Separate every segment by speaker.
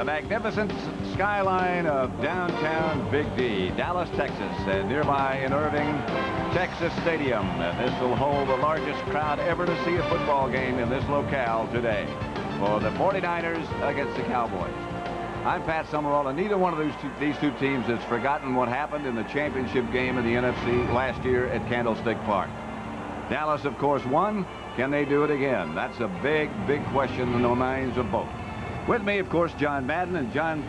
Speaker 1: magnificent skyline of downtown Big D, Dallas, Texas, and nearby in Irving, Texas Stadium. And this will hold the largest crowd ever to see a football game in this locale today for the 49ers against the Cowboys. I'm Pat Summerall, and neither one of these two teams has forgotten what happened in the championship game in the NFC last year at Candlestick Park. Dallas, of course, won. Can they do it again? That's a big, big question in the minds of both. With me, of course, John Madden. And John,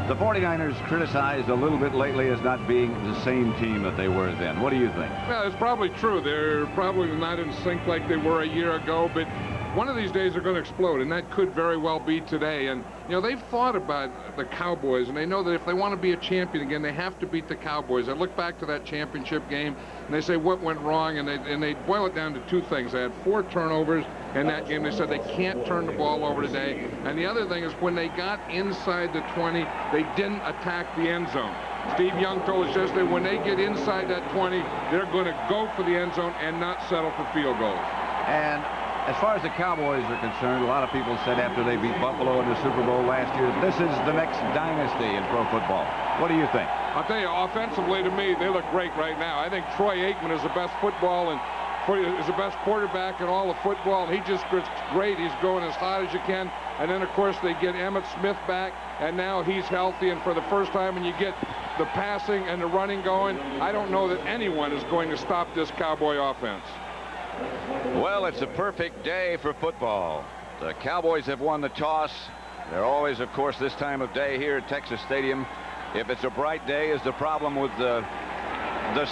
Speaker 1: the 49ers criticized a little bit lately as not being the same team that they were then. What do you think?
Speaker 2: Well, it's probably true. They're probably not in sync like they were a year ago, but one of these days they're going to explode, and that could very well be today. And, you know, they've thought about the Cowboys, and they know that if they want to be a champion again, they have to beat the Cowboys. They look back to that championship game, and they say what went wrong, and they boil it down to two things. They had 4 turnovers in that game. They said they can't turn the ball over today. And the other thing is when they got inside the 20, they didn't attack the end zone. Steve Young told us yesterday when they get inside that 20, they're going to go for the end zone and not settle for field goals.
Speaker 1: And as far as the Cowboys are concerned, a lot of people said after they beat Buffalo in the Super Bowl last year, this is the next dynasty in pro football. What do you think?
Speaker 2: I'll tell you, offensively to me, they look great right now. I think Troy Aikman is the best football and is the best quarterback in all of football, and he just gets great. He's going as hot as you can. And then, of course, they get Emmitt Smith back, and now he's healthy. And for the first time, when you get the passing and the running going, I don't know that anyone is going to stop this Cowboy offense.
Speaker 1: Well, it's a perfect day for football. The Cowboys have won the toss. They're always, of course, this time of day here at Texas Stadium. If it's a bright day, is the problem with the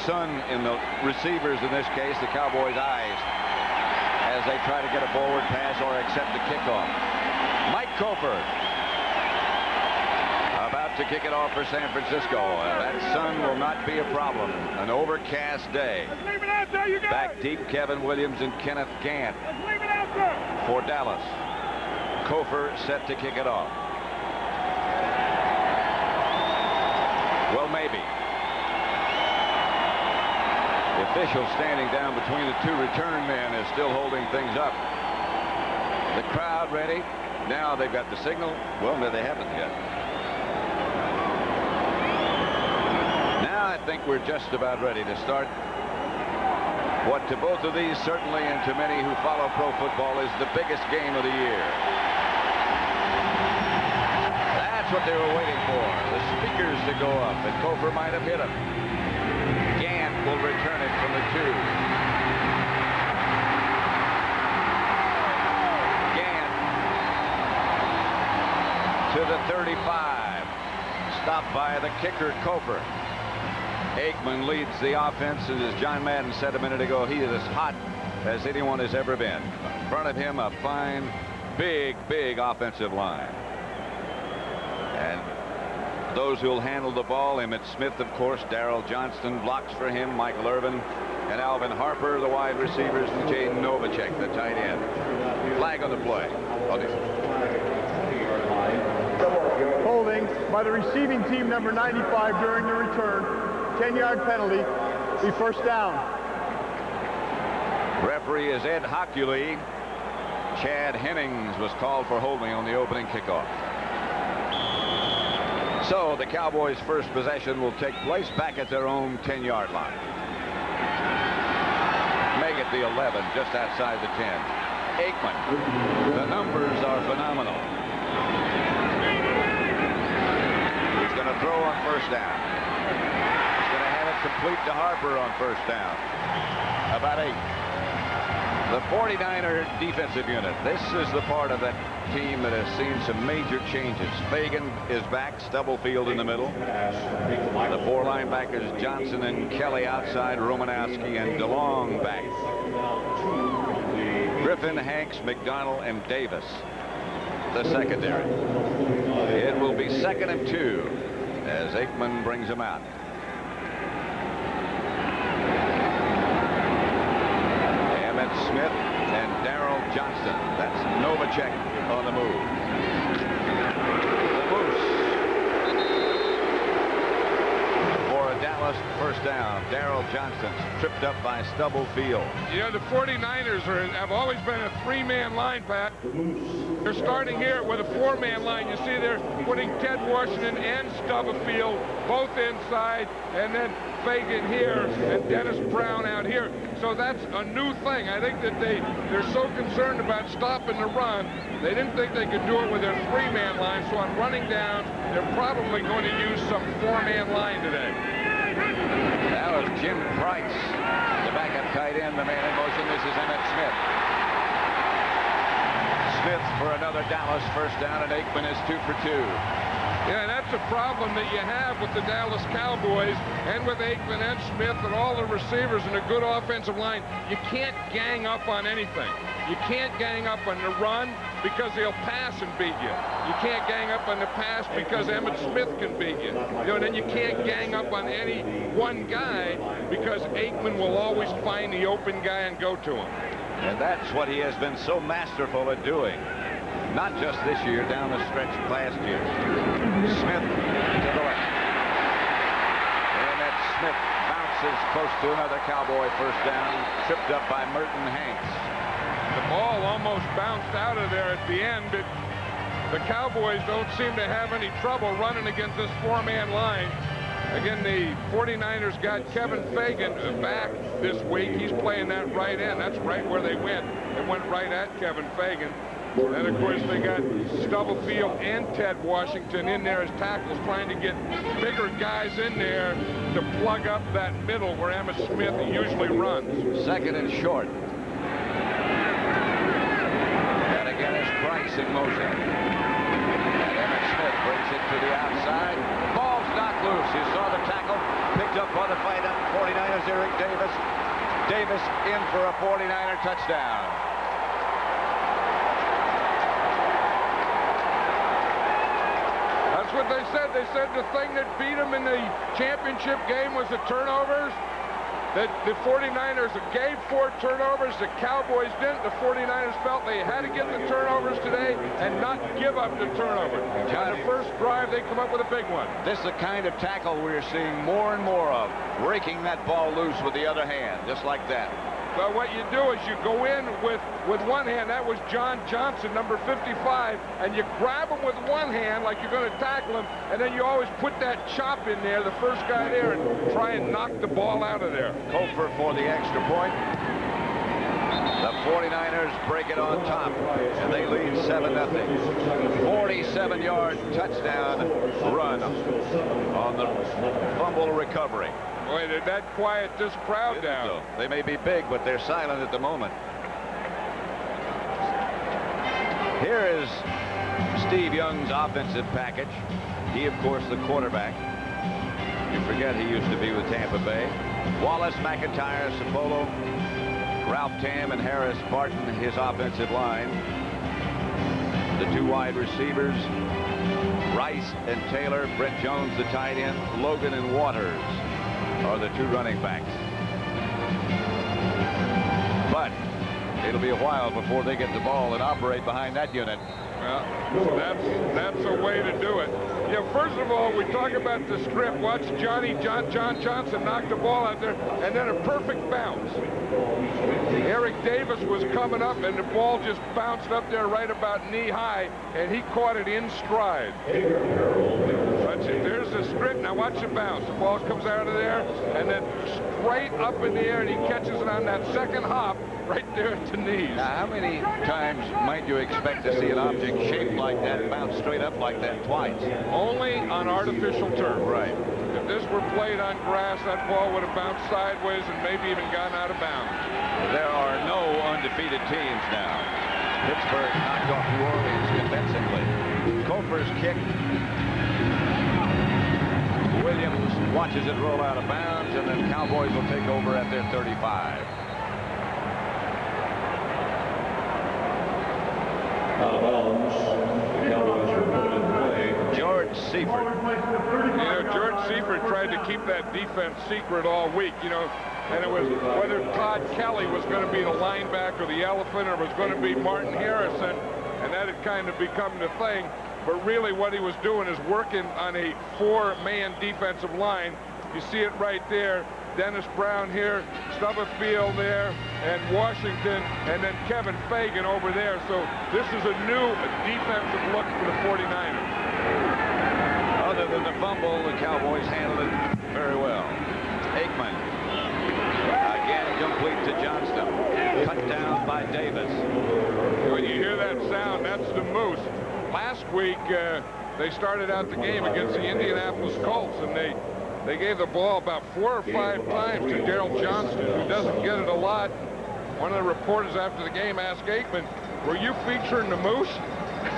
Speaker 1: sun in the receivers, in this case, the Cowboys' eyes, as they try to get a forward pass or accept a kickoff. Mike Cofer about to kick it off for San Francisco. That sun will not be a problem. An overcast day. Back deep, Kevin Williams and Kenneth Gant for Dallas. Cofer set to kick it off. Well, maybe. The official standing down between the two return men is still holding things up. The crowd ready. Now they've got the signal. Well, no, they haven't yet. Now I think we're just about ready to start what to both of these, certainly, and to many who follow pro football, is the biggest game of the year. That's what they were waiting for. The speakers to go up, and Cofer might have hit him. Will return it from the 2. Gant to the 35. Stopped by the kicker, Cofer. Aikman leads the offense, and as John Madden said a minute ago, he is as hot as anyone has ever been. In front of him, a fine, big, big offensive line. And those who will handle the ball, Emmitt Smith, of course, Darrell Johnston blocks for him, Michael Irvin, and Alvin Harper, the wide receivers, and Jay Novacek, the tight end. Flag on the play.
Speaker 3: Holding by the receiving team, number 95, during the return. 10-yard penalty, be first down.
Speaker 1: Referee is Ed Hockley. Chad Hennings was called for holding on the opening kickoff. So the Cowboys' first possession will take place back at their own 10-yard line. Make it the 11, just outside the 10. Aikman. The numbers are phenomenal. He's going to throw on first down. He's going to have it complete to Harper on first down. About 8. The 49er defensive unit. This is the part of that team that has seen some major changes. Fagan is back, Stubblefield in the middle. The 4 linebackers, Johnson and Kelly outside, Romanowski and DeLong back. Griffin, Hanks, McDonald, and Davis, the secondary. It will be 2nd and 2 as Aikman brings them out. Smith and Darrell Johnston. That's Novacek on the move. The Moose for a Dallas first down. Darrell Johnston's tripped up by Stubblefield.
Speaker 2: Yeah, the 49ers have always been a three-man line, Pat. They're starting here with a four-man line. You see they're putting Ted Washington and Stubblefield both inside, and then Fagan here and Dennis Brown out here. So that's a new thing. I think that they're so concerned about stopping the run, they didn't think they could do it with their three-man line. So on running down, they're probably going to use some four-man line today.
Speaker 1: That was Jim Price, the backup tight end, the man in motion. This is Emmitt Smith. Smith for another Dallas first down, and Aikman is 2 for 2.
Speaker 2: Yeah, and that's a problem that you have with the Dallas Cowboys and with Aikman and Smith and all the receivers and a good offensive line. You can't gang up on anything. You can't gang up on the run because he'll pass and beat you. You can't gang up on the pass because Emmitt Smith can beat you. And then you can't gang up on any one guy because Aikman will always find the open guy and go to him.
Speaker 1: And that's what he has been so masterful at doing. Not just this year, down the stretch last year. Smith to the left. And that Smith bounces close to another Cowboy first down, tripped up by Merton Hanks.
Speaker 2: The ball almost bounced out of there at the end, but the Cowboys don't seem to have any trouble running against this four-man line. Again, the 49ers got Kevin Fagan back this week. He's playing that right end. That's right where they went. They went right at Kevin Fagan. And, of course, they got Stubblefield and Ted Washington in there as tackles, trying to get bigger guys in there to plug up that middle where Emmitt Smith usually runs.
Speaker 1: Second and short. And again is Price in motion. And Emmitt Smith brings it to the outside. Ball's knocked loose. You saw the tackle. Picked up by the fight up 49ers, Eric Davis. Davis in for a 49er touchdown.
Speaker 2: That's what they said. They said the thing that beat them in the championship game was the turnovers. That the 49ers gave 4 turnovers. The Cowboys didn't. The 49ers felt they had to get the turnovers today and not give up the turnover. On the first drive, they come up with a big one.
Speaker 1: This is the kind of tackle we're seeing more and more of. Breaking that ball loose with the other hand, just like that.
Speaker 2: Well, what you do is you go in with one hand. That was John Johnson, number 55, and you grab him with one hand like you're going to tackle him, and then you always put that chop in there, the first guy there, and try and knock the ball out of there.
Speaker 1: Kofer for the extra point. The 49ers break it on top, and they lead 7-0. 47-yard touchdown run on the fumble recovery.
Speaker 2: Boy, did that quiet this crowd down.
Speaker 1: So they may be big, but they're silent at the moment. Here is Steve Young's offensive package. He, of course, the quarterback. You forget he used to be with Tampa Bay. Wallace, McIntyre, Sapolo, Ralph Tam, and Harris Barton, his offensive line. The 2 wide receivers, Rice and Taylor. Brent Jones, the tight end. Logan and Waters are the 2 running backs. But it'll be a while before they get the ball and operate behind that unit.
Speaker 2: Well, that's a way to do it. You know, first of all, we talk about the script. Watch John Johnson knock the ball out there, and then a perfect bounce. Eric Davis was coming up, and the ball just bounced up there right about knee high, and he caught it in stride. There's the script. Now watch the bounce. The ball comes out of there, and then straight up in the air, and he catches it on that second hop right there at the knees.
Speaker 1: Now, how many times might you expect to see an object shaped like that bounce straight up like that twice?
Speaker 2: Only on artificial turf.
Speaker 1: Right.
Speaker 2: If this were played on grass, that ball would have bounced sideways and maybe even gone out of bounds.
Speaker 1: There are no undefeated teams now. Pittsburgh knocked off New Orleans convincingly. Kofer's kick. Williams watches it roll out of bounds, and then Cowboys will take over at their 35.
Speaker 4: Out of bounds. The Cowboys are put in play.
Speaker 1: George Seifert.
Speaker 2: You know, George Seifert tried to keep that defense secret all week, you know, and it was whether Todd Kelly was going to be the linebacker, the elephant, or was going to be Martin Harrison, and that had kind of become the thing. But really what he was doing is working on a 4-man defensive line. You see it right there. Dennis Brown here, Stubblefield there, and Washington, and then Kevin Fagan over there. So this is a new defensive look for the 49ers.
Speaker 1: Other than the fumble, the Cowboys handled it very well. Aikman, again complete to Johnston. Cut down by Davis.
Speaker 2: When you hear that sound, that's the Moose. Last week, they started out the game against the Indianapolis Colts, and they gave the ball about 4 or 5 times to Daryl Johnston, who doesn't get it a lot. One of the reporters after the game asked Aikman, were you featuring the Moose?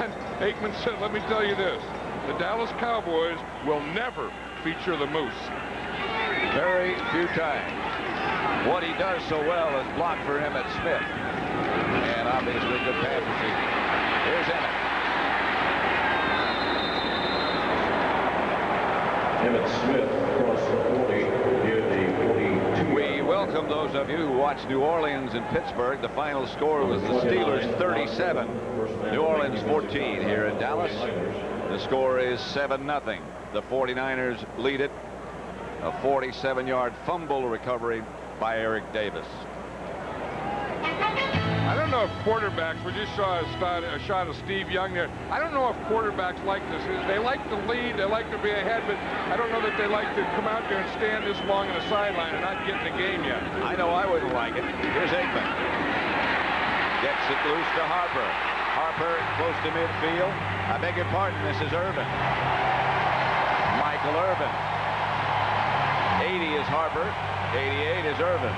Speaker 2: And Aikman said, let me tell you this, the Dallas Cowboys will never feature the Moose.
Speaker 1: Very few times. What he does so well is block for Emmitt Smith. And obviously good pass receiving. Here's Emmitt.
Speaker 4: Emmitt Smith across the 40 near the 42.
Speaker 1: We welcome those of you who watched New Orleans and Pittsburgh. The final score was the Steelers 37, New Orleans 14 here in Dallas. The score is 7-0. The 49ers lead it. A 47-yard fumble recovery by Eric Davis.
Speaker 2: I don't know if quarterbacks, we just saw a shot of Steve Young there. I don't know if quarterbacks like this. They like to lead, they like to be ahead, but I don't know that they like to come out there and stand this long on the sideline and not get in the game yet.
Speaker 1: I know I wouldn't like it. Here's Aikman. Gets it loose to Harper. Harper close to midfield. I beg your pardon, this is Irvin. Michael Irvin. 80 is Harper. 88 is Irvin.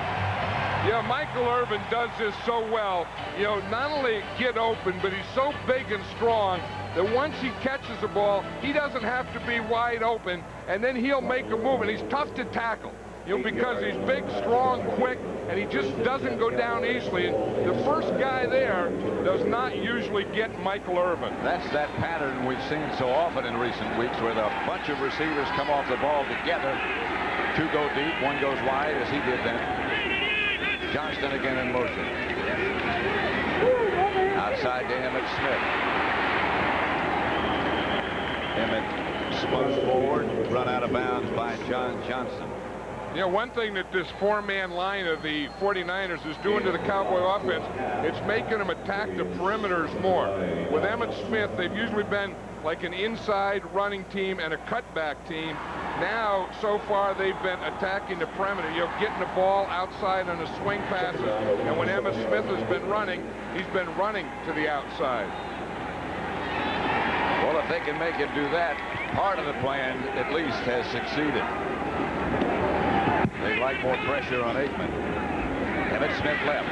Speaker 2: Yeah, Michael Irvin does this so well. You know, not only get open, but he's so big and strong that once he catches the ball, he doesn't have to be wide open, and then he'll make a move, and he's tough to tackle. You know, because he's big, strong, quick, and he just doesn't go down easily. And the first guy there does not usually get Michael Irvin.
Speaker 1: That's that pattern we've seen so often in recent weeks where the bunch of receivers come off the ball together. 2 go deep, 1 goes wide, as he did then. Johnston again in motion. Outside to Emmitt Smith. Emmett spun forward, run out of bounds by John Johnston.
Speaker 2: You know, one thing that this 4-man line of the 49ers is doing to the Cowboy offense, it's making them attack the perimeters more. With Emmitt Smith, they've usually been like an inside running team and a cutback team. Now, so far, they've been attacking the perimeter, you know, getting the ball outside on the swing passes. And when Emmitt Smith has been running, he's been running to the outside.
Speaker 1: Well, if they can make him do that, part of the plan at least has succeeded. They like more pressure on Aikman. Emmitt Smith left.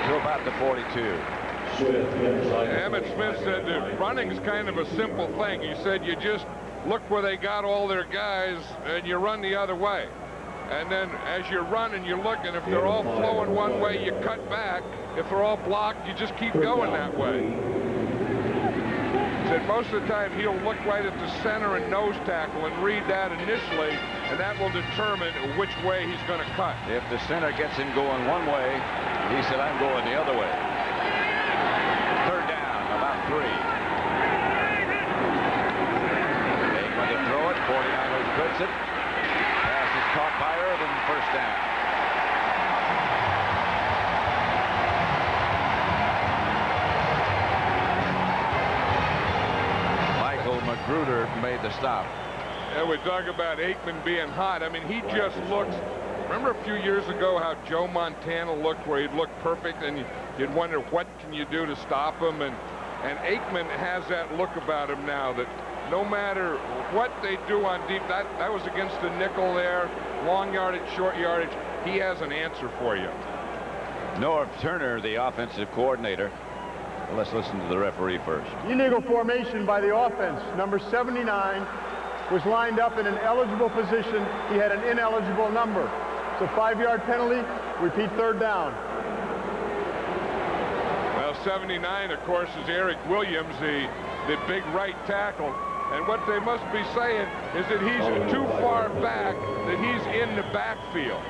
Speaker 1: To about the 42.
Speaker 2: Emmitt Smith said that running's kind of a simple thing. He said you just look where they got all their guys and you run the other way. And then as you run and you look, and if they're all flowing one way, you cut back. If they're all blocked, you just keep going that way. He said most of the time he'll look right at the center and nose tackle and read that initially, and that will determine which way he's going to cut.
Speaker 1: If the center gets him going one way, he said, I'm going the other way. 3rd down, about 3. Aikman to throw it. 49ers blitz it. Pass is caught by Irvin. 1st down. Magruder made the stop.
Speaker 2: And we talk about Aikman being hot. I mean, he just looks. Remember a few years ago how Joe Montana looked, where he'd look perfect, and you'd wonder what can you do to stop him. And Aikman has that look about him now that no matter what they do on deep, that was against the nickel there, long yardage, short yardage. He has an answer for you.
Speaker 1: Norv Turner, the offensive coordinator. Let's listen to the referee first.
Speaker 3: Illegal formation by the offense. Number 79 was lined up in an eligible position. He had an ineligible number. It's a 5-yard penalty. Repeat 3rd down.
Speaker 2: Well, 79, of course, is Eric Williams, the big right tackle. And what they must be saying is that he's too far back, that he's in the backfield.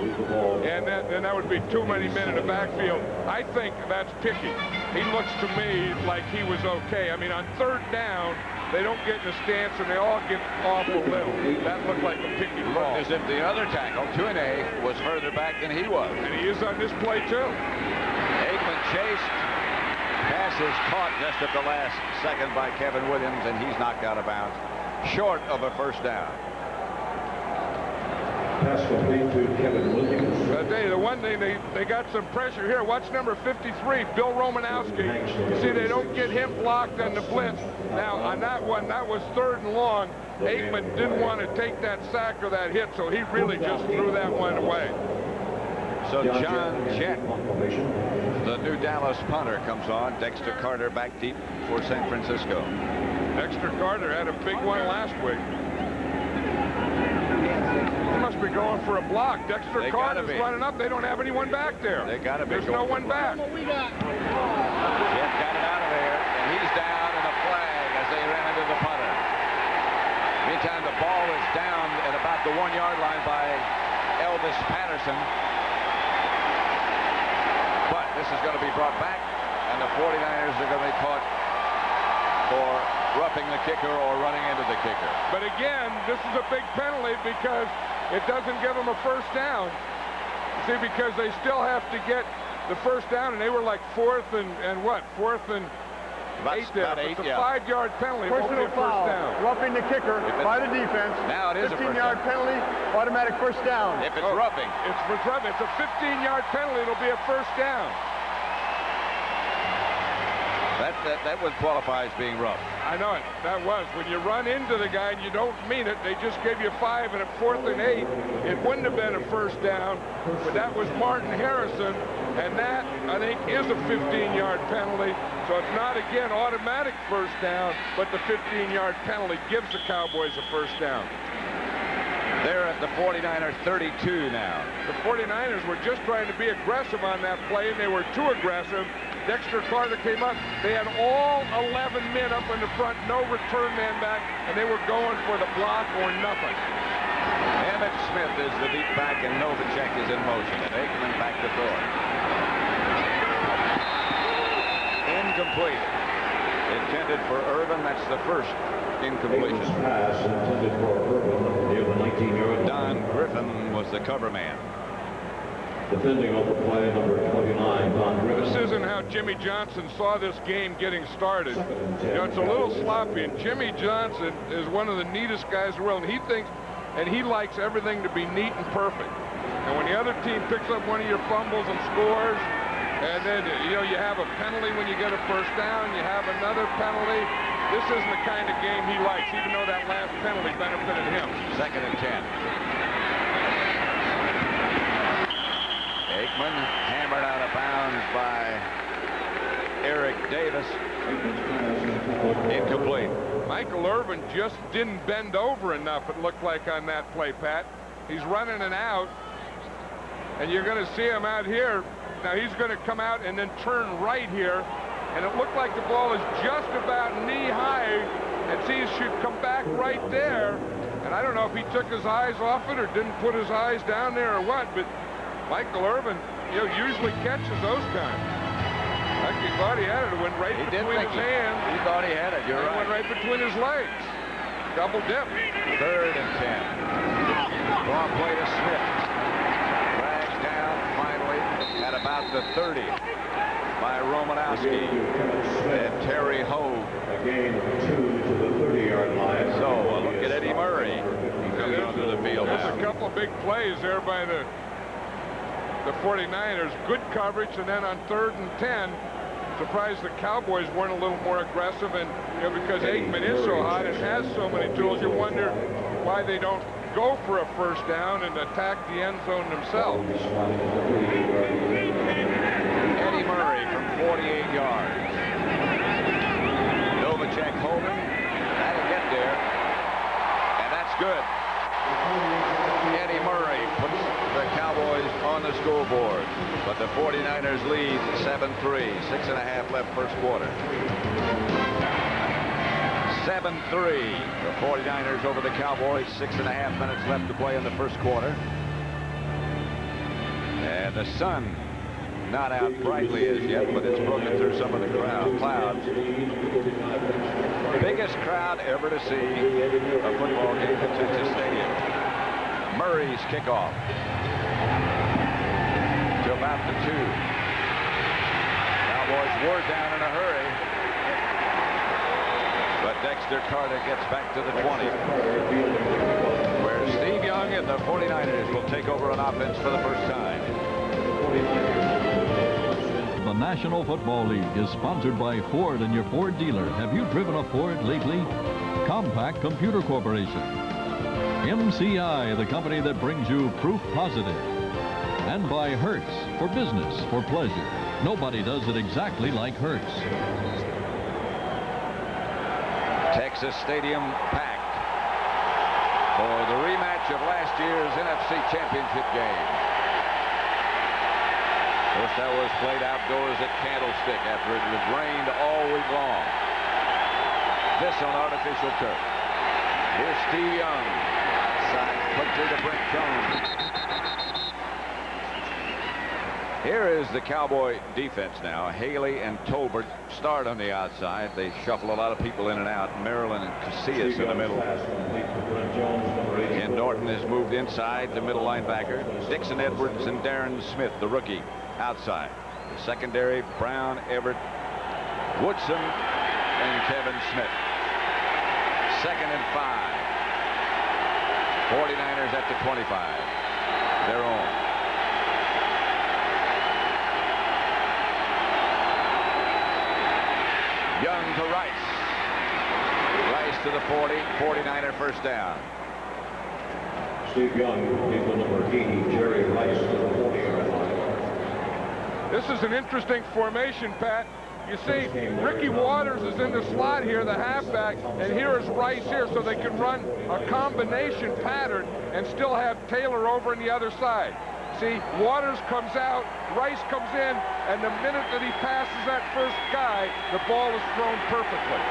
Speaker 2: And that would be too many men in the backfield. I think that's picky. He looks to me like he was okay. I mean, on third down, they don't get in the stance, and they all get awful little. That looked like a picky ball.
Speaker 1: As if the other tackle, Tuine, was further back than he was.
Speaker 2: And he is on this play, too.
Speaker 1: Aikman chased. Pass is caught just at the last second by Kevin Williams, and he's knocked out of bounds, short of a first down.
Speaker 4: Pass complete to Kevin Williams.
Speaker 2: I'll tell you, the one thing, they got some pressure here. Watch number 53, Bill Romanowski. You see, they don't get him blocked on the blitz. Now, on that one, that was third and long. Aikman didn't want to take that sack or that hit, so he really just threw that one away.
Speaker 1: So John Jett, the new Dallas punter, comes on. Dexter Carter back deep for San Francisco.
Speaker 2: Dexter Carter had a big one last week. They must be going for a block. Dexter Carter's running up. They don't have anyone back there.
Speaker 1: They got to be.
Speaker 2: There's no one back.
Speaker 1: Jett got it out of there, and he's down, and a flag as they ran into the punter. Meantime, the ball is down at about the 1-yard line by Elvis Patterson. But this is going to be brought back, and the 49ers are going to be caught for roughing the kicker or running into the kicker.
Speaker 2: But again, this is a big penalty because it doesn't give them a first down. See, because they still have to get the first down, and they were like fourth and eight there. It's a 5-yard penalty.
Speaker 3: Personal foul, roughing the kicker by the defense.
Speaker 1: Now it is a
Speaker 3: 15-yard penalty, automatic first down.
Speaker 1: If it's roughing.
Speaker 2: It's a 15-yard penalty. It'll be a first down.
Speaker 1: That would qualify as being rough.
Speaker 2: I know it. That was. When you run into the guy and you don't mean it, they just gave you 5 and a 4th and 8. It wouldn't have been a first down, but that was Martin Harrison, and that, I think, is a 15-yard penalty. So it's not, again, automatic first down, but the 15-yard penalty gives the Cowboys a first down.
Speaker 1: They're at the 49er 32 now.
Speaker 2: The 49ers were just trying to be aggressive on that play, and they were too aggressive. Dexter Carter came up. They had all 11 men up in the front, no return man back, and they were going for the block or nothing.
Speaker 1: Emmitt Smith is the deep back, and Novacek is in motion. And Aikman back to throw. Incomplete. Intended for Irvin. That's the first incompletion.
Speaker 4: Pass intended for Irvin near the 19-yard line.
Speaker 1: Don Griffin was the cover man.
Speaker 4: Defending on the play, number 29, Don Griffin.
Speaker 2: This isn't how Jimmy Johnson saw this game getting started. You know, it's a little sloppy, and Jimmy Johnson is one of the neatest guys in the world, and he thinks, and he likes everything to be neat and perfect. And when the other team picks up one of your fumbles and scores, and then, you know, you have a penalty when you get a first down, you have another penalty. This isn't the kind of game he likes, even though that last penalty benefited him.
Speaker 1: 2nd and 10. Aikman hammered out of bounds by Eric Davis. Incomplete.
Speaker 2: Michael Irvin just didn't bend over enough, it looked like, on that play, Pat. He's running an out, and you're going to see him out here. Now he's going to come out and then turn right here, and it looked like the ball is just about knee-high, and see, it should come back right there. And I don't know if he took his eyes off it or didn't put his eyes down there or what, but Michael Irvin, you know, usually catches those kinds. Like he thought he had it. It went right between his hands.
Speaker 1: He thought he had it. You're right.
Speaker 2: It went right between his legs. Double dip.
Speaker 1: 3rd and 10. Long play to Smith. Drags down finally at about the 30 by Romanowski and Terry Hogue.
Speaker 4: A gain of 2 to the 30-yard line.
Speaker 1: So look at Eddie Murray coming onto the field now.
Speaker 2: There's a couple of big plays there by the 49ers. Good coverage, and then on 3rd and 10, surprised the Cowboys weren't a little more aggressive, and you know, because Aikman is so hot and has so many tools, you wonder why they don't go for a first down and attack the end zone themselves.
Speaker 1: Eddie Murray from 48 yards. Novacek holding. That'll get there, and that's good. Eddie Murray puts the Cowboys on the scoreboard, but the 49ers lead 7-3. 6.5 left first quarter. 7-3. The 49ers over the Cowboys. 6.5 minutes left to play in the first quarter. And the sun not out brightly as yet, but it's broken through some of the clouds. Biggest crowd ever to see a football game at Texas Stadium. Murray's kickoff to about the 2. Cowboys were down in a hurry, but Dexter Carter gets back to the 20, where Steve Young and the 49ers will take over on offense for the first time.
Speaker 5: The National Football League is sponsored by Ford and your Ford dealer. Have you driven a Ford lately? Compact Computer Corporation. MCI, the company that brings you proof positive. And by Hertz, for business, for pleasure. Nobody does it exactly like Hertz.
Speaker 1: Texas Stadium packed for the rematch of last year's NFC Championship game. First that was played outdoors at Candlestick after it had rained all week long. This on artificial turf. Here's Steve Young. Outside quickly to Brent Jones. Here is the Cowboy defense now. Haley and Tolbert start on the outside. They shuffle a lot of people in and out. Maryland and Casillas in the middle. And Norton has moved inside, the middle linebacker. Dixon Edwards and Darren Smith, the rookie, outside. The secondary, Brown, Everett, Woodson, and Kevin Smith. 2nd and 5. 49ers at the 25. They're on. Young to Rice. Rice to the 40. 49er first down.
Speaker 4: Steve Young, vehicle number 80, Jerry Rice to the 40-yard line.
Speaker 2: This is an interesting formation, Pat. You see, Ricky Waters is in the slot here, the halfback, and here is Rice here, so they can run a combination pattern and still have Taylor over on the other side. See, Waters comes out, Rice comes in, and the minute that he passes that first guy, the ball is thrown perfectly.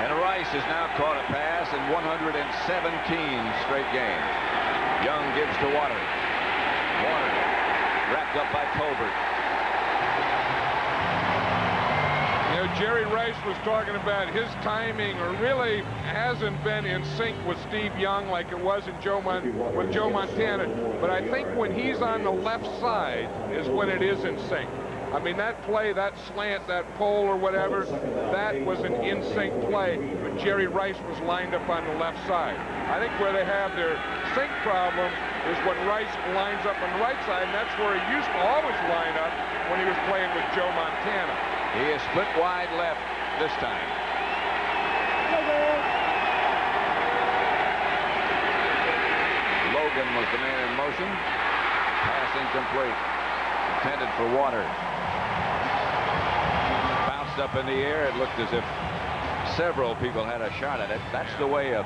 Speaker 1: And Rice has now caught a pass in 117 straight games. Young gives to Waters. Waters wrapped up by Tolbert.
Speaker 2: You know, Jerry Rice was talking about his timing, or really hasn't been in sync with Steve Young like it was with Joe Montana. But I think when he's on the left side is when it is in sync. I mean, that play, that slant, that pole or whatever, that was an in-sync play, but Jerry Rice was lined up on the left side. I think where they have their sync problem is when Rice lines up on the right side, and that's where he used to always line up when he was playing with Joe Montana.
Speaker 1: He is split wide left this time. Logan was the man in motion. Pass incomplete. Intended for Waters. Bounced up in the air. It looked as if several people had a shot at it. That's the way a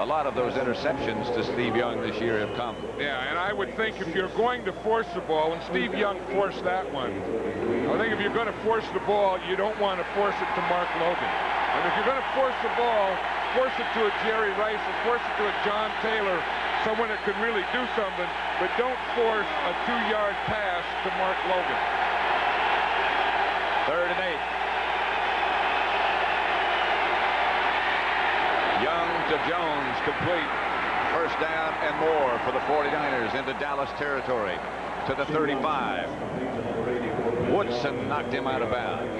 Speaker 1: lot of those interceptions to Steve Young this year have come.
Speaker 2: Yeah, and I would think if you're going to force the ball, and Steve Young forced that one, I think if you're going to force the ball, you don't want to force it to Mark Logan. And if you're going to force the ball, force it to a Jerry Rice or force it to a John Taylor, someone that could really do something, but don't force a 2-yard pass to Mark Logan.
Speaker 1: 3rd and 8. Young to Jones, complete. First down and more for the 49ers into Dallas territory to the 35. Woodson knocked him out of bounds.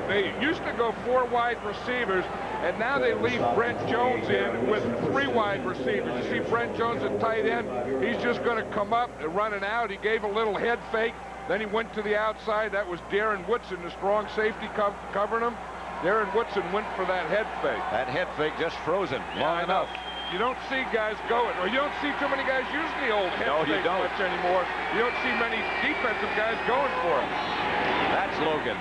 Speaker 2: They used to go 4 wide receivers, and now they leave Brent Jones in with 3 wide receivers. You see Brent Jones at tight end. He's just going to come up and run it out. He gave a little head fake. Then he went to the outside. That was Darren Woodson, the strong safety covering him. Darren Woodson went for that head fake.
Speaker 1: That head fake just frozen long enough.
Speaker 2: You don't see guys going, or you don't see too many guys using the old head fake much anymore. You don't see many defensive guys going for it.
Speaker 1: That's Logan.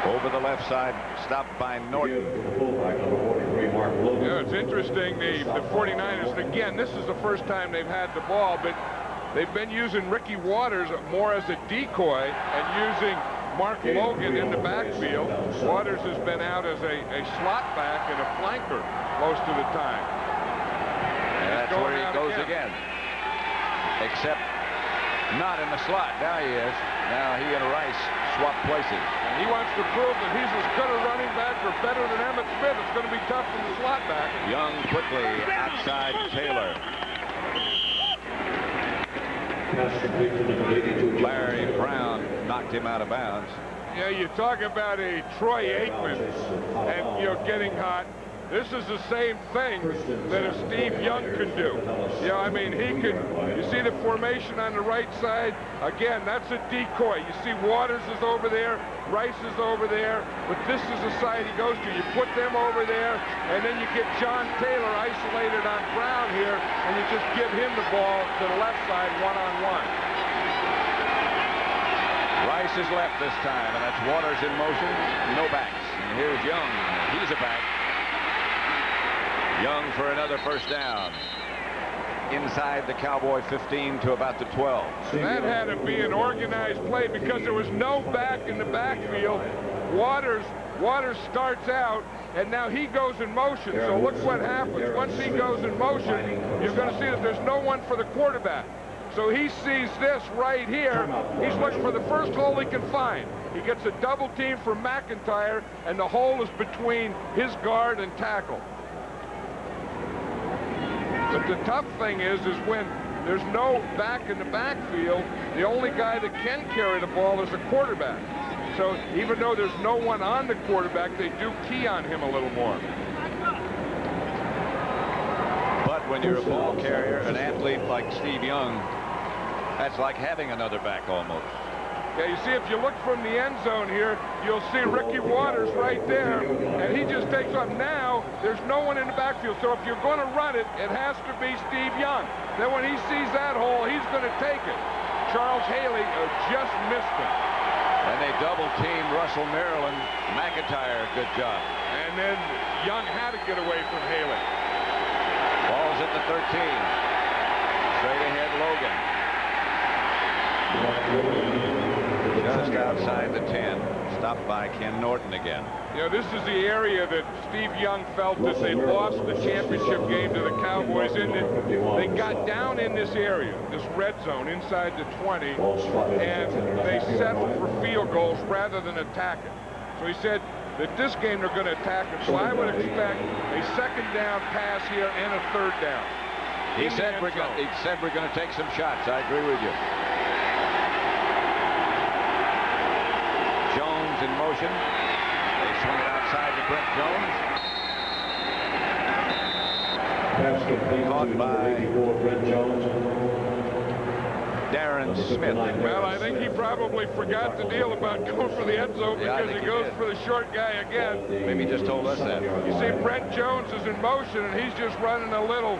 Speaker 1: Over the left side, stopped by Norton.
Speaker 2: Yeah, it's interesting. The 49ers, again, this is the first time they've had the ball, but they've been using Ricky Waters more as a decoy and using Mark Logan in the backfield. Waters has been out as a slot back and a flanker most of the time.
Speaker 1: And that's where he goes again. Except not in the slot. Now he is. Now he and Rice swap places.
Speaker 2: And he wants to prove that he's as good a running back or better than Emmitt Smith. It's going to be tough from the slot back.
Speaker 1: Young quickly outside Taylor. Larry Brown knocked him out of bounds.
Speaker 2: Yeah, you talk about a Troy Aikman and, you know, getting hot. This is the same thing that a Steve Young can do. Yeah, I mean, he can. You see the formation on the right side? Again, that's a decoy. You see Waters is over there, Rice is over there, but this is the side he goes to. You put them over there, and then you get John Taylor isolated on Brown here, and you just give him the ball to the left side one-on-one.
Speaker 1: Rice is left this time, and that's Waters in motion. No backs. And here's Young. He's a back. Young for another first down. Inside the Cowboy 15 to about the 12.
Speaker 2: That had to be an organized play because there was no back in the backfield. Waters starts out, and now he goes in motion. So look what happens. Once he goes in motion, you're going to see that there's no one for the quarterback. So he sees this right here. He's looking for the first hole he can find. He gets a double team from McIntyre, and the hole is between his guard and tackle. But the tough thing is when there's no back in the backfield, the only guy that can carry the ball is the quarterback. So even though there's no one on the quarterback, they do key on him a little more.
Speaker 1: But when you're a ball carrier, an athlete like Steve Young, that's like having another back almost.
Speaker 2: Yeah, you see, if you look from the end zone here, you'll see Ricky Waters right there, and he just takes off. Now, there's no one in the backfield, so if you're going to run it, it has to be Steve Young. Then when he sees that hole, he's going to take it. Charles Haley just missed him.
Speaker 1: And they double-teamed Russell Maryland. McIntyre, good job.
Speaker 2: And then Young had to get away from Haley.
Speaker 1: Ball's at the 13. Straight ahead, Logan. Just outside the 10. Stopped by Ken Norton again.
Speaker 2: You know, this is the area that Steve Young felt that they lost the championship game to the Cowboys in. They got down in this area, this red zone inside the 20, and they settled for field goals rather than attack it. So he said that this game they're going to attack it. So I would expect a second down pass here and a third down.
Speaker 1: He said we're going to take some shots. I agree with you. Jones in motion. They swing it outside to Brent Jones. Caught by
Speaker 4: Brent Jones.
Speaker 1: Darren Smith.
Speaker 2: Well, I think he probably forgot the deal about going for the end zone because he goes for the short guy again.
Speaker 1: Maybe he just told us that.
Speaker 2: You see Brent Jones is in motion, and he's just running a little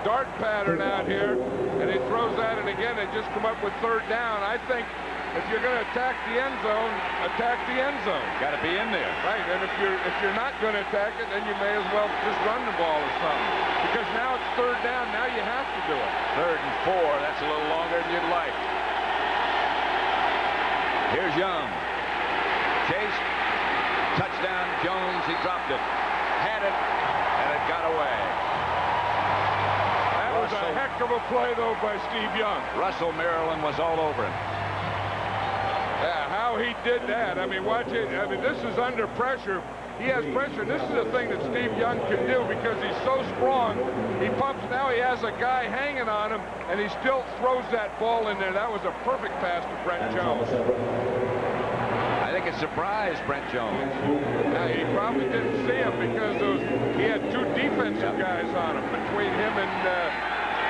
Speaker 2: dart pattern out here, and he throws at it again. They just come up with third down. I think if you're going to attack the end zone, attack the end zone.
Speaker 1: Got to be in there.
Speaker 2: Right, and if you're not going to attack it, then you may as well just run the ball or something. Because now it's third down, now you have to do it.
Speaker 1: 3rd and 4, that's a little longer than you'd like. Here's Young. Chase, touchdown, Jones, he dropped it. Had it, and it got away.
Speaker 2: That was a heck of a play, though, by Steve Young.
Speaker 1: Russell Maryland was all over him.
Speaker 2: Yeah, how he did that. I mean, watch it. I mean, this is under pressure. He has pressure. This is the thing that Steve Young can do because he's so strong. He pumps. Now he has a guy hanging on him, and he still throws that ball in there. That was a perfect pass to Brent Jones.
Speaker 1: I think it surprised Brent Jones.
Speaker 2: Now, he probably didn't see him because he had two defensive guys on him between him and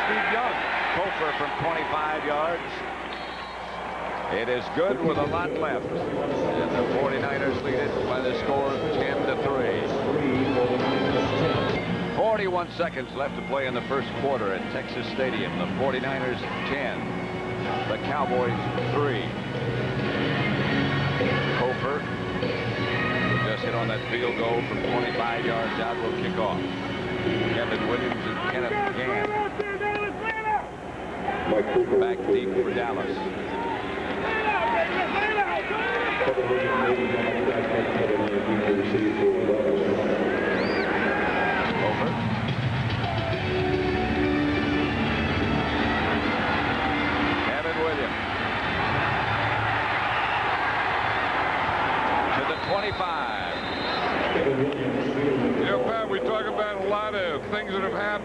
Speaker 2: Steve Young.
Speaker 1: Kofer from 25 yards. It is good with a lot left. And the 49ers lead it by the score of 10-3. 41 seconds left to play in the first quarter at Texas Stadium. The 49ers 10. The Cowboys 3. Kofer just hit on that field goal from 25 yards out. Will kick off. Kevin Williams and Kenneth Gann. Back deep for Dallas.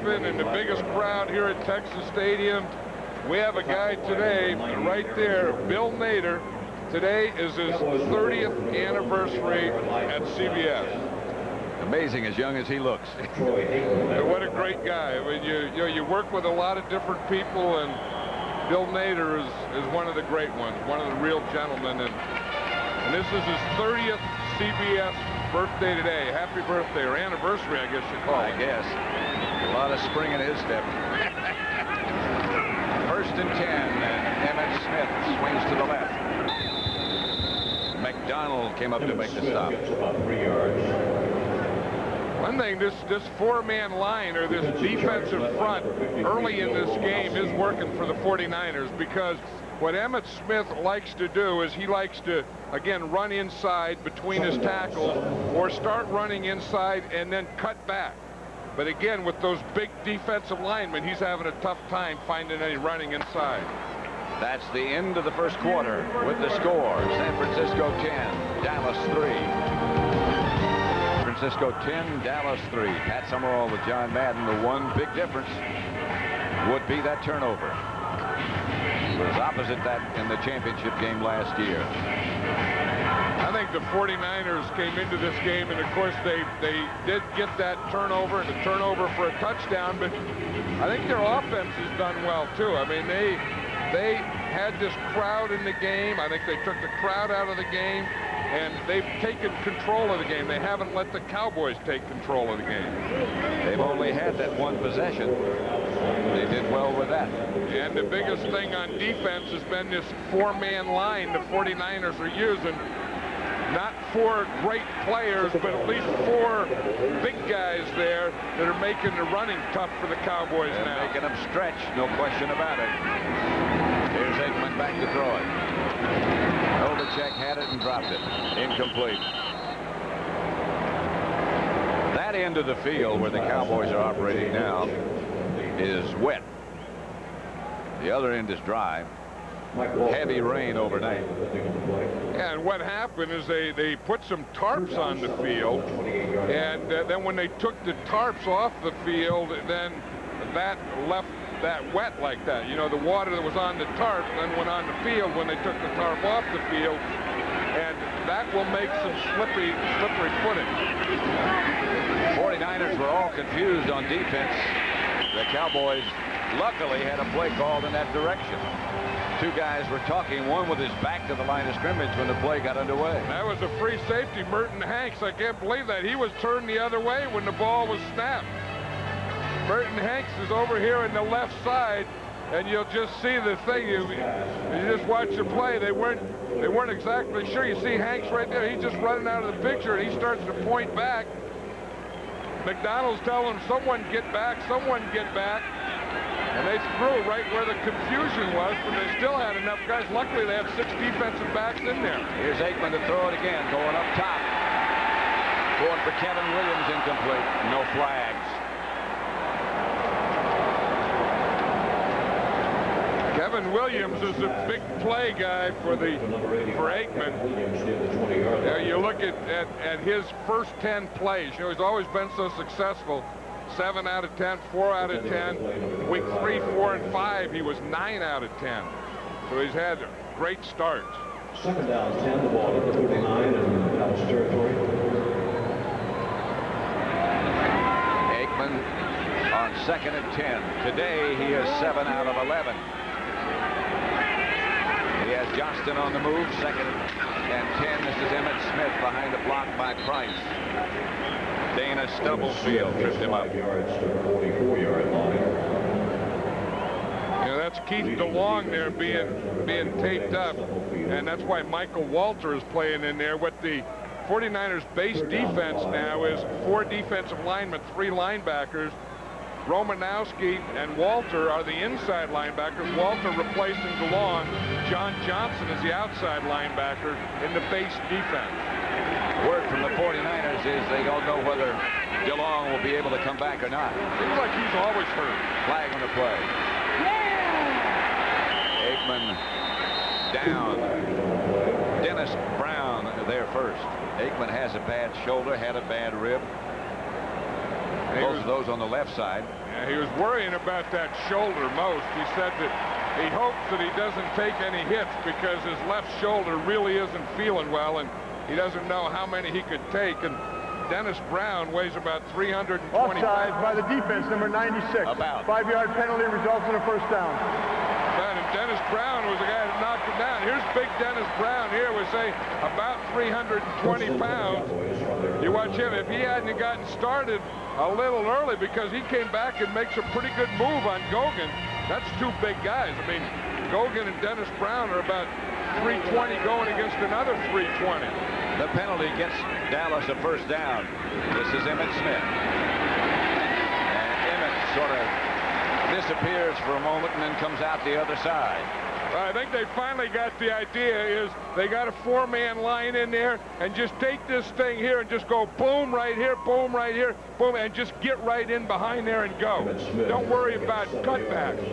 Speaker 2: And the biggest crowd here at Texas Stadium. We have a guy today right there, Bill Nader. Today is his 30th anniversary at CBS.
Speaker 1: Amazing as young as he looks.
Speaker 2: What a great guy. I mean, you work with a lot of different people, and Bill Nader is one of the great ones, one of the real gentlemen. And this is his 30th CBS birthday today. Happy birthday, or anniversary, I guess you call it.
Speaker 1: I guess. A lot of spring in his step. 1st and 10, and Emmitt Smith swings to the left. McDonald came up to make the stop.
Speaker 2: One thing, this four-man line, or this defensive front early in this game is working for the 49ers, because what Emmitt Smith likes to do is he likes to, again, run inside between his tackles, or start running inside and then cut back. But again, with those big defensive linemen, he's having a tough time finding any running inside.
Speaker 1: That's the end of the first quarter with the score. San Francisco 10, Dallas 3. San Francisco 10, Dallas 3. Pat Summerall with John Madden. The one big difference would be that turnover. It was opposite that in the championship game last year.
Speaker 2: I think the 49ers came into this game, and of course they did get that turnover, and the turnover for a touchdown, but I think their offense has done well too. I mean, they had this crowd in the game. I think they took the crowd out of the game, and they've taken control of the game. They haven't let the Cowboys take control of the game.
Speaker 1: They've only had that one possession. They did well with that.
Speaker 2: And the biggest thing on defense has been this four-man line the 49ers are using. Not four great players, but at least four big guys there that are making the running tough for the Cowboys now.
Speaker 1: Making them stretch, no question about it. Here's Aikman back to throw it. Novacek had it and dropped it. Incomplete. That end of the field where the Cowboys are operating now is wet. The other end is dry. Heavy rain overnight.
Speaker 2: Yeah, and what happened is they put some tarps on the field, and then when they took the tarps off the field, then that left that wet like that. You know, the water that was on the tarp then went on the field when they took the tarp off the field, and that will make some slippery footing.
Speaker 1: 49ers were all confused on defense. The Cowboys luckily had a play called in that direction. Two guys were talking, one with his back to the line of scrimmage when the play got underway.
Speaker 2: That was a free safety, Merton Hanks. I can't believe that. He was turned the other way when the ball was snapped. Merton Hanks is over here in the left side, and you'll just see the thing. You just watch the play. They weren't exactly sure. You see Hanks right there. He's just running out of the picture, and he starts to point back. McDonald's telling him, someone get back, someone get back. And they threw right where the confusion was, but they still had enough guys. Luckily, they have 6 defensive backs in there.
Speaker 1: Here's Aikman to throw it again, going up top. Going for Kevin Williams, incomplete. No flags.
Speaker 2: Kevin Williams is a big play guy for Aikman. You look at his first 10 plays. You know, he's always been so successful. 7 out of 10, 4 out of 10. Week 3, 4, and 5, he was 9 out of 10. So he's had great starts.
Speaker 4: 2nd down, 10, the ball at the 39 in Dallas territory.
Speaker 1: Aikman on 2nd and 10. Today he is 7 out of 11. He has Johnston on the move, 2nd and 10. This is Emmitt Smith behind the block by Price. Dana Stubblefield tripped him up.
Speaker 4: Yards to the 44-yard line.
Speaker 2: Yeah, that's Keith DeLong there being taped up, and that's why Michael Walter is playing in there. What the 49ers base defense now is 4 defensive linemen, 3 linebackers, Romanowski and Walter are the inside linebackers. Walter replacing DeLong. John Johnson is the outside linebacker in the base defense.
Speaker 1: Word from the 49ers is they don't know whether DeLong will be able to come back or not.
Speaker 2: Seems like he's always hurt.
Speaker 1: Flag on the play. Aikman down. Dennis Brown there first. Aikman has a bad shoulder, had a bad rib. Both of those on the left side.
Speaker 2: Yeah, he was worrying about that shoulder most. He said that he hopes that he doesn't take any hits because his left shoulder really isn't feeling well, and he doesn't know how many he could take. And Dennis Brown weighs about 320 pounds.
Speaker 3: Offside by the defense, number 96.
Speaker 1: About.
Speaker 3: 5-yard penalty results in a first down.
Speaker 2: And Dennis Brown was the guy that knocked him down. Here's big Dennis Brown here. We say about 320 pounds. You watch him. If he hadn't gotten started a little early, because he came back and makes a pretty good move on Gogan. That's two big guys. I mean, Gogan and Dennis Brown are about 320 going against another 320.
Speaker 1: The penalty gets Dallas a first down. This is Emmitt Smith. And Emmitt sort of disappears for a moment and then comes out the other side.
Speaker 2: I think they finally got the idea is they got a 4-man line in there and just take this thing here and just go boom right here, boom right here, boom, and just get right in behind there and go. Don't worry about cutbacks.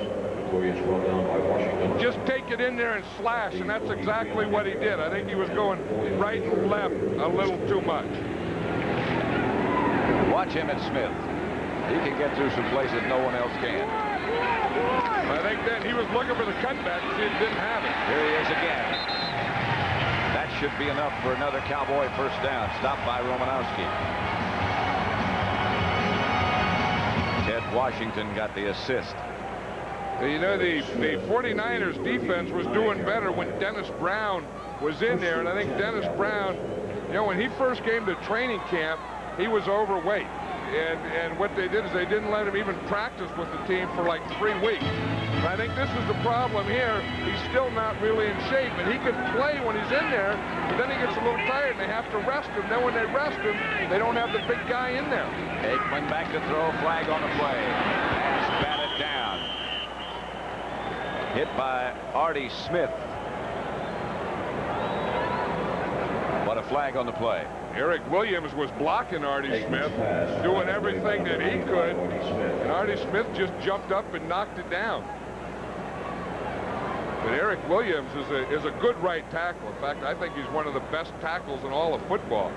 Speaker 2: Just take it in there and slash, and that's exactly what he did. I think he was going right and left a little too much.
Speaker 1: Watch Emmitt Smith. He can get through some places no one else can.
Speaker 2: I think then he was looking for the cutback, and he didn't have it.
Speaker 1: Here he is again. That should be enough for another Cowboy first down. Stopped by Romanowski. Ted Washington got the assist.
Speaker 2: You know, the 49ers defense was doing better when Dennis Brown was in there, and I think Dennis Brown, you know, when he first came to training camp, he was overweight. And what they did is they didn't let him even practice with the team for like 3 weeks. And I think this is the problem here. He's still not really in shape, and he can play when he's in there, but then he gets a little tired and they have to rest him. Then when they rest him, they don't have the big guy in there.
Speaker 1: Aikman back to throw, flag on the play. Pass batted down. Hit by Artie Smith. But a flag on the play.
Speaker 2: Eric Williams was blocking Artie Smith, doing everything that he could, and Artie Smith just jumped up and knocked it down. But Eric Williams is a good right tackle. In fact, I think he's one of the best tackles in all of football.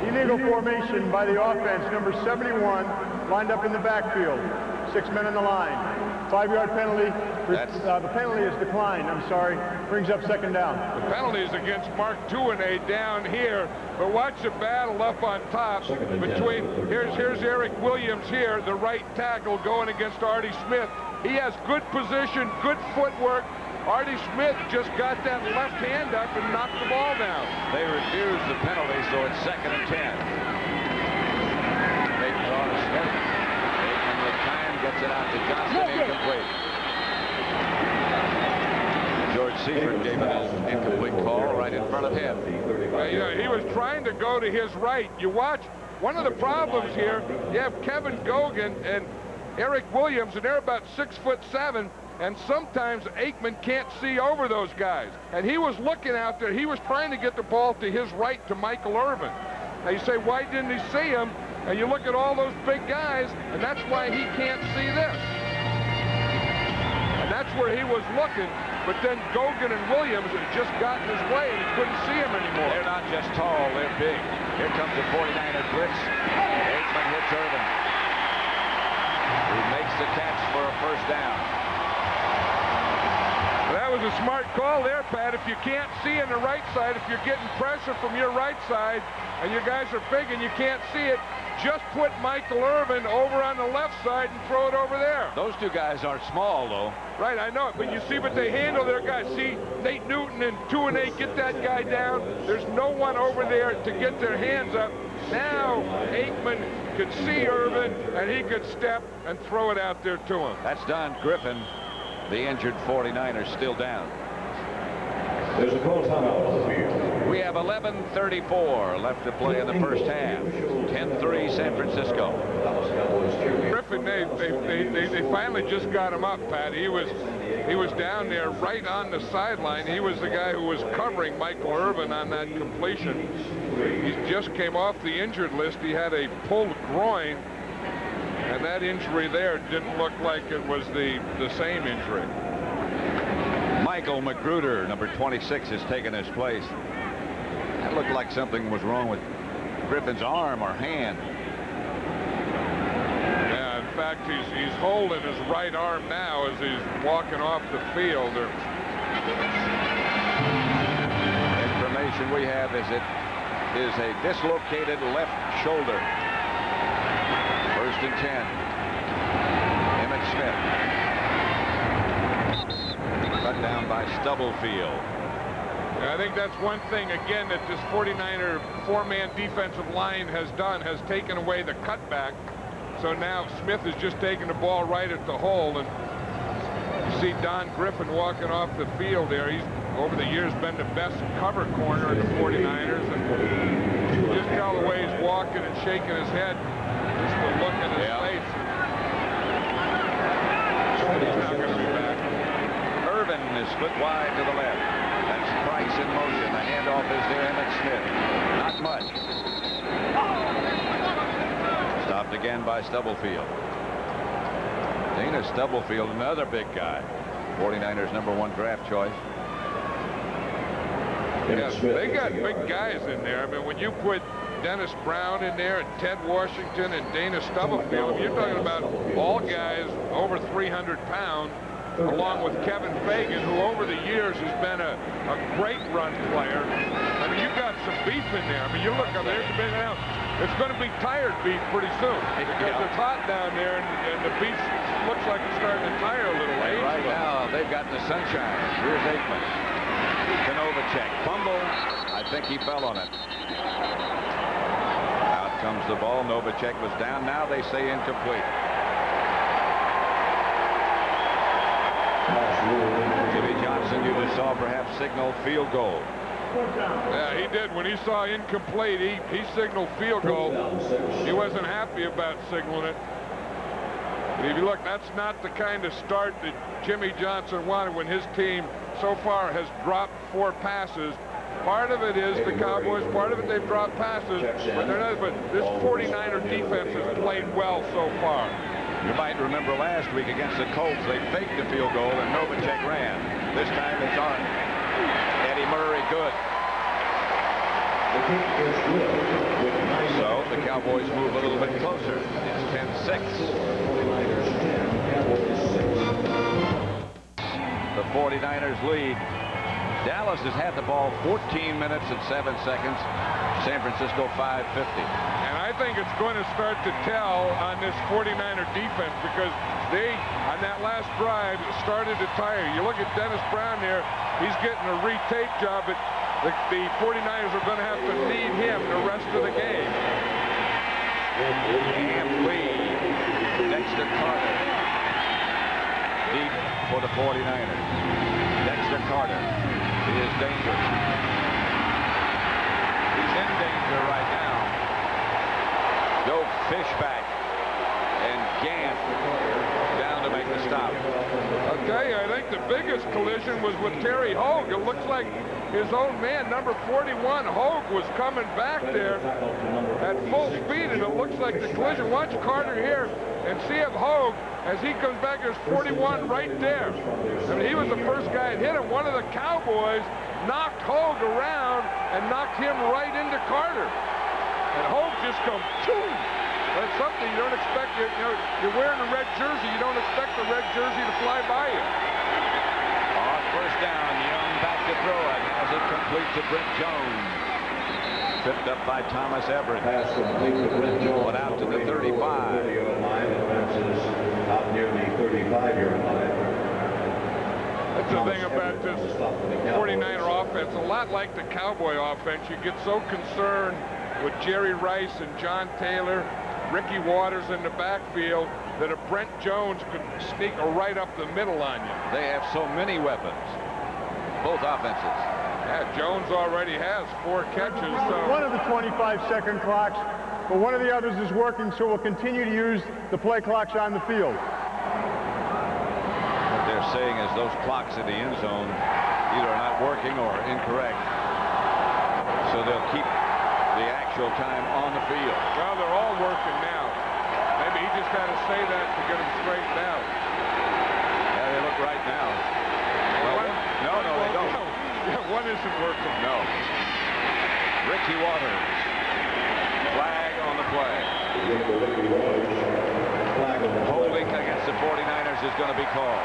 Speaker 3: Illegal formation by the offense, number 71, lined up in the backfield. 6 men in the line. 5-yard penalty. The penalty is declined. I'm sorry. Brings up second down.
Speaker 2: The penalty is against Mark Tuinei down here. But watch the battle up on top between. Here's Eric Williams here, the right tackle, going against Artie Smith. He has good position, good footwork. Artie Smith just got that left hand up and knocked the ball down.
Speaker 1: They refused the penalty, so it's 2nd and 10. Aikman on a Smith. Aikman with time gets it out to Johnson, incomplete. George Seifert gave an incomplete call right in front of him.
Speaker 2: You know, he was trying to go to his right. You watch, one of the problems here, you have Kevin Gogan and Eric Williams, and they're about 6'7", and sometimes Aikman can't see over those guys. And he was looking out there. He was trying to get the ball to his right to Michael Irvin. Now you say, why didn't he see him? And you look at all those big guys, and that's why he can't see this. And that's where he was looking. But then Gogan and Williams had just gotten his way, and he couldn't see him anymore.
Speaker 1: They're not just tall, they're big. Here comes the 49er blitz. Aikman hits Irvin. He makes the catch for a first down.
Speaker 2: That was a smart call there, Pat. If you can't see on the right side, if you're getting pressure from your right side, and your guys are big and you can't see it, just put Michael Irvin over on the left side and throw it over there.
Speaker 1: Those two guys aren't small, though.
Speaker 2: Right, I know it, but you see what they handle their guys. See, Nate Newton and Tuinei get that guy down. There's no one over there to get their hands up. Now, Aikman could see Irvin, and he could step and throw it out there to him.
Speaker 1: That's Don Griffin. The injured 49ers still down.
Speaker 4: There's a call timeout on the field.
Speaker 1: We have 11:34 left to play in the first half. 10-3 San Francisco.
Speaker 2: Griffin, they finally just got him up, Pat. He was down there right on the sideline. He was the guy who was covering Michael Irvin on that completion. He just came off the injured list. He had a pulled groin, and that injury there didn't look like it was the same injury.
Speaker 1: Michael Magruder, number 26, has taken his place. That looked like something was wrong with Griffin's arm or hand.
Speaker 2: Yeah, in fact, he's holding his right arm now as he's walking off the field.
Speaker 1: Information we have is it is a dislocated left shoulder. 1st and 10. Emmitt Smith. Cut down by Stubblefield.
Speaker 2: I think that's one thing, again, that this 49er four-man defensive line has done, has taken away the cutback. So now Smith is just taking the ball right at the hole. And you see Don Griffin walking off the field there. He's, over the years, been the best cover corner in the 49ers. And just tell the way he's walking and shaking his head, just the look in his face. He's not going to be back.
Speaker 1: Irvin is split wide to the left. That's Price in motion. The handoff is to Emmitt Smith. Not much. Stopped again by Stubblefield. Dana Stubblefield, another big guy. 49ers #1 draft choice.
Speaker 2: Yeah, they got big guys in there. I mean, when you put Dennis Brown in there and Ted Washington and Dana Stubblefield, you're talking about all guys over 300 pounds. Along with Kevin Fagan, who over the years has been a great run player. I mean, you've got some beef in there. I mean, you look up there, it's going to be tired beef pretty soon because it's hot down there, and the beef looks like it's starting to tire a little.
Speaker 1: Right now, they've got the sunshine. Here's Aikman. Novacek. Fumble. I think he fell on it. Out comes the ball. Novacek was down. Now they say incomplete. Jimmy Johnson, you just saw perhaps signal field goal.
Speaker 2: Yeah, he did. When he saw incomplete, he signaled field goal. He wasn't happy about signaling it. But if you look, that's not the kind of start that Jimmy Johnson wanted when his team so far has dropped 4 passes. Part of it is the Cowboys, part of it they've dropped passes, but they're not. But this 49er defense has played well so far.
Speaker 1: You might remember last week against the Colts, they faked the field goal and Novacek ran. This time it's on Eddie Murray, good. So the Cowboys move a little bit closer. It's 10-6. The 49ers lead. Dallas has had the ball 14 minutes and 7 seconds. San Francisco 5:50.
Speaker 2: And I think it's going to start to tell on this 49er defense because they, on that last drive, started to tire. You look at Dennis Brown there, he's getting a retape job, but the 49ers are going to have to need him the rest of the game.
Speaker 1: And lead. Dexter Carter. Deep for the 49ers. Dexter Carter. He is dangerous. He's in danger right now. Joe Fishback and Gant down to make the stop.
Speaker 2: Okay, I think the biggest collision was with Terry Hogue. It looks like his own man, number 41, Hogue, was coming back there at full speed, and it looks like the collision. Watch Carter here and see if Hogue, as he comes back, there's 41 right there. I mean, he was the first guy that hit him. One of the Cowboys knocked Hogue around and knocked him right into Carter. And Hogue just comes, boom. That's something you don't expect. You're wearing a red jersey. You don't expect the red jersey to fly by you.
Speaker 1: On first down, Young back to throw it. Has it complete to Brent Jones. Tripped up by Thomas Everett.
Speaker 4: Pass complete to Brent Jones.
Speaker 1: Went out to the 35.
Speaker 4: Line and passes out near the 35-yard line.
Speaker 2: That's the thing about this 49er offense. A lot like the Cowboy offense. You get so concerned with Jerry Rice and John Taylor, Ricky Waters in the backfield, that a Brent Jones could sneak right up the middle on you.
Speaker 1: They have so many weapons, both offenses.
Speaker 2: Yeah, Jones already has 4 catches. So
Speaker 3: one of the 25-second clocks, but one of the others is working, so we'll continue to use the play clocks on the field.
Speaker 1: What they're saying is those clocks in the end zone either are not working or incorrect. So they'll keep the actual time on the field.
Speaker 2: Well, they're all working now. Maybe he just got to say that to get them straightened out.
Speaker 1: Yeah, they look right now. Well, no, they don't.
Speaker 2: Yeah, one isn't working.
Speaker 1: No. Ricky Waters. Flag on the play. Holding against the 49ers is going to be called.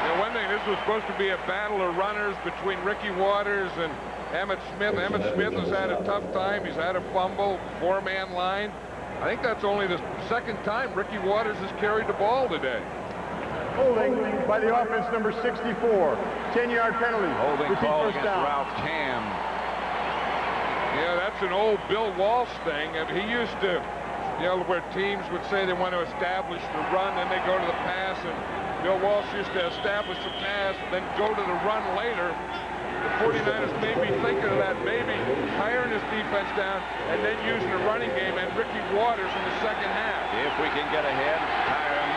Speaker 2: You know, one thing, this was supposed to be a battle of runners between Ricky Waters and Emmitt Smith. Emmitt Smith has had a tough time. He's had a fumble, 4-man line. I think that's only the second time Ricky Waters has carried the ball today.
Speaker 3: Holding by the offense, number 64. 10-yard penalty.
Speaker 1: Holding call against Ralph Tam.
Speaker 2: Yeah, that's an old Bill Walsh thing. I mean, he used to, you know, where teams would say they want to establish the run, then they go to the pass, and Bill Walsh used to establish the pass, then go to the run later. The 49ers may be thinking of that, maybe tiring his defense down and then using the running game and Ricky Waters in the second half.
Speaker 1: If we can get ahead, tire him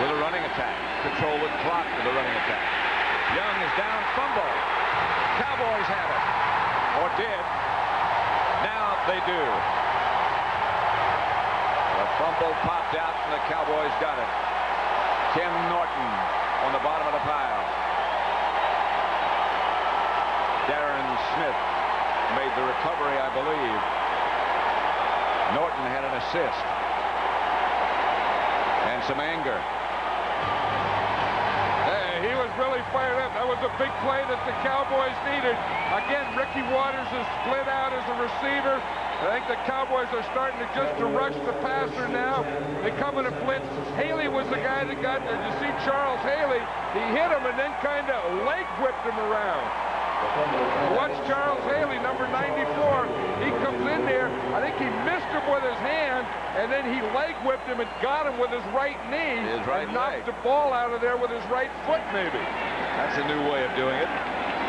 Speaker 1: with a running attack. Control the clock with a running attack. Young is down, fumble. Cowboys have it. Or did. Now they do. The fumble popped out and the Cowboys got it. Ken Norton on the bottom of the pile. Darren Smith made the recovery, I believe. Norton had an assist. And some anger.
Speaker 2: He was really fired up. That was a big play that the Cowboys needed. Again, Ricky Waters is split out as a receiver. I think the Cowboys are starting to rush the passer now. They come in a blitz. Haley was the guy that got there. You see Charles Haley. He hit him and then kind of leg whipped him around. Watch Charles Haley, number 94. He comes in there. I think he missed him with his hand, and then he leg whipped him and got him with his right knee.
Speaker 1: His right
Speaker 2: and knocked
Speaker 1: leg.
Speaker 2: the ball out of there with his right foot, maybe.
Speaker 1: That's a new way of doing it.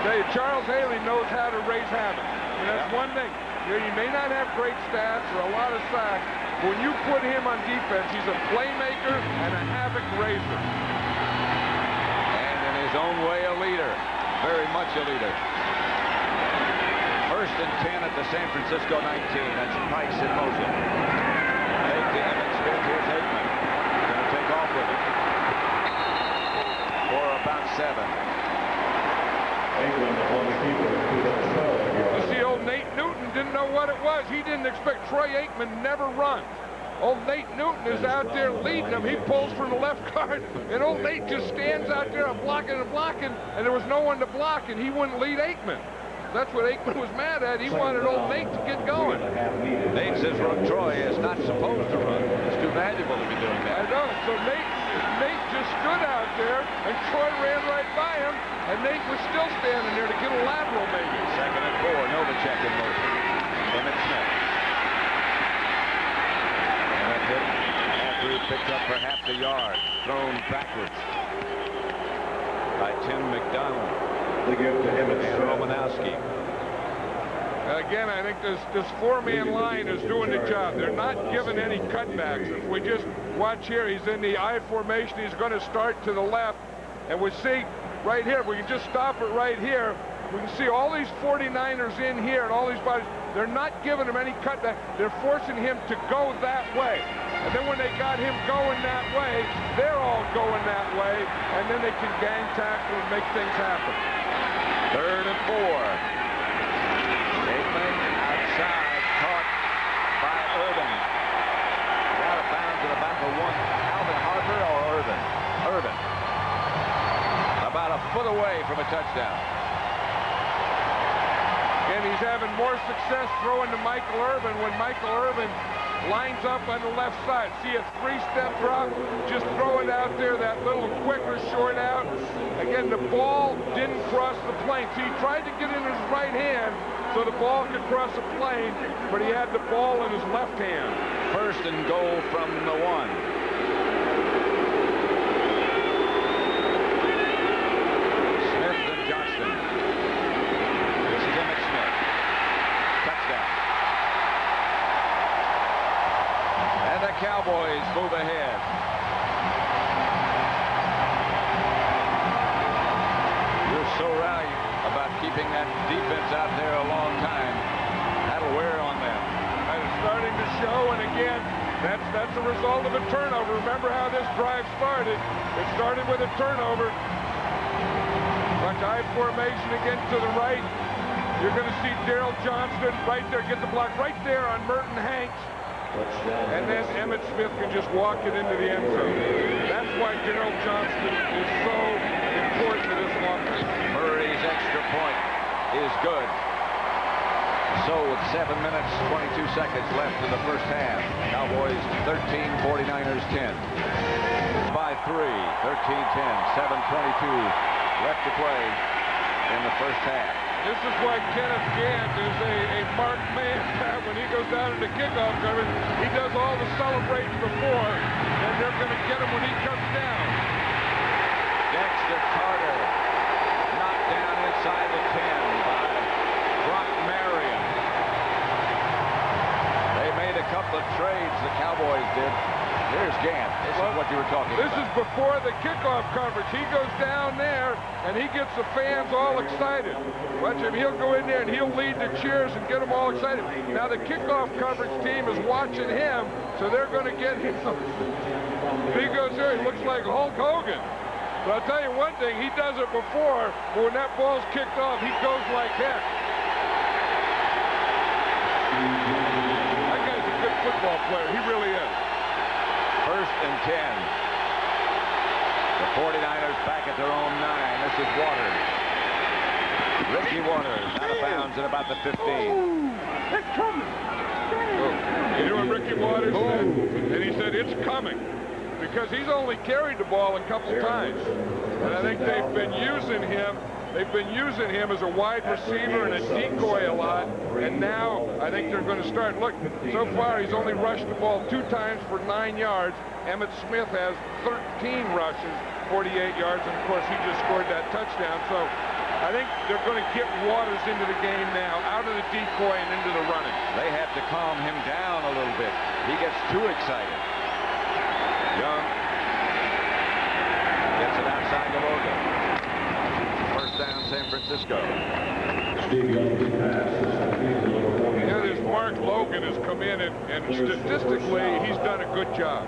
Speaker 2: Tell you, Charles Haley knows how to raise havoc. And that's one thing. You know, you may not have great stats or a lot of sacks, but when you put him on defense, he's a playmaker and a havoc raiser.
Speaker 1: And in his own way, a leader. Very much a leader. 1st and 10 at the San Francisco 19. That's Price in motion. Fake to Emmitt Smith. Here's Aikman. Going to take off with it. For about 7.
Speaker 2: You see, old Nate Newton didn't know what it was. He didn't expect Troy Aikman never run. Old Nate Newton is out there leading him. He pulls from the left guard, and old Nate just stands out there blocking and blocking, and there was no one to block, and he wouldn't lead Aikman. That's what Aikman was mad at. He wanted old Nate to get going.
Speaker 1: Nate says Troy is not supposed to run. It's too valuable to be doing that.
Speaker 2: I know. So Nate just stood out there, and Troy ran right by him, and Nate was still standing there to get a lateral maybe.
Speaker 1: 2nd and 4. Novacek in motion. Emmitt Smith. After he picked up for half the yard, thrown backwards by Tim McDonald and Romanowski.
Speaker 2: Again, I think this 4-man line is doing the job. They're not giving any cutbacks. If we just watch here, he's in the I formation. He's going to start to the left, and we see right here, if we can just stop it right here, we can see all these 49ers in here and all these bodies. They're not giving him any cutback. They're forcing him to go that way. And then when they got him going that way, they're all going that way, and then they can gang tackle and make things happen.
Speaker 1: 3rd and 4. Aikman outside, caught by Irvin. Out of bounds at about the 1. Alvin Harper or Irvin? Irvin. About a foot away from a touchdown.
Speaker 2: And he's having more success throwing to Michael Irvin when Michael Irvin lines up on the left side. See a 3-step drop, just throw it out there, that little quicker short out. Again, the ball didn't cross the plane. See, he tried to get in his right hand so the ball could cross the plane, but he had the ball in his left hand.
Speaker 1: 1st and goal from the 1. Smith and Johnston. that defense out there a long time. That'll wear on them.
Speaker 2: And it's starting to show, and again, that's a result of a turnover. Remember how this drive started. It started with a turnover. Buckeye formation again to the right. You're going to see Daryl Johnston right there, get the block right there on Merton Hanks. And then Emmitt Smith can just walk it into the end zone. That's why Daryl Johnston is so important to this offense.
Speaker 1: Murray's extra point is good. So with 7 minutes, 22 seconds left in the first half. Cowboys 13, 49ers 10. By 3, 13-10, 7:22 left to play in the first half.
Speaker 2: This is why Kenneth Gant is a marked man. When he goes down into kickoff coverage, he does all the celebrating before, and they're going to get him when he comes down.
Speaker 1: Dexter Carter knocked down inside the 10 by Brock Marion. They made a couple of trades, the Cowboys did. Here's Gant. This is what you were talking about.
Speaker 2: This is before the kickoff coverage. He goes down there, and he gets the fans all excited. Watch him. He'll go in there, and he'll lead the cheers and get them all excited. Now, the kickoff coverage team is watching him, so they're going to get him. He goes there, he looks like Hulk Hogan. But I'll tell you one thing, he does it before, but when that ball's kicked off, he goes like heck. That guy's a good football player. He really is.
Speaker 1: First and 10. The 49ers back at their own 9. This is Waters. Ricky Waters out of bounds at about the 15.
Speaker 3: It's coming.
Speaker 2: You know what Ricky Waters said? And he said, it's coming. Because he's only carried the ball a couple times. And I think they've been using him. They've been using him as a wide receiver and a decoy a lot. And now I think they're going to start. Look, so far he's only rushed the ball 2 times for 9 yards. Emmitt Smith has 13 rushes, 48 yards. And of course, he just scored that touchdown. So I think they're going to get Waters into the game now, out of the decoy and into the running.
Speaker 1: They have to calm him down a little bit. He gets too excited. Young gets it outside to Logan. First down, San Francisco.
Speaker 2: Yeah, this Mark Logan has come in, and statistically, he's done a good job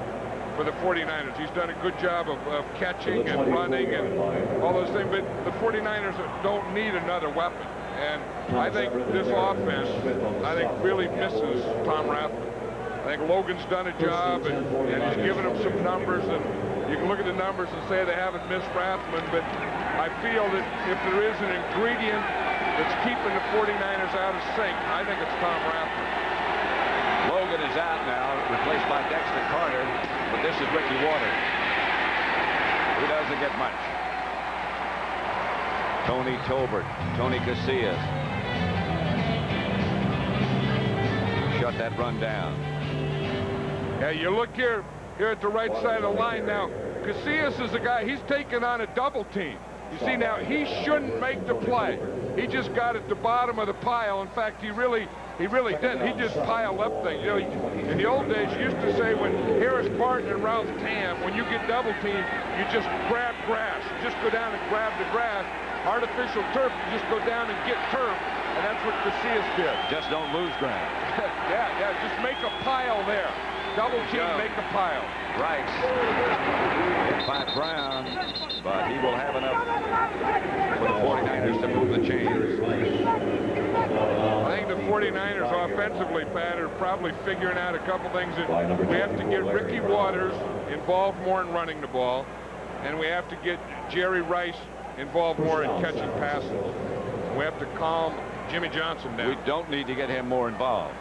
Speaker 2: for the 49ers. He's done a good job of catching and running and all those things, but the 49ers don't need another weapon. And I think this offense, really misses Tom Rathman. I think Logan's done a job, and he's given them some numbers, and you can look at the numbers and say they haven't missed Rathman, but I feel that if there is an ingredient that's keeping the 49ers out of sync, I think it's Tom Rathman.
Speaker 1: Logan is out now, replaced by Dexter Carter, but this is Ricky Waters. He doesn't get much. Tony Tolbert, Tony Casillas. Shut that run down.
Speaker 2: Yeah, you look here at the right side of the line now. Casillas is a guy, he's taking on a double team. You see now, he shouldn't make the play. He just got at the bottom of the pile. In fact, he really didn't. He just piled up things. You know, in the old days, you used to say when Harris Barton and Ralph Tam, when you get double teamed, you just grab grass. You just go down and grab the grass. Artificial turf, you just go down and get turf. And that's what Casillas did.
Speaker 1: Just don't lose ground.
Speaker 2: yeah, just make a pile there. Double team, make a pile.
Speaker 1: Rice hit by Brown, but he will have enough for the 49ers to move the chains.
Speaker 2: I think the 49ers offensively, Pat, are probably figuring out a couple things. That we have to get Ricky Waters involved more in running the ball, and we have to get Jerry Rice involved more in catching passes. We have to calm Jimmy Johnson down.
Speaker 1: We don't need to get him more involved.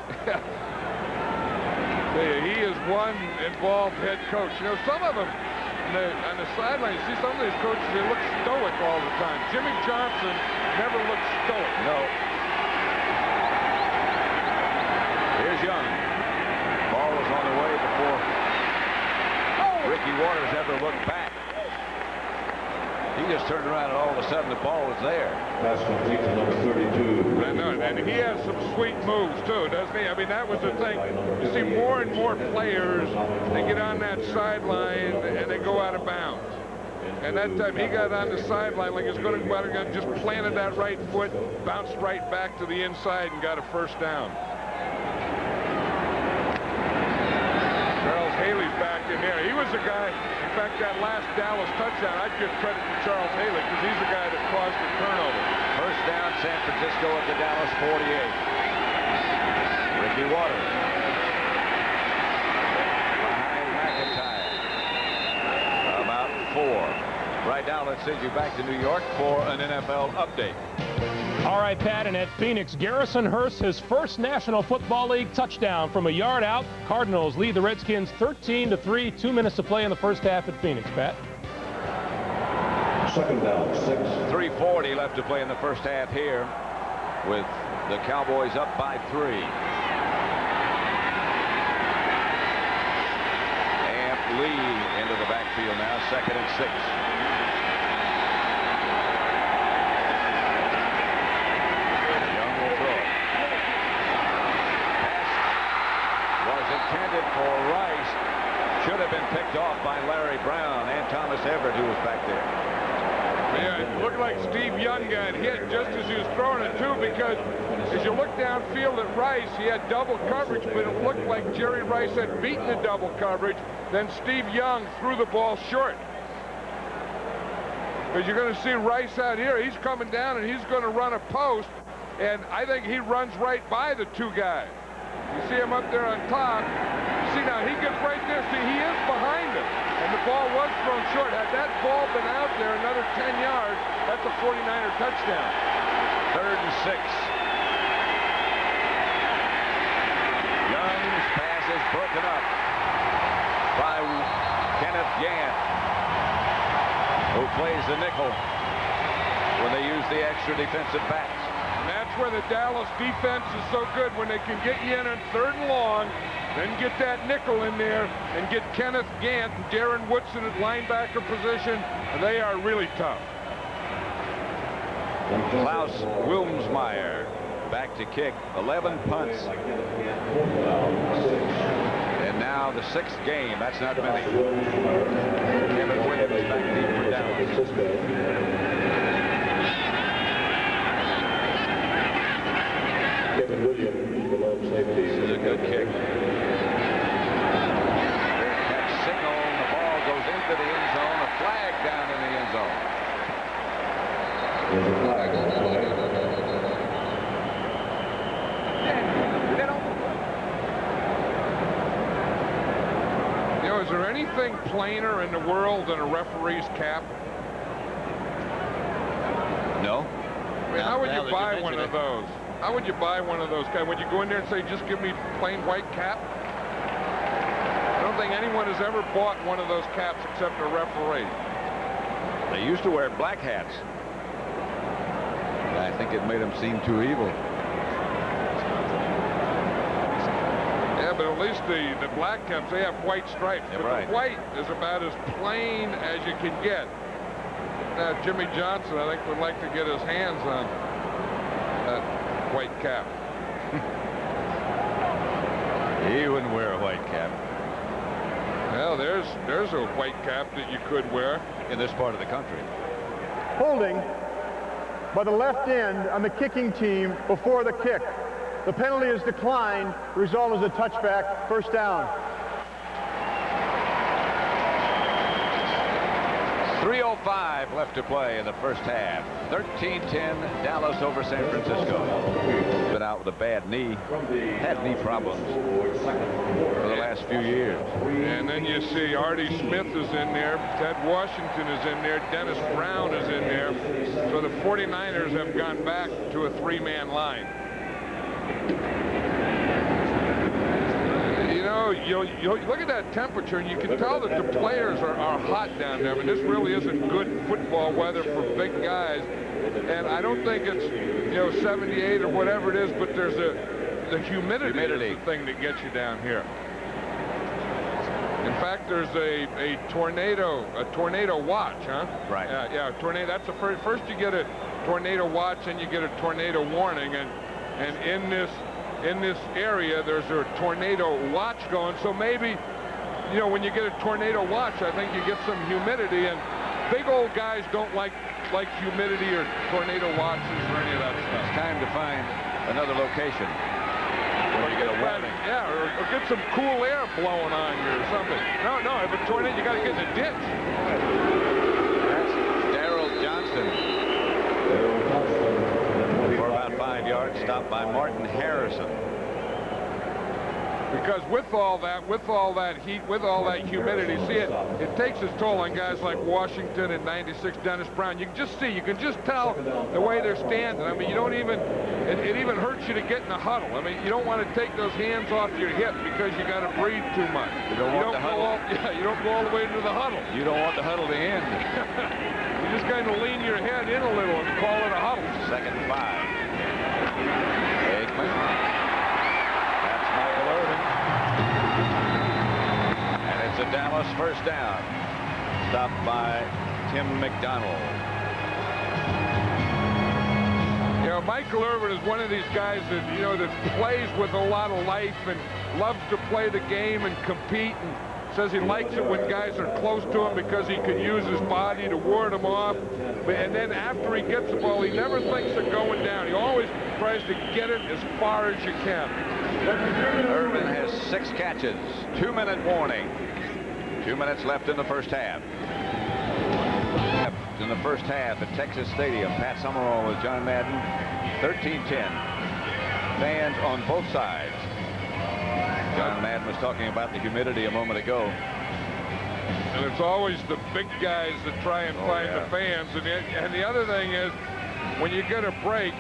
Speaker 2: He is one involved head coach. You know, some of them on the sideline, you see some of these coaches, they look stoic all the time. Jimmy Johnson never looks stoic.
Speaker 1: No. Here's Young. Ball was on the way before Ricky Waters ever looked back. He just turned around and all of a sudden the ball was there.
Speaker 4: Pass complete to number 32.
Speaker 2: I know, and he has some sweet moves too, doesn't he? I mean, that was the thing. You see more and more players, they get on that sideline and they go out of bounds. And that time he got on the sideline like he was going to just planted that right foot, bounced right back to the inside and got a first down. Charles Haley's back in there. He was the guy, in fact, that last Dallas touchdown, I'd give credit to Charles Haley because he's the guy that caused the turnover.
Speaker 1: First down, San Francisco at the Dallas 48. Ricky Waters. Behind McIntyre. About 4. Right now, let's send you back to New York for an NFL update.
Speaker 6: All right, Pat, and at Phoenix, Garrison Hurst, his first National Football League touchdown from a yard out. Cardinals lead the Redskins 13-3. 2 minutes to play in the first half at Phoenix, Pat.
Speaker 4: Second down, 6.
Speaker 1: 3:40 left to play in the first half here with the Cowboys up by 3. Amp Lee into the backfield now, 2nd and 6. Intended for Rice, should have been picked off by Larry Brown and Thomas Everett, who was back there.
Speaker 2: Yeah, it looked like Steve Young got hit just as he was throwing it too, because as you look downfield at Rice, he had double coverage, but it looked like Jerry Rice had beaten the double coverage. Then Steve Young threw the ball short. Because you're going to see Rice out here. He's coming down and he's going to run a post, and I think he runs right by the 2 guys. You see him up there on top. See, now he gets right there. See, he is behind him. And the ball was thrown short. Had that ball been out there another 10 yards, that's a 49er touchdown.
Speaker 1: 3rd and 6. Young's pass is broken up by Kenneth Gant, who plays the nickel when they use the extra defensive backs.
Speaker 2: And that's where the Dallas defense is so good, when they can get you in on 3rd and long, then get that nickel in there and get Kenneth Gant and Darren Woodson at linebacker position. And they are really tough.
Speaker 1: Klaus Wilmsmeyer back to kick. 11 punts. And now the 6th game. That's not many. Kevin Williams back deep for Dallas. This is a good kick. Catch signal. The ball goes into the end zone. A flag down in the end zone.
Speaker 4: There's a flag on the play.
Speaker 2: You know, is there anything plainer in the world than a referee's cap?
Speaker 1: No.
Speaker 2: I mean, how would you buy one of those? How would you buy one of those guys? Would you go in there and say, just give me plain white cap? I don't think anyone has ever bought one of those caps except a referee.
Speaker 1: They used to wear black hats. I think it made them seem too evil.
Speaker 2: Yeah, but at least the black caps, they have white stripes.
Speaker 1: Yeah,
Speaker 2: but
Speaker 1: right.
Speaker 2: The white is about as plain as you can get. Now, Jimmy Johnson, I think, would like to get his hands on that white cap.
Speaker 1: He wouldn't wear a white cap.
Speaker 2: Well, there's a white cap that you could wear
Speaker 1: in this part of the country.
Speaker 3: Holding by the left end on the kicking team before the kick. The penalty is declined. The result is a touchback, first down.
Speaker 1: 3:05 left to play in the first half. 13-10 Dallas over San Francisco. Been out with a bad knee. Had knee problems for the last few years.
Speaker 2: And then you see Artie Smith is in there. Ted Washington is in there. Dennis Brown is in there. So the 49ers have gone back to a 3-man line. You know, you look at that temperature, and you can tell that the players are hot down there. I mean, this really isn't good football weather for big guys. And I don't think it's, 78 or whatever it is, but there's the humidity is the thing that gets you down here. In fact, there's a tornado watch, huh?
Speaker 1: Right.
Speaker 2: Yeah, tornado. That's the first you get a tornado watch, and you get a tornado warning, and in this area there's a tornado watch going. So maybe, when you get a tornado watch, I think you get some humidity, and big old guys don't like humidity or tornado watches or any of that stuff.
Speaker 1: It's time to find another location where you get a warning.
Speaker 2: Yeah, or get some cool air blowing on you or something. No, if it's tornado, you got to get in a ditch.
Speaker 1: That's Daryl Johnston. For about 5 yards, stopped by Martin Harrison.
Speaker 2: Because with all that heat, with all that humidity, see it takes its toll on guys like Washington and '96 Dennis Brown. You can just tell the way they're standing. I mean, you don't even, it even hurts you to get in the huddle. I mean, you don't want to take those hands off your hip because you got to breathe too much.
Speaker 1: You don't want the huddle.
Speaker 2: You don't go all the way into the huddle.
Speaker 1: You don't want the huddle to end.
Speaker 2: You just kind of lean your head in a little and call it a huddle.
Speaker 1: 2nd and 5. Aikman. Irvin. And it's a Dallas first down. Stopped by Tim McDonald.
Speaker 2: You know, Michael Irvin is one of these guys that, you know, that plays with a lot of life and loves to play the game and compete, and says he likes it when guys are close to him because he can use his body to ward them off. And then after he gets the ball, he never thinks of going down. He always tries to get it as far as you can.
Speaker 1: Irvin has 6 catches. 2-minute warning. 2 minutes left in the first half. In the first half at Texas Stadium, Pat Summerall with John Madden. 13-10. Fans on both sides. John Madden was talking about the humidity a moment ago.
Speaker 2: And it's always the big guys that try and find the fans. And the other thing is, when you get a break,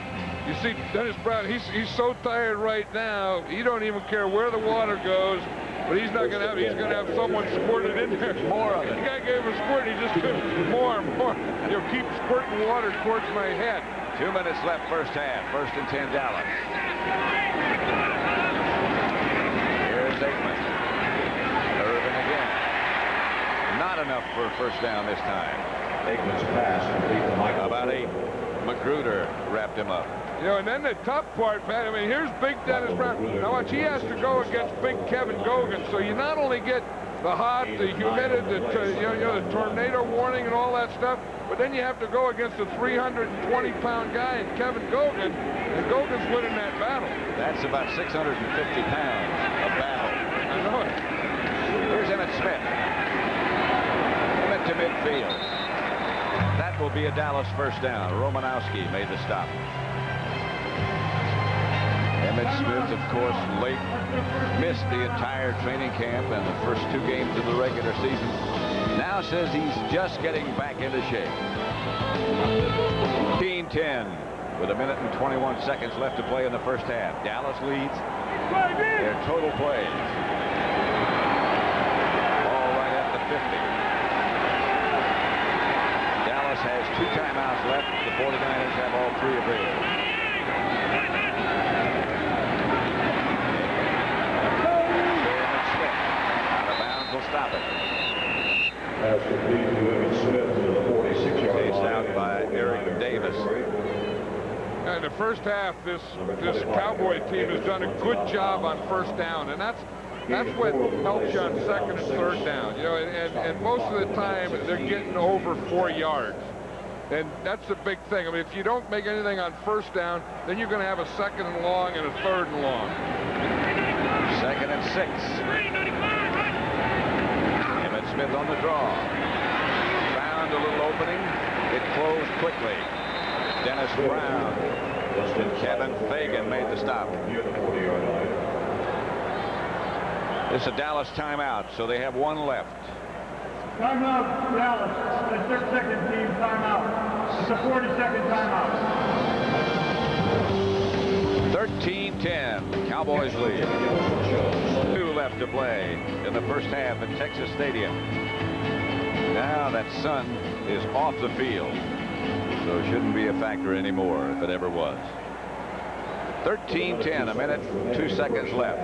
Speaker 2: you see Dennis Brown, he's so tired right now, he don't even care where the water goes, but he's not going to have, he's going to have someone squirted in there.
Speaker 1: More of it.
Speaker 2: The guy gave him a squirt, he just took more and more. You'll keep squirting water towards my head.
Speaker 1: 2 minutes left first half. 1st and 10 Dallas. Here's Aikman. Irvin again. Not enough for a first down this time.
Speaker 4: Aikman's pass complete to Michael.
Speaker 1: About 8. Magruder wrapped him up.
Speaker 2: You know, and then the tough part, Pat, I mean, here's big Dennis Brown. Now watch, he has to go against big Kevin Gogan. So you not only get the hot, the humidity, the tornado warning and all that stuff, but then you have to go against a 320-pound guy in Kevin Gogan, and Gogan's winning that battle.
Speaker 1: That's about 650 pounds of battle.
Speaker 2: I know it.
Speaker 1: Here's Emmitt Smith. Emmitt to midfield. That will be a Dallas first down. Romanowski made the stop. Emmitt Smith, of course, late missed the entire training camp and the first 2 games of the regular season. Now says he's just getting back into shape. 15-10 with 1 minute and 21 seconds left to play in the first half. Dallas leads their total plays. All right at the 50. Dallas has 2 timeouts left. The 49ers have all 3 available. Stop it.
Speaker 4: Pass complete to Emmitt Smith to the 46-yard line.
Speaker 1: Chased out by Eric Davis.
Speaker 2: In the first half, this Cowboy team has done a good job on first down, and that's what helps you on 2nd and 3rd down. You know, and most of the time they're getting over 4 yards. And that's the big thing. I mean, if you don't make anything on first down, then you're going to have a 2nd and long and a 3rd and long.
Speaker 1: 2nd and 6. Smith on the draw. Found a little opening. It closed quickly. Dennis Brown and Kevin Fagan made the stop. It's a Dallas timeout, so they have 1 left.
Speaker 3: Timeout, Dallas. It's their 2nd team timeout. It's a 40-second timeout.
Speaker 1: 13-10. Cowboys lead. 2 left to play in the first half at Texas Stadium. Now that sun is off the field, so it shouldn't be a factor anymore if it ever was. 13-10, 1 minute, 2 seconds left.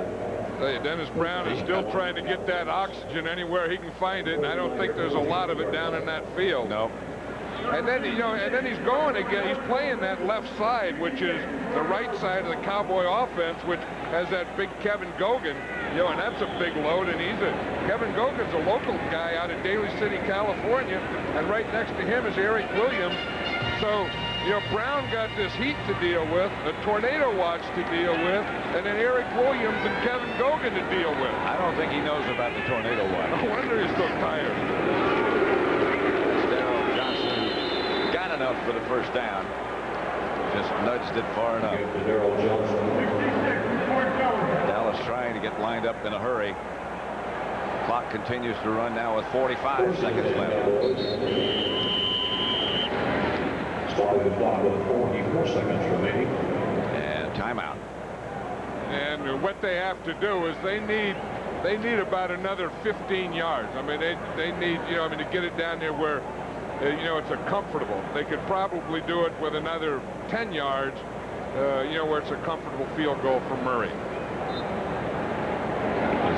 Speaker 2: Dennis Brown is still trying to get that oxygen anywhere he can find it, and I don't think there's a lot of it down in that field.
Speaker 1: No.
Speaker 2: And then, you know, and then he's going again. He's playing that left side, which is the right side of the Cowboy offense, which has that big Kevin Gogan. You know, and that's a big load, and Kevin Gogan's a local guy out of Daly City, California, and right next to him is Eric Williams. So, you know, Brown got this heat to deal with, a tornado watch to deal with, and then Eric Williams and Kevin Gogan to deal with.
Speaker 1: I don't think he knows about the tornado watch.
Speaker 2: No wonder he's so tired.
Speaker 1: Darryl Johnson got enough for the first down. Just nudged it far enough. Dallas trying to get lined up in a hurry. Clock continues to run now with 45 seconds left.
Speaker 4: Starting the clock with 44 seconds remaining.
Speaker 1: And timeout.
Speaker 2: And what they have to do is they need about another 15 yards. I mean, they need, you know, I mean, to get it down there where, you know, it's a comfortable. They could probably do it with another 10 yards, you know, where it's a comfortable field goal for Murray.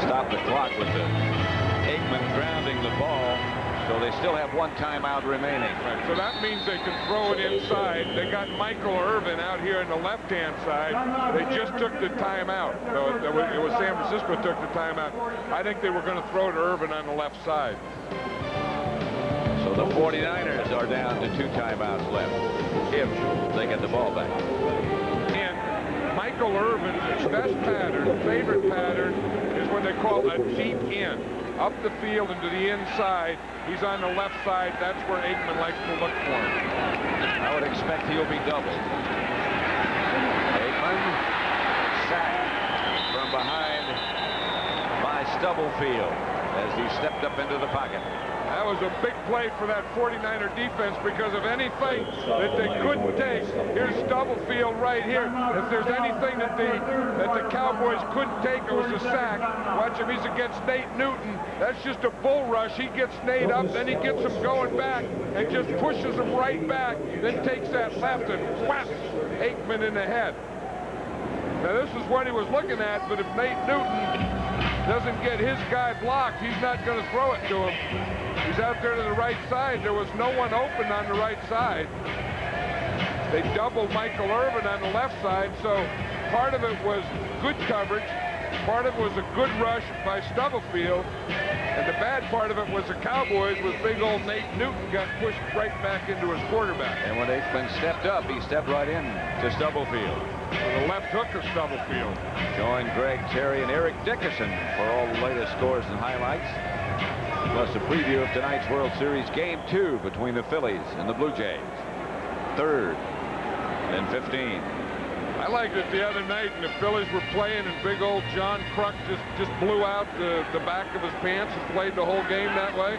Speaker 1: Stop the clock with the Aikman grounding the ball. So they still have one timeout remaining.
Speaker 2: Right, so that means they can throw it inside. They got Michael Irvin out here on the left-hand side. They just took the timeout. So it was San Francisco took the timeout. I think they were going to throw to Irvin on the left side.
Speaker 1: So the 49ers are down to 2 timeouts left if they get the ball back.
Speaker 2: And Michael Irvin's best pattern, favorite pattern, is when they call a deep in. Up the field and to the inside. He's on the left side. That's where Aikman likes to look for him.
Speaker 1: I would expect he'll be doubled. Aikman sacked from behind by Stubblefield as he stepped up into the pocket.
Speaker 2: That was a big play for that 49er defense because of anything that they couldn't take. Here's Stubblefield right here. If there's anything that the Cowboys couldn't take, it was a sack. Watch him. He's against Nate Newton. That's just a bull rush. He gets Nate up, then he gets him going back and just pushes him right back, then takes that left and whaps Aikman in the head. Now, this is what he was looking at, but if Nate Newton doesn't get his guy blocked, he's not going to throw it to him. He's out there to the right side. There was no one open on the right side. They doubled Michael Irvin on the left side, so part of it was good coverage. Part of it was a good rush by Stubblefield. And the bad part of it was the Cowboys with big old Nate Newton got pushed right back into his quarterback.
Speaker 1: And when Aikman stepped up, he stepped right in to Stubblefield.
Speaker 2: The left hook of Stubblefield.
Speaker 1: Join Greg Terry and Eric Dickerson for all the latest scores and highlights. Plus a preview of tonight's World Series Game 2 between the Phillies and the Blue Jays. 3rd and 15.
Speaker 2: I liked it the other night, and the Phillies were playing, and big old John Kruk just blew out the back of his pants and played the whole game that way.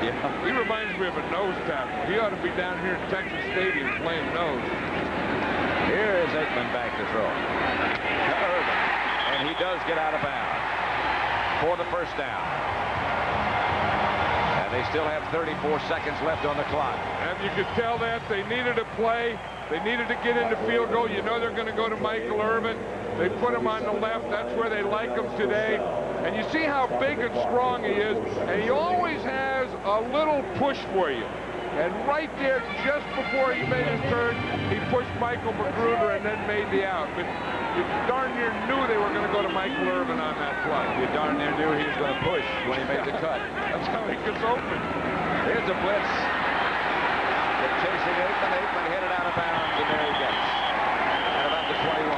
Speaker 1: Yeah.
Speaker 2: He reminds me of a nose tackle. He ought to be down here in Texas Stadium playing nose.
Speaker 1: Here is Aikman back to throw. To Irvin. And he does get out of bounds for the first down. And they still have 34 seconds left on the clock.
Speaker 2: And you could tell that they needed a play. They needed to get into field goal. You know they're going to go to Michael Irvin. They put him on the left. That's where they like him today. And you see how big and strong he is. And he always has a little push for you. And right there, just before he made his turn, he pushed Michael Magruder and then made the out. But you darn near knew they were going to go to Michael Irvin on that play.
Speaker 1: You darn near knew he was going to push when he made the cut.
Speaker 2: That's how he gets open.
Speaker 1: Here's a blitz. They're chasing Aikman. Aikman headed out of bounds, and there he gets. At about the 21.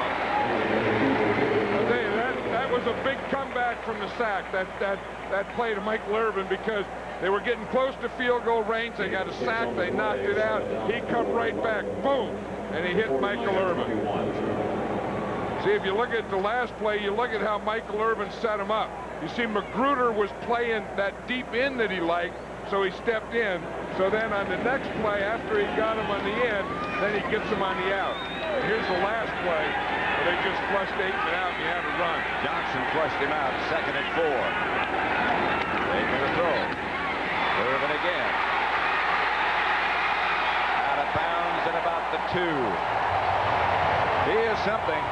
Speaker 2: I'll tell you, that was a big comeback from the sack, that play to Michael Irvin, because they were getting close to field goal range. They got a sack. They knocked it out. He come right back. Boom. And he hit Michael Irvin. See, if you look at the last play, you look at how Michael Irvin set him up. You see, Magruder was playing that deep in that he liked, so he stepped in. So then on the next play, after he got him on the end, then he gets him on the out. And here's the last play where they just flushed Aikman out and he had to run.
Speaker 1: Johnson flushed him out. 2nd and 4. Aikman to throw. Irvin again. Out of bounds at about the 2. He is something.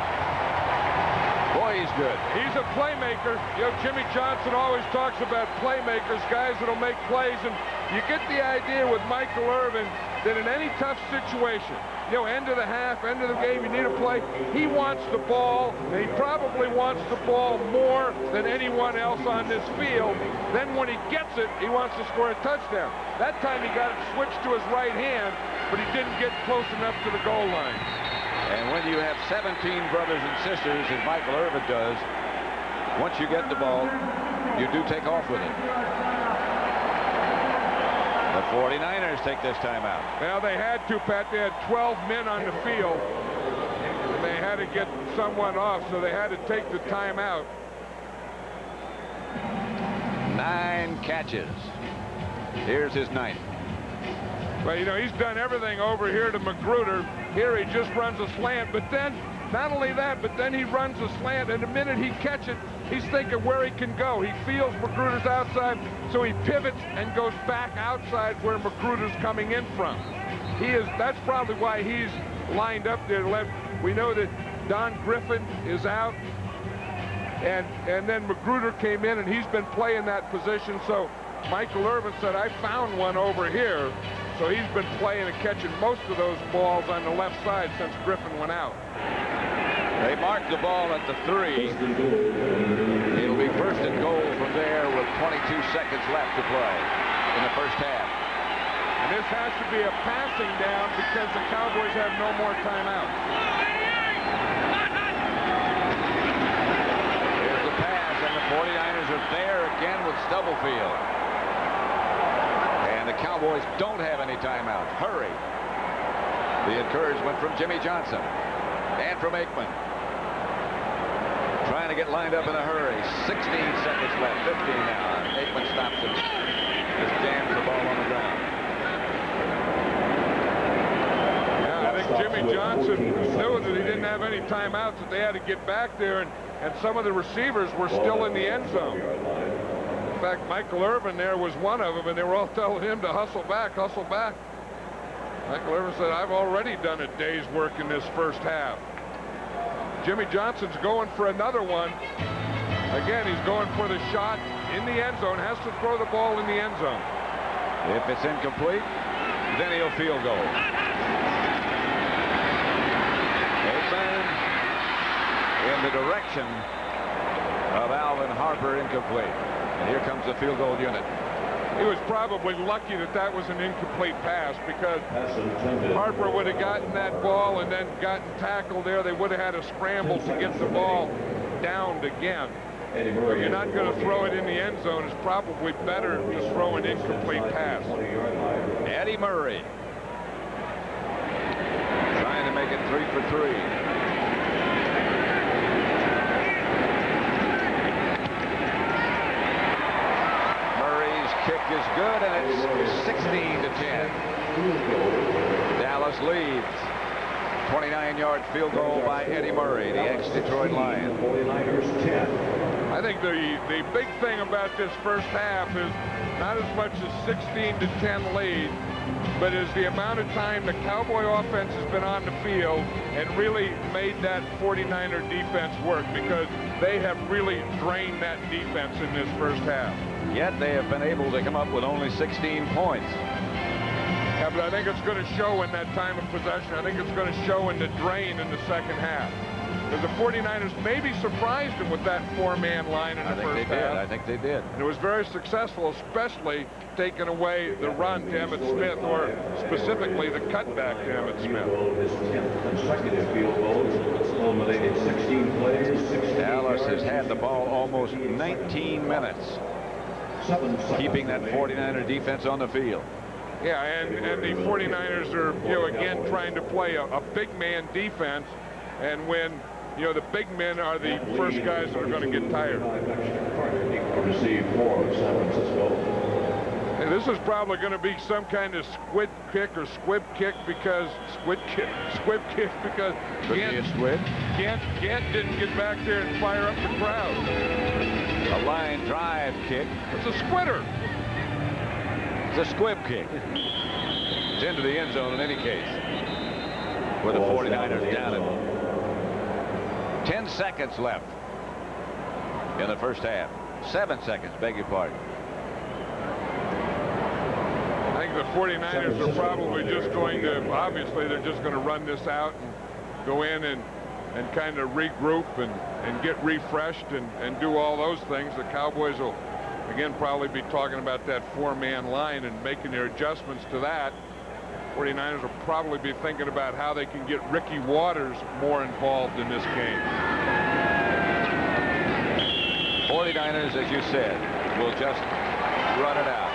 Speaker 1: Boy, he's good.
Speaker 2: He's a playmaker. You know, Jimmy Johnson always talks about playmakers, guys that'll make plays, and you get the idea with Michael Irvin that in any tough situation, end of the half, end of the game, you need a play. He wants the ball, and he probably wants the ball more than anyone else on this field. Then when he gets it, he wants to score a touchdown. That time he got it switched to his right hand, but he didn't get close enough to the goal line.
Speaker 1: And when you have 17 brothers and sisters, as Michael Irvin does, once you get the ball, you do take off with it. The 49ers take this timeout.
Speaker 2: Well, they had to, Pat. They had 12 men on the field, and they had to get someone off, so they had to take the timeout.
Speaker 1: 9 catches. Here's his 9th.
Speaker 2: But, he's done everything over here to Magruder. Here he just runs a slant, but then, not only that, but then he runs a slant, and the minute he catches it, he's thinking where he can go. He feels Magruder's outside, so he pivots and goes back outside where Magruder's coming in from. That's probably why he's lined up there left. We know that Don Griffin is out, and then Magruder came in, and he's been playing that position. So Michael Irvin said, I found one over here. So he's been playing and catching most of those balls on the left side since Griffin went out.
Speaker 1: They mark the ball at the 3. It'll be first and goal from there with 22 seconds left to play in the first half.
Speaker 2: And this has to be a passing down because the Cowboys have no more timeouts.
Speaker 1: Here's the pass, and the 49ers are there again with Stubblefield. And the Cowboys don't have any timeouts. Hurry. The encouragement from Jimmy Johnson and from Aikman. Trying to get lined up in a hurry. 16 seconds left. 15 now. Aikman stops him. Just jams the ball on the ground.
Speaker 2: Yeah, I think Jimmy Johnson knew that he didn't have any timeouts, that they had to get back there, and some of the receivers were still in the end zone. In fact, Michael Irvin there was one of them, and they were all telling him to hustle back, hustle back. Michael Irvin said, I've already done a day's work in this first half. Jimmy Johnson's going for another one. Again, he's going for the shot in the end zone, has to throw the ball in the end zone.
Speaker 1: If it's incomplete, then he'll field goal. Aikman in the direction of Alvin Harper, incomplete. And here comes the field goal unit.
Speaker 2: He was probably lucky that that was an incomplete pass, because Harper would have gotten that ball and then gotten tackled there. They would have had a scramble to get the ball downed again. But you're not going to throw it in the end zone. It's probably better to throw an incomplete pass.
Speaker 1: Eddie Murray trying to make it 3 for 3. Kick is good, and it's 16 to 10. Dallas leads. 29-yard field goal by Eddie Murray, the ex-Detroit Lion.
Speaker 2: I think the big thing about this first half is not as much as 16 to 10 lead, but is the amount of time the Cowboy offense has been on the field and really made that 49er defense work, because they have really drained that defense in this first half.
Speaker 1: Yet they have been able to come up with only 16 points.
Speaker 2: Yeah, but I think it's going to show in that time of possession. I think it's going to show in the drain in the second half. Because the 49ers maybe surprised them with that 4-man line in the first half.
Speaker 1: I think they did.
Speaker 2: And it was very successful, especially taking away the run to Emmitt Smith, or specifically the cutback to Emmitt Smith.
Speaker 4: His 10th consecutive field goals, culminated 16 plays.
Speaker 1: Dallas has had the ball almost 19 minutes, keeping that 49er defense on the field.
Speaker 2: Yeah, and the 49ers are, again, trying to play a big man defense, and when the big men are the first guys that are going to get tired.
Speaker 4: Received for San Francisco.
Speaker 2: And this is probably going to be some kind of squib kick because Gant didn't get back there and fire up the crowd.
Speaker 1: A line drive kick.
Speaker 2: It's a squitter.
Speaker 1: It's a squib kick. It's into the end zone in any case, with the 49ers down it. 10 seconds left in the first half. 7 seconds, beg your pardon.
Speaker 2: I think the 49ers are probably just going to, obviously, they're just going to run this out and go in and kind of regroup and get refreshed and do all those things. The Cowboys will, again, probably be talking about that 4-man line and making their adjustments to that. 49ers will probably be thinking about how they can get Ricky Waters more involved in this game.
Speaker 1: 49ers, as you said, will just run it out.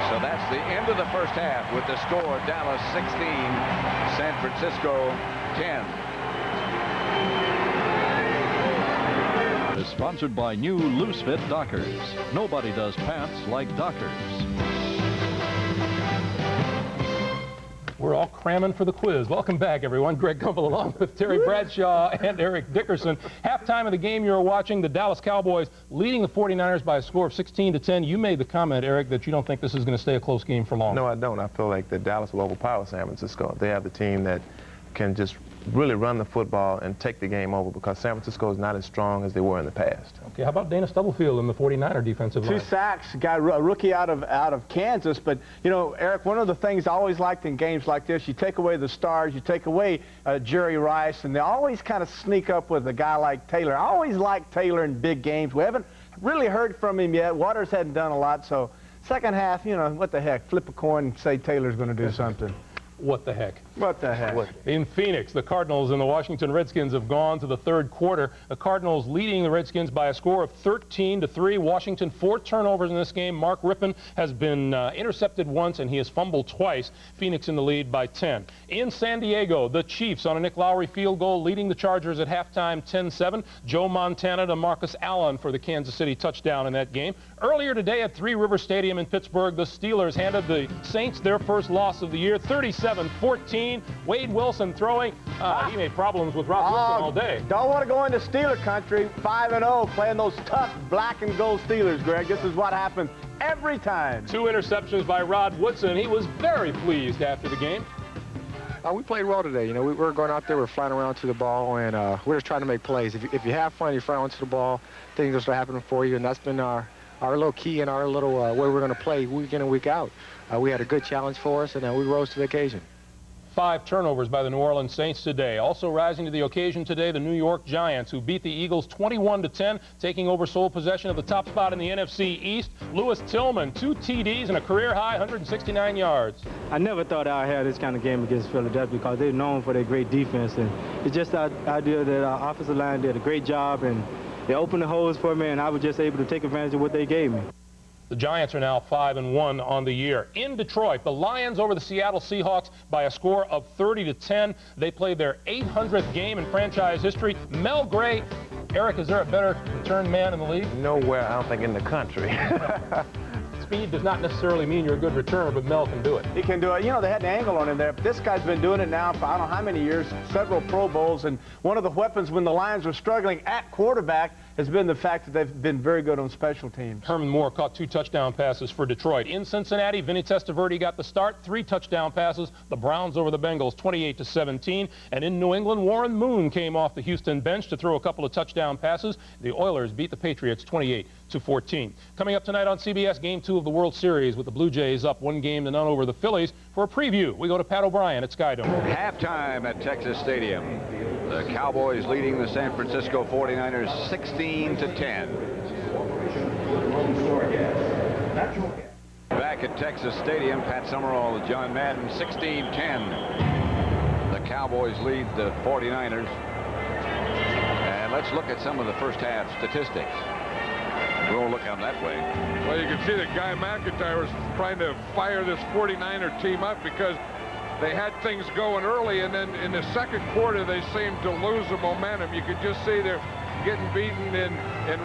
Speaker 1: So that's the end of the first half with the score: Dallas 16, San Francisco 10.
Speaker 5: Is sponsored by new Loose Fit Dockers. Nobody does pants like Dockers.
Speaker 6: We're all cramming for the quiz. Welcome back, everyone. Greg Gumbel along with Terry Bradshaw and Eric Dickerson. Halftime of the game you're watching, the Dallas Cowboys leading the 49ers by a score of 16-10. You made the comment, Eric, that you don't think this is going to stay a close game for long.
Speaker 7: No, I don't. I feel like that Dallas will overpower San Francisco. They have the team that can just really run the football and take the game over, because San Francisco is not as strong as they were in the past.
Speaker 6: Okay, how about Dana Stubblefield in the 49er defensive line?
Speaker 8: 2 sacks, got a rookie out of Kansas. But, you know, Eric, one of the things I always liked in games like this, you take away the stars, you take away Jerry Rice, and they always kind of sneak up with a guy like Taylor. I always liked Taylor in big games. We haven't really heard from him yet. Waters hadn't done a lot, so second half, you know, what the heck, flip a coin and say Taylor's going to do something.
Speaker 6: What the heck?
Speaker 8: What the heck?
Speaker 6: In Phoenix, the Cardinals and the Washington Redskins have gone to the third quarter. The Cardinals leading the Redskins by a score of 13-3. Washington 4 turnovers in this game. Mark Rippon has been intercepted once, and he has fumbled twice. Phoenix in the lead by 10. In San Diego, the Chiefs on a Nick Lowry field goal leading the Chargers at halftime 10-7. Joe Montana to Marcus Allen for the Kansas City touchdown in that game. Earlier today at Three River Stadium in Pittsburgh, the Steelers handed the Saints their first loss of the year, 37-14. Wade Wilson throwing. He made problems with Rob Wilson all day.
Speaker 8: Don't want to go into Steeler country, 5-0, playing those tough black and gold Steelers, Greg. This is what happens every time.
Speaker 6: 2 interceptions by Rod Woodson. He was very pleased after the game.
Speaker 9: We played well today. You know, we were going out there, we're flying around to the ball, and we're just trying to make plays. If you have fun, you fly onto the ball, things will start happening for you, and that's been our little key and our little way we're going to play week in and week out. We had a good challenge for us, and we rose to the occasion.
Speaker 6: 5 turnovers by the New Orleans Saints today. Also rising to the occasion today, the New York Giants, who beat the Eagles 21-10, taking over sole possession of the top spot in the NFC East. Lewis Tillman, 2 TDs and a career-high 169 yards.
Speaker 10: I never thought I'd have this kind of game against Philadelphia, because they're known for their great defense. And it's just the idea that our offensive line did a great job, and they opened the holes for me, and I was just able to take advantage of what they gave me.
Speaker 6: The Giants are now 5-1 on the year. In Detroit, the Lions over the Seattle Seahawks by a score of 30-10. They played their 800th game in franchise history. Mel Gray, Eric, is there a better return man in the league?
Speaker 7: Nowhere, I don't think, in the country.
Speaker 6: Speed does not necessarily mean you're a good returner, but Mel can do it.
Speaker 8: He can do it. You know, they had an angle on him there, but this guy's been doing it now for I don't know how many years, several Pro Bowls, and one of the weapons when the Lions were struggling at quarterback has been the fact that they've been very good on special teams.
Speaker 6: Herman Moore caught 2 touchdown passes for Detroit. In Cincinnati, Vinny Testaverde got the start, 3 touchdown passes. The Browns over the Bengals, 28-17. And in New England, Warren Moon came off the Houston bench to throw a couple of touchdown passes. The Oilers beat the Patriots 28-14. Coming up tonight on CBS, Game 2 of the World Series with the Blue Jays up 1-0 over the Phillies. For a preview, we go to Pat O'Brien at Skydome.
Speaker 1: Halftime at Texas Stadium. The Cowboys leading the San Francisco 49ers 16-10. Back at Texas Stadium, Pat Summerall with John Madden, 16-10. The Cowboys lead the 49ers. And let's look at some of the first half statistics. We'll look on that way.
Speaker 2: Well, you can see that Guy McIntyre was trying to fire this 49er team up because they had things going early, and then in the second quarter they seemed to lose the momentum. You could just see they're getting beaten in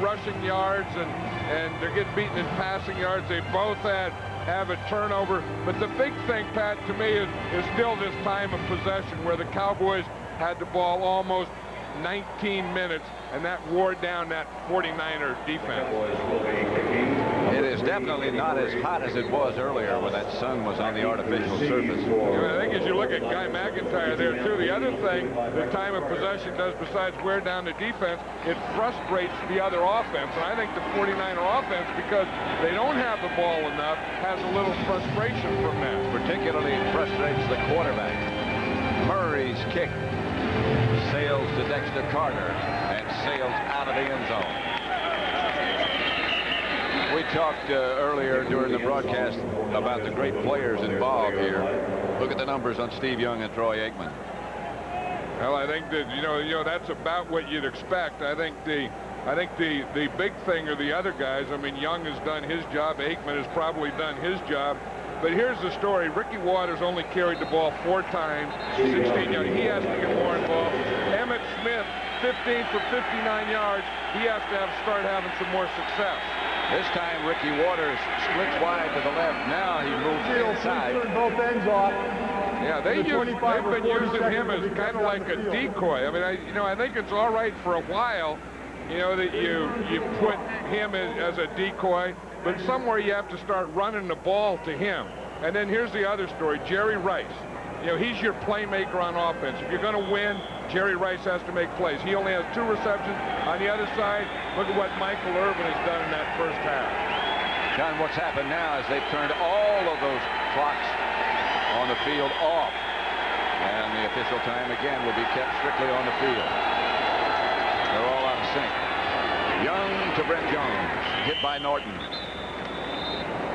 Speaker 2: rushing yards, and they're getting beaten in passing yards. They both have a turnover. But the big thing, Pat, to me is still this time of possession where the Cowboys had the ball almost 19 minutes, and that wore down that 49er defense.
Speaker 1: It is definitely not as hot as it was earlier when that sun was on the artificial surface.
Speaker 2: I think as you look at Guy McIntyre there, too, the other thing the time of possession does besides wear down the defense, it frustrates the other offense. And I think the 49er offense, because they don't have the ball enough, has a little frustration from that.
Speaker 1: Particularly frustrates the quarterback. Murray's kick sails to Dexter Carter and sails out of the end zone. We talked earlier during the broadcast about the great players involved here. Look at the numbers on Steve Young and Troy Aikman.
Speaker 2: Well, I think that you know that's about what you'd expect. I think the big thing are the other guys. I mean, Young has done his job. Aikman has probably done his job. But here's the story. Ricky Waters only carried the ball 4 times, 16 yards. He has to get more involved. Emmitt Smith, 15 for 59 yards. He has to start having some more success.
Speaker 1: This time, Ricky Waters splits wide to the left. Now he moves inside.
Speaker 3: Turn both ends off.
Speaker 2: Yeah, they've been using him as kind of like a decoy. I mean, I think it's all right for a while, that you put him as a decoy, but somewhere you have to start running the ball to him. And then here's the other story, Jerry Rice. He's your playmaker on offense. If you're going to win, Jerry Rice has to make plays. He only has 2 receptions. On the other side, look at what Michael Irvin has done in that first half.
Speaker 1: John, what's happened now is they've turned all of those clocks on the field off. And the official time again will be kept strictly on the field. They're all out of sync. Young to Brent Jones, hit by Norton.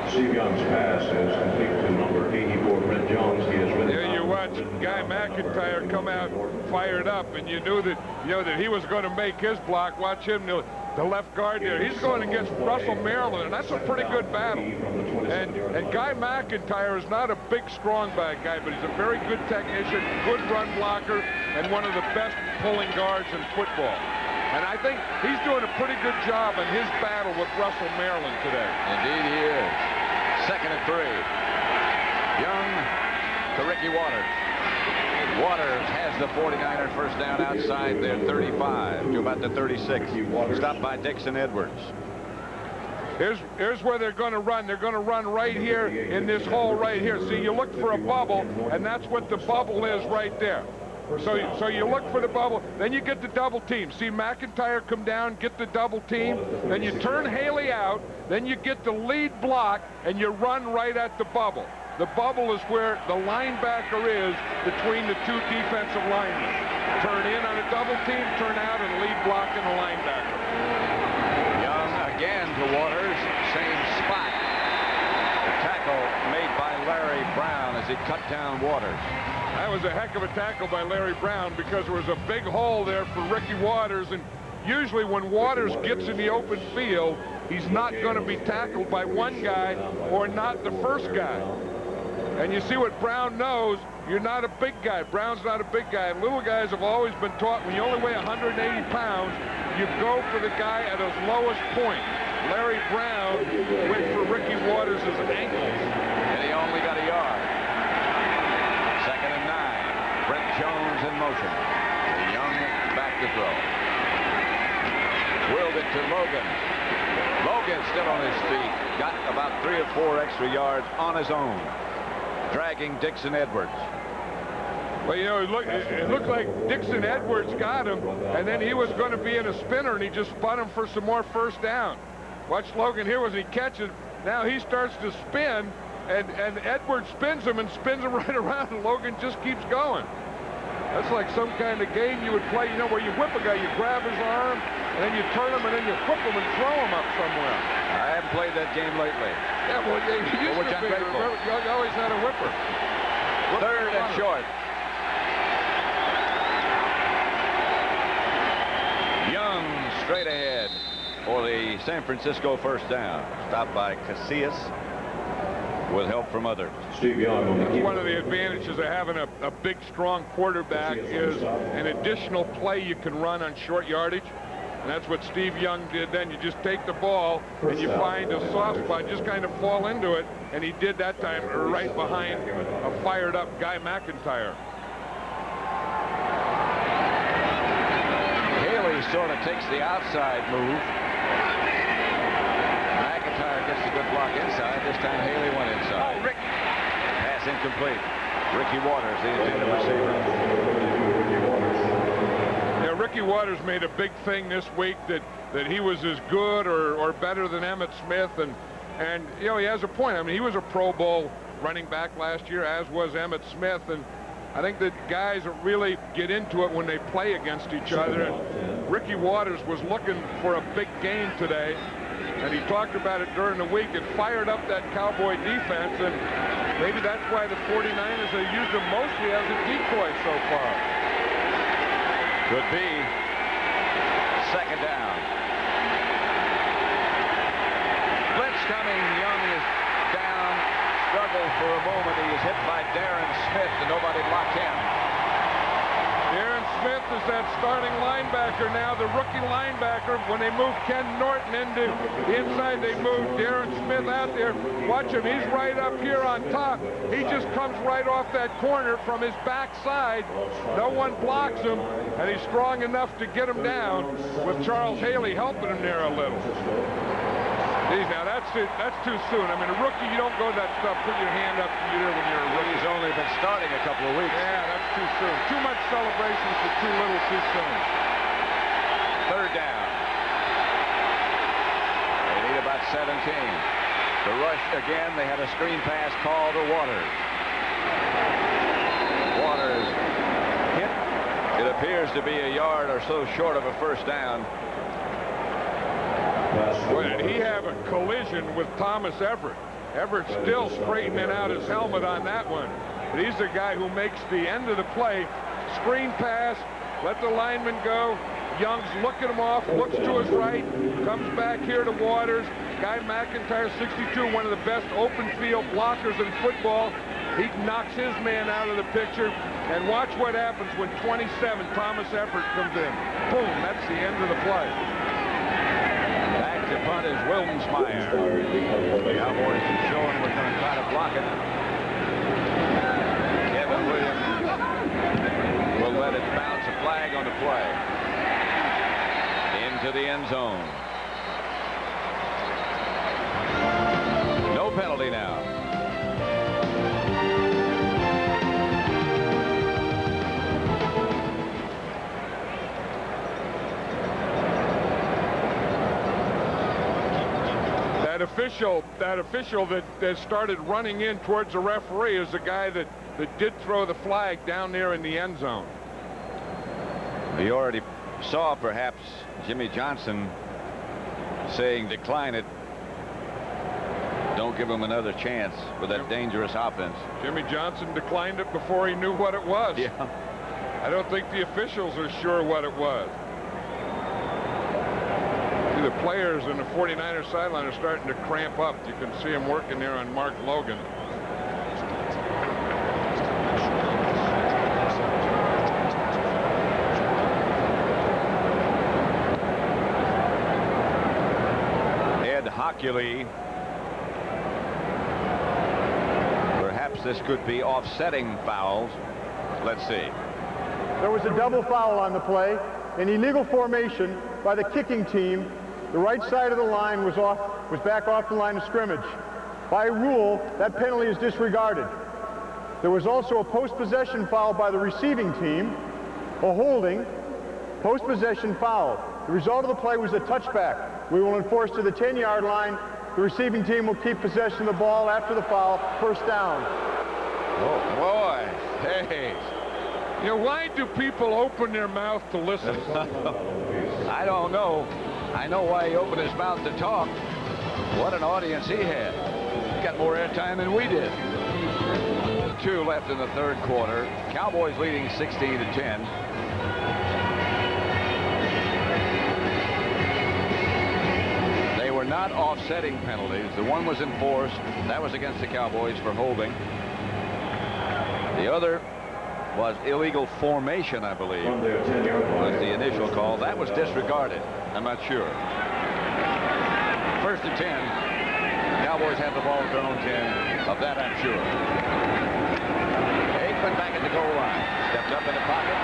Speaker 4: Steve Young's pass is complete to number 84, Brent Jones. He has
Speaker 2: There you watch Guy McIntyre come out fired up, and you knew that that he was going to make his block. Watch him, the left guard there. He's going against Russell Maryland, and that's a pretty good battle. And Guy McIntyre is not a big, strong back guy, but he's a very good technician, good run blocker, and one of the best pulling guards in football. And I think he's doing a pretty good job in his battle with Russell Maryland today.
Speaker 1: Indeed he is. 2nd and 3. Young to Ricky Waters. Waters has the 49er first down outside their 35 to about the 36. Stopped by Dixon Edwards.
Speaker 2: Here's where they're going to run. They're going to run right here in this hole right here. See, you look for a bubble, and that's what the bubble is right there. So you look for the bubble, then you get the double team. See McIntyre come down, get the double team, then you turn Haley out, then you get the lead block, and you run right at the bubble. The bubble is where the linebacker is between the 2 defensive linemen. Turn in on a double team, turn out, and lead block in the linebacker.
Speaker 1: Young again to Waters, same spot. The tackle made by Larry Brown as he cut down Waters.
Speaker 2: That was a heck of a tackle by Larry Brown because there was a big hole there for Ricky Waters, and usually when Waters gets in the open field, he's not going to be tackled by one guy or not the first guy. And you see what Brown knows, you're not a big guy. Brown's not a big guy. Little guys have always been taught when you only weigh 180 pounds, you go for the guy at his lowest point. Larry Brown went for Ricky Waters' ankles.
Speaker 1: And he only got a yard. 2nd and 9. Brent Jones in motion. Young back to throw. Willed it to Logan. Logan still on his feet. Got about 3 or 4 extra yards on his own. Dragging Dixon Edwards.
Speaker 2: Well, it looked like Dixon Edwards got him, and then he was going to be in a spinner, and he just spun him for some more first down. Watch Logan here as he catches. Now he starts to spin, and Edwards spins him and spins him right around, and Logan just keeps going. That's like some kind of game you would play, where you whip a guy, you grab his arm, and then you turn him, and then you whip him and throw him up somewhere.
Speaker 1: I haven't played that game lately.
Speaker 2: Yeah, well, you used
Speaker 1: which
Speaker 2: to
Speaker 1: I'm
Speaker 2: be.
Speaker 1: grateful.
Speaker 2: You always had a whipper.
Speaker 1: 3rd and short. Young straight ahead for the San Francisco first down. Stopped by Casillas with help from others.
Speaker 4: Steve Young.
Speaker 2: That's one of the advantages of having a big, strong quarterback is an additional play you can run on short yardage. And that's what Steve Young did then. You just take the ball and you find a soft spot, just kind of fall into it. And he did that time right behind a fired up Guy McIntyre.
Speaker 1: Haley sort of takes the outside move. McIntyre gets the good block inside. This time Haley went inside.
Speaker 2: Oh, Rick.
Speaker 1: Pass incomplete. Ricky Waters, the intended receiver.
Speaker 2: Yeah, Ricky Waters made a big thing this week that he was as good or better than Emmitt Smith, and you know, he has a point. I mean, he was a Pro Bowl running back last year, as was Emmitt Smith, and I think that guys really get into it when they play against each other. And Ricky Waters was looking for a big game today, and he talked about it during the week. It fired up that Cowboy defense, and maybe that's why the 49ers have used him mostly as a decoy so far.
Speaker 1: Could be. Second down. Blitz coming. Young is down. Struggled for a moment. He is hit by Darren Smith, and nobody blocked him.
Speaker 2: Darren Smith is that starting linebacker now, the rookie linebacker. When they move Ken Norton into the inside, they move Darren Smith out there. Watch him. He's right up here on top. He just comes right off that corner from his backside. No one blocks him, and he's strong enough to get him down with Charles Haley helping him there a little. Geez, now that's too soon. I mean, a rookie, you don't go to that stuff, put your hand up to your ear when you're a rookie.
Speaker 1: He's only been starting a couple of weeks.
Speaker 2: Yeah, that's too soon. Too much celebration for too little too soon.
Speaker 1: Third down. They need about 17. The rush again. They had a screen pass call to Waters. Waters hit. It appears to be a yard or so short of a first down.
Speaker 2: Boy, did he have a collision with Thomas Everett. Everett still straightening out his helmet on that one. But he's the guy who makes the end of the play. Screen pass, let the lineman go. Young's looking him off, looks to his right, comes back here to Waters. Guy McIntyre, 62, one of the best open field blockers in football. He knocks his man out of the picture. And watch what happens when 27, Thomas Everett comes in. Boom, that's the end of the play.
Speaker 1: Back to punt is Wilmsmeyer. The Cowboys showing we're going to try to block it. Kevin Williams will let it bounce. A flag on the play. Into the end zone. No penalty now.
Speaker 2: That official that started running in towards the referee is the guy that did throw the flag down there in the end zone.
Speaker 1: We already saw perhaps Jimmy Johnson saying decline it. Don't give him another chance with that dangerous offense.
Speaker 2: Jimmy Johnson declined it before he knew what it was.
Speaker 1: Yeah.
Speaker 2: I don't think the officials are sure what it was. The players in the 49ers sideline are starting to cramp up. You can see them working there on Mark Logan.
Speaker 1: Ed Hockley. Perhaps this could be offsetting fouls. Let's see.
Speaker 3: There was a double foul on the play, an illegal formation by the kicking team. The right side of the line was back off the line of scrimmage. By rule, that penalty is disregarded. There was also a post-possession foul by the receiving team, a holding, post-possession foul. The result of the play was a touchback. We will enforce to the 10-yard line. The receiving team will keep possession of the ball after the foul, first down.
Speaker 1: Oh, boy. Hey.
Speaker 2: You know, why do people open their mouth to listen?
Speaker 1: I don't know. I know why he opened his mouth to talk. What an audience he had. He got more airtime than we did. 2 left in the third quarter. Cowboys leading 16-10. They were not offsetting penalties. The one was enforced. That was against the Cowboys for holding. The other was illegal formation, I believe, was the initial call. That was disregarded. I'm not sure. First and 10. Cowboys have the ball at their own 10. Of that, I'm sure. Aikman back at the goal line. Stepped up in the pocket.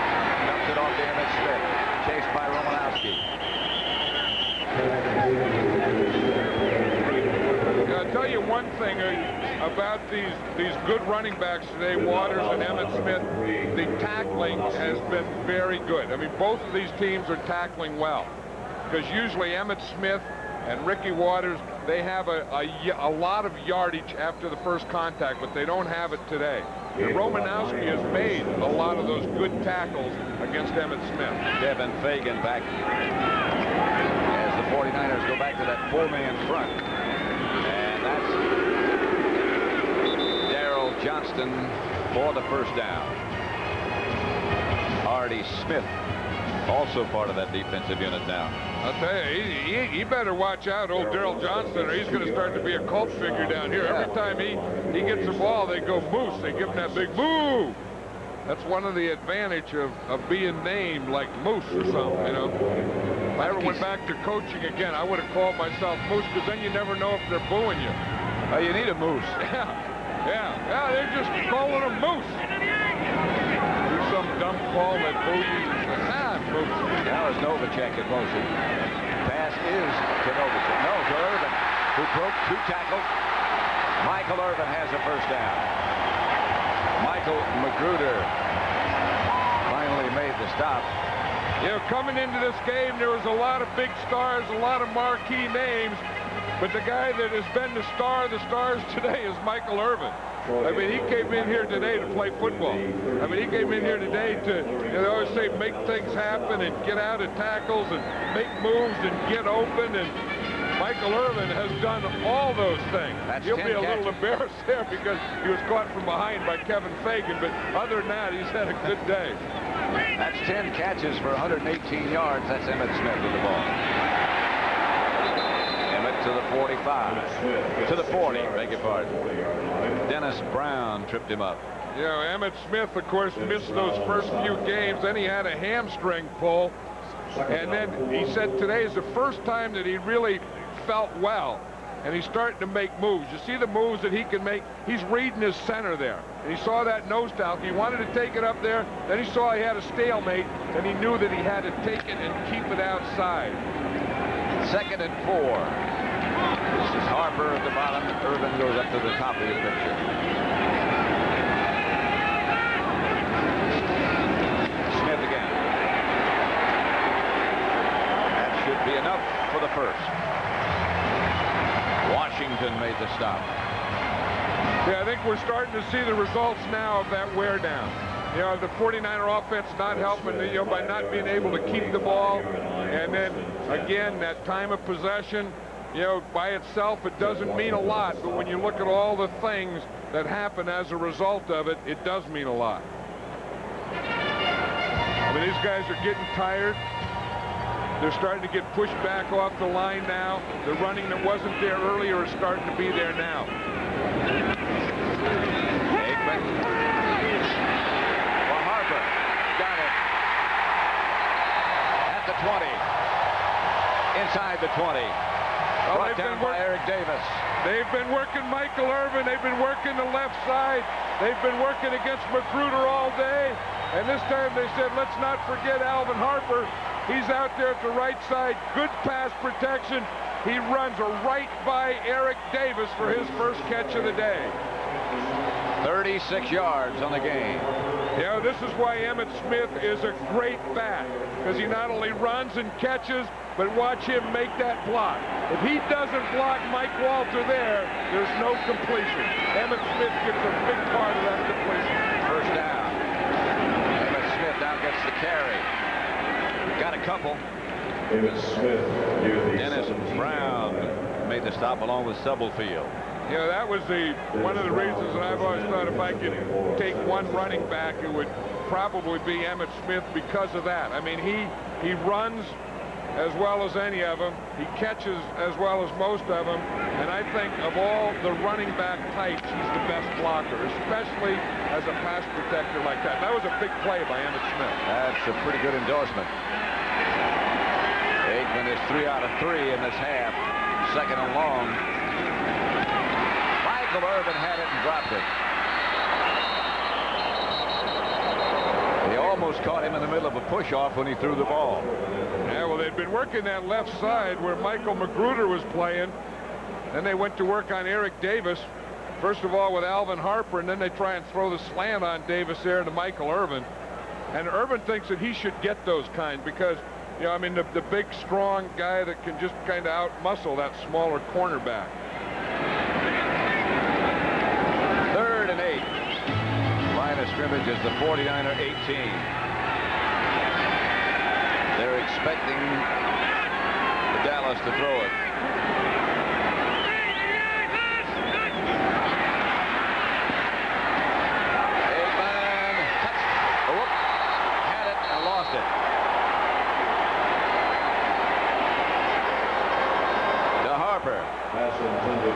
Speaker 1: Dumps it off to Emmitt Smith. Chased by Romanowski.
Speaker 2: I'll tell you one thing about these good running backs today, Waters and Emmitt Smith. The tackling has been very good. I mean, both of these teams are tackling well, because usually Emmitt Smith and Ricky Waters, they have a lot of yardage after the first contact, but they don't have it today. And Romanowski has made a lot of those good tackles against Emmitt Smith.
Speaker 1: Kevin Fagan back as the 49ers go back to that 4-man front. And that's Darrell Johnston for the first down. Artie Smith, also part of that defensive unit now.
Speaker 2: I'll tell you, he better watch out, old Darrell Johnston, or he's going to start to be a cult figure down here. Every time he gets the ball, they go moose. They give him that big moo. That's one of the advantage of being named like Moose or something, you know. If I ever went back to coaching again, I would have called myself Moose, because then you never know if they're booing you.
Speaker 1: Oh, you need a moose.
Speaker 2: Yeah, they're just calling him Moose. Do some dumb call that boo you. Moose.
Speaker 1: Now is Novacek in motion. Pass is to Novacek. No, to Irvin, who broke 2 tackles. Michael Irvin has a first down. Michael Magruder finally made the stop.
Speaker 2: You know, coming into this game, there was a lot of big stars, a lot of marquee names, but the guy that has been the star of the stars today is Michael Irvin. I mean, he came in here today to play football. I mean, he came in here today to, you know, they always say, make things happen and get out of tackles and make moves and get open. And Michael Irvin has done all those things. He'll be a little embarrassed there because he was caught from behind by Kevin Fagan, but other than that, he's had a good day.
Speaker 1: That's 10 catches for 118 yards. That's Emmitt Smith with the ball. Emmitt to the 45. To the 40, beg your pardon. Dennis Brown tripped him up.
Speaker 2: You know, Emmitt Smith, of course, missed those first few games. Then he had a hamstring pull. And then he said today is the first time that he really felt well. And he's starting to make moves. You see the moves that he can make? He's reading his center there. And he saw that nose tackle. He wanted to take it up there. Then he saw he had a stalemate. And he knew that he had to take it and keep it outside.
Speaker 1: 2nd and 4. This is Harper at the bottom. Irvin goes up to the top of the picture. Smith again. That should be enough for the first. Washington made the stop.
Speaker 2: Yeah, I think we're starting to see the results now of that wear down. You know, the 49er offense not helping, you know, by not being able to keep the ball. And then, again, that time of possession, you know, by itself, it doesn't mean a lot. But when you look at all the things that happen as a result of it, it does mean a lot. I mean, these guys are getting tired. They're starting to get pushed back off the line now. The running that wasn't there earlier is starting to be there now.
Speaker 1: Aikman. For Harper. Got it. At the 20. Inside the 20. Brought down by Eric Davis.
Speaker 2: They've been working Michael Irvin. They've been working the left side. They've been working against Magruder all day. And this time they said, let's not forget Alvin Harper. He's out there at the right side. Good pass protection. He runs right by Eric Davis for his first catch of the day.
Speaker 1: 36 yards on the game.
Speaker 2: Yeah, this is why Emmitt Smith is a great back, because he not only runs and catches, but watch him make that block. If he doesn't block Mike Walter there, there's no completion. Emmitt Smith gets a big part of that completion.
Speaker 1: First down. Emmitt Smith now gets the carry. Got a couple.
Speaker 4: Emmitt Smith near the
Speaker 1: Dennis Brown made the stop along with Stubblefield.
Speaker 2: Yeah, that was one of the reasons that I've always thought if I could take one running back, it would probably be Emmitt Smith because of that. I mean, he runs as well as any of them. He catches as well as most of them. And I think of all the running back types, he's the best blocker, especially as a pass protector like that. That was a big play by Emmitt Smith.
Speaker 1: That's a pretty good endorsement. Aikman is 3 out of 3 in this half. 2nd and long. Michael Irvin had it and dropped it. He almost caught him in the middle of a push-off when he threw the ball.
Speaker 2: Yeah, well, they'd been working that left side where Michael Magruder was playing. Then they went to work on Eric Davis, first of all with Alvin Harper, and then they try and throw the slant on Davis there to Michael Irvin. And Irvin thinks that he should get those kind because, you know, I mean, the big, strong guy that can just kind of out-muscle that smaller cornerback.
Speaker 1: 3rd and 8. Line of scrimmage is the 49er 18. They're expecting the Dallas to throw it.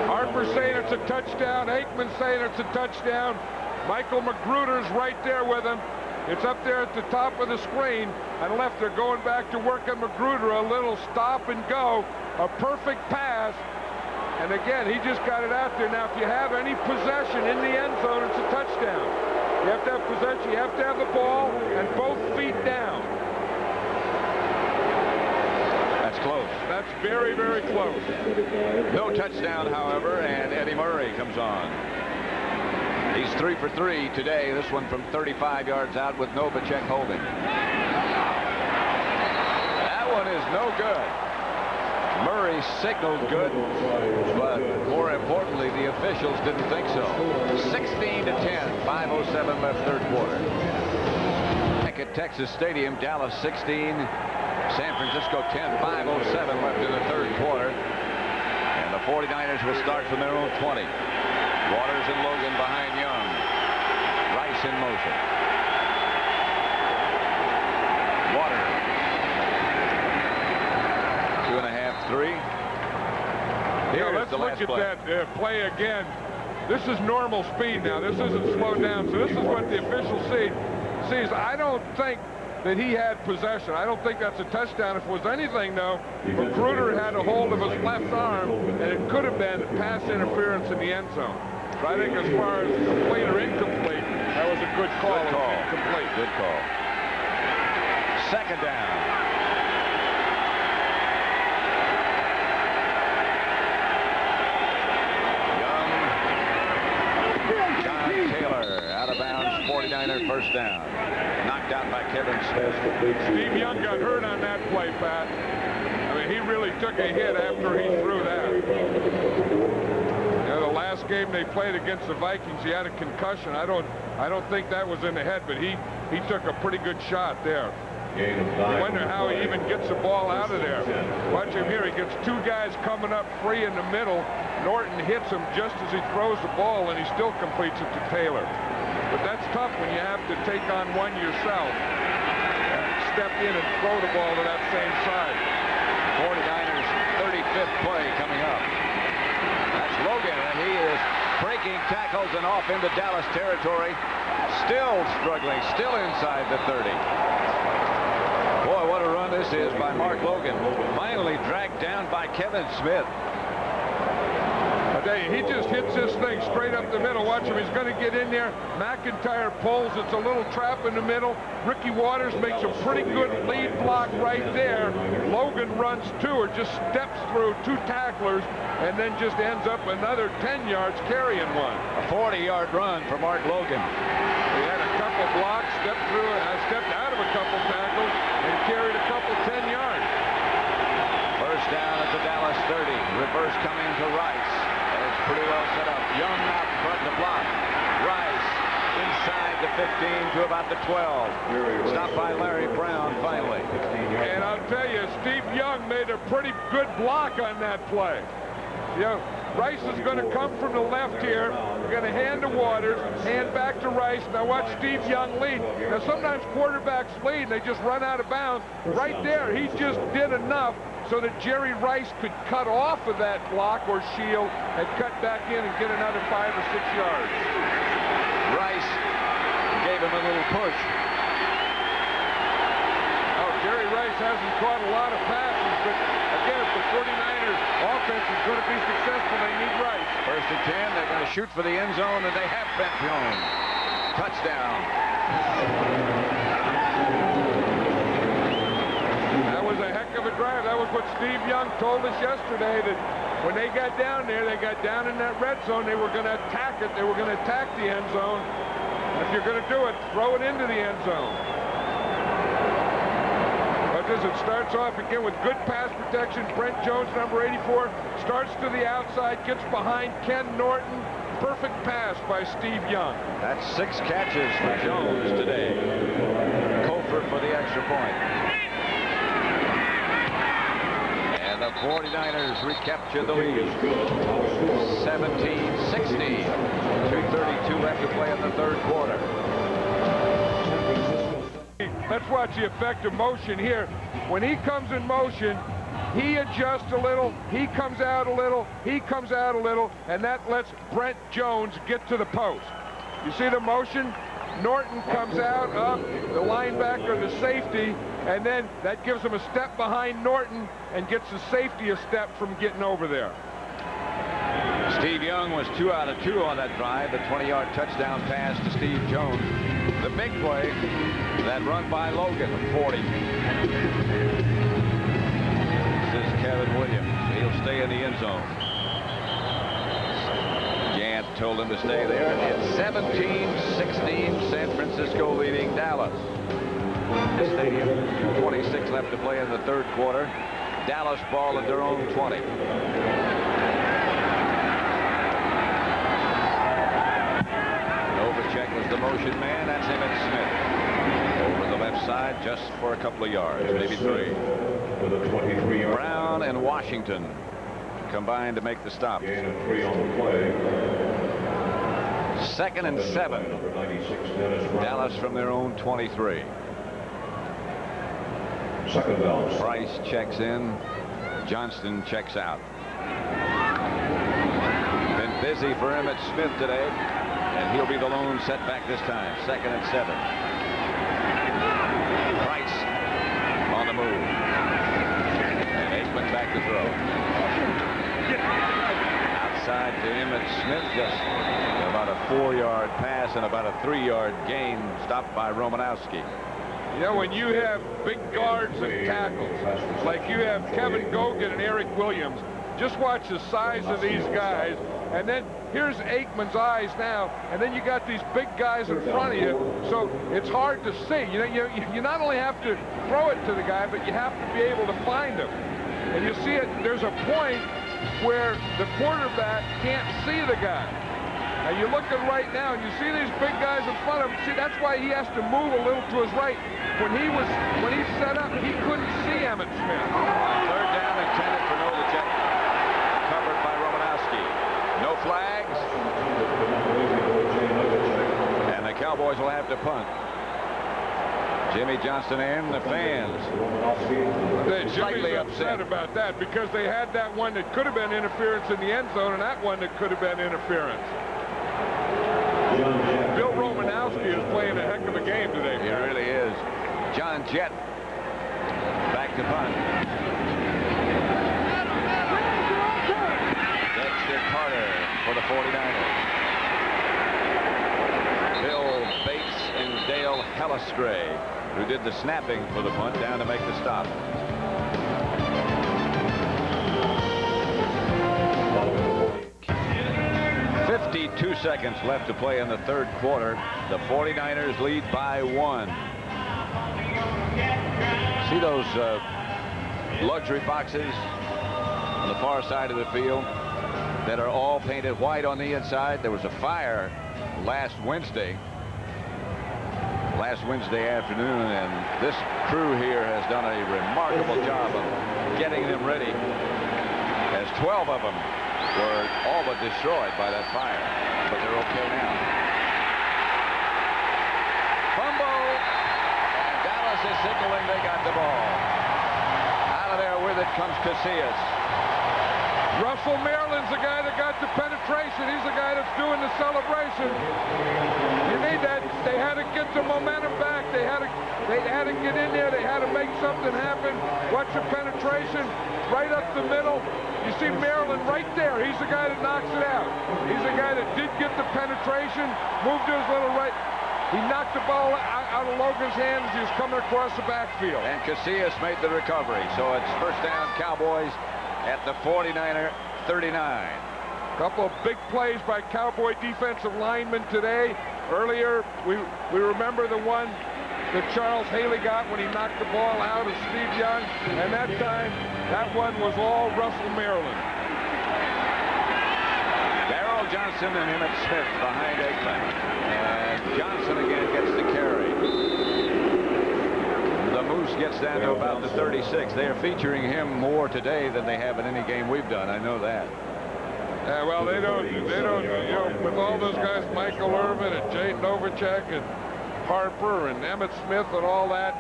Speaker 2: Harper saying it's a touchdown. Aikman saying it's a touchdown. Michael Magruder's right there with him. It's up there at the top of the screen. On the left, they're going back to work on Magruder. A little stop and go. A perfect pass. And again, he just got it out there. Now, if you have any possession in the end zone, it's a touchdown. You have to have possession. You have to have the ball and both feet down.
Speaker 1: That's close.
Speaker 2: That's very, very close.
Speaker 1: No touchdown, however, and Eddie Murray comes on. He's 3 for 3 today. This one from 35 yards out with Novacek holding. That one is no good. Murray signaled good, but more importantly, the officials didn't think so. 16-10, 5:07 left third quarter. Back at Texas Stadium, Dallas 16, San Francisco 10, 5:07 left in the third quarter. And the 49ers will start from their own 20. Waters and Logan behind Young. Rice in motion. Waters. 2.5, 3.
Speaker 2: Here, let's look at that play again. This is normal speed now. This isn't slowed down. So this is what the official sees. I don't think that he had possession. I don't think that's a touchdown. If it was anything, though, Magruder had a hold of his left arm, and it could have been pass interference in the end zone. So I think as far as complete or incomplete, that was a good call.
Speaker 1: Good call.
Speaker 2: Complete.
Speaker 1: Good call. Second down. Young. John Taylor out of bounds. 49er first down. Knocked out by Kevin Smith.
Speaker 2: Steve Young got hurt on that play, Pat. I mean, he really took a hit after he threw that. You know, the last game they played against the Vikings, he had a concussion. I don't think that was in the head, but he took a pretty good shot there. You wonder how he even gets the ball out of there. Watch him here. He gets two guys coming up free in the middle. Norton hits him just as he throws the ball, and he still completes it to Taylor. But that's tough when you have to take on one yourself. Step in and throw the ball to that same side.
Speaker 1: 49ers 35th play coming up. That's Logan, and he is breaking tackles and off into Dallas territory. Still struggling, still inside the 30. Boy, what a run this is by Mark Logan. Finally dragged down by Kevin Smith.
Speaker 2: He just hits this thing straight up the middle. Watch him. He's going to get in there. McIntyre pulls. It's a little trap in the middle. Ricky Waters makes a pretty good lead block right there. Logan runs two or just steps through two tacklers and then just ends up another 10 yards carrying one.
Speaker 1: A 40-yard run for Mark Logan.
Speaker 2: He had a couple blocks, stepped out of a couple tackles, and carried a couple 10 yards.
Speaker 1: First down at the Dallas 30. Reverse coming to Rice. It's pretty well set up. Young out front to block. Rice inside the 15 to about the 12. Stopped by Larry Brown finally.
Speaker 2: And I'll tell you, Steve Young made a pretty good block on that play. You know, Rice is going to come from the left here. We're going to hand to Waters, hand back to Rice. Now watch Steve Young lead. Now sometimes quarterbacks lead and they just run out of bounds. Right there, he just did enough so that Jerry Rice could cut off of that block or shield and cut back in and get another 5 or 6 yards.
Speaker 1: Rice gave him a little push.
Speaker 2: Oh, Jerry Rice hasn't caught a lot of passes, but again, if the 49ers offense is going to be successful, they need Rice.
Speaker 1: First and 10, they're going to shoot for the end zone, and they have Ben Jones. Touchdown.
Speaker 2: That was a heck of a drive. That was what Steve Young told us yesterday, that when they got down there, they got down in that red zone. They were going to attack it. They were going to attack the end zone. If you're going to do it, throw it into the end zone. But as it starts off again with good pass protection, Brent Jones, number 84, starts to the outside, gets behind Ken Norton. Perfect pass by Steve Young.
Speaker 1: That's 6 catches for Jones today. Kofor for the extra point. And the 49ers recapture the lead. 17-16. 2:32 left to play in the third quarter.
Speaker 2: Let's watch the effect of motion here. When he comes in motion, he adjusts a little, he comes out a little, he comes out a little, and that lets Brent Jones get to the post. You see the motion? Norton comes out, up, the linebacker, the safety, and then that gives him a step behind Norton and gets the safety a step from getting over there.
Speaker 1: Steve Young was 2 out of 2 on that drive. The 20-yard touchdown pass to Steve Jones. The big play, that run by Logan, 40. This is Kevin Williams. He'll stay in the end zone. Gant told him to stay there. It's 17-16, San Francisco leading Dallas. The stadium, 26 left to play in the third quarter. Dallas ball at their own 20. Novacek was the motion man. That's Emmitt Smith. Over the left side just for a couple of yards, maybe 3. Brown and Washington combined to make the stop.
Speaker 4: 3 on the play.
Speaker 1: 2nd and 7. Dallas from their own 23.
Speaker 4: Second down.
Speaker 1: Price checks in. Johnston checks out. Been busy for Emmitt Smith today, and he'll be the lone setback this time. 2nd and 7. Price on the move. And Aikman back to throw. Outside to Emmitt Smith, just about a 4-yard pass and about a 3-yard gain, stopped by Romanowski.
Speaker 2: You know, when you have big guards and tackles, like you have Kevin Gogan and Eric Williams, just watch the size of these guys. And then here's Aikman's eyes now, and then you got these big guys in front of you, so it's hard to see. You know, you not only have to throw it to the guy, but you have to be able to find him. And you see it, there's a point where the quarterback can't see the guy. And you're looking right now, and you see these big guys in front of him. See, that's why he has to move a little to his right. When he set up, he couldn't see Emmitt Smith.
Speaker 1: Third down intended for Novacek. Covered by Romanowski. No flags. And the Cowboys will have to punt. Jimmy Johnston and the fans
Speaker 2: Jimmy's upset about that because they had that one that could have been interference in the end zone and that one that could have been interference. Bill Romanowski is playing a heck of a game today.
Speaker 1: He really is. John Jett back to punt. Dexter Carter for the 49ers. Bill Bates and Dale Hellestray, who did the snapping for the punt, down to make the stop. .52 seconds left to play in the third quarter. The 49ers lead by 1. See those luxury boxes on the far side of the field that are all painted white on the inside? There was a fire last Wednesday afternoon, and this crew here has done a remarkable job of getting them ready, as 12 of them were all but destroyed by that fire, but they're okay now. Fumble, and Dallas is signaling they got the ball. Out of there with it comes Casillas.
Speaker 2: Russell Maryland's the guy that got the penetration. He's the guy that's doing the celebration. You need that. They had to get the momentum back. They had to get in there. They had to make something happen. Watch the penetration right up the middle. You see Maryland right there. He's the guy that knocks it out. He's the guy that did get the penetration, moved to his little right. He knocked the ball out of Logan's hands as he was coming across the backfield.
Speaker 1: And Casillas made the recovery. So it's first down Cowboys at the 49er 39.
Speaker 2: A couple of big plays by Cowboy defensive linemen today. Earlier, we remember the one that Charles Haley got when he knocked the ball out of Steve Young, and that time, that one was all Russell Maryland.
Speaker 1: Darrell Johnson and Emmitt Smith behind Aikman. And Johnson again gets the carry. The Moose gets down to about the 36. They are featuring him more today than they have in any game we've done. I know that.
Speaker 2: Yeah, well, they don't, you know, with all those guys, Michael Irvin and Jay Novacek and Harper and Emmitt Smith and all that,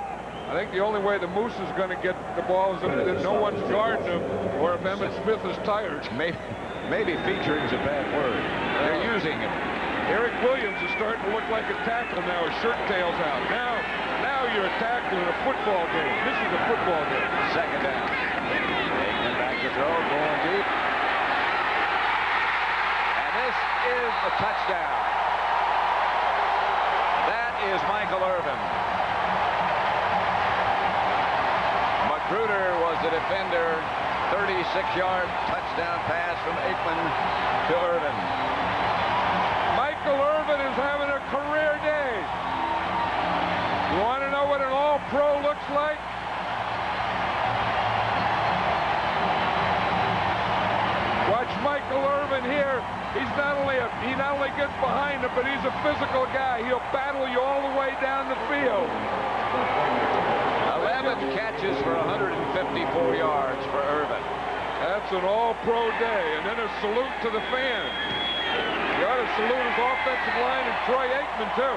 Speaker 2: I think the only way the Moose is going to get the ball is if no one's guarding him or if Emmitt Smith is tired.
Speaker 1: Maybe featuring is a bad word. They're using him.
Speaker 2: Eric Williams is starting to look like a tackle now. His shirt tails out. Now you're a tackle in a football game. This is a football game.
Speaker 1: Second down. Aikman back to throw, going deep. And this is a touchdown. That is Michael Irvin. Magruder was the defender. 36-yard touchdown pass from Aikman to Irvin.
Speaker 2: Michael Irvin is having a career day. You want to know what an all-pro looks like? Watch Michael Irvin here. He not only gets behind him, but he's a physical guy. He'll battle you all the way down the field.
Speaker 1: 11 catches for 154 yards for Irvin.
Speaker 2: That's an all-pro day. And then a salute to the fans. You ought to salute his offensive line and Troy Aikman, too.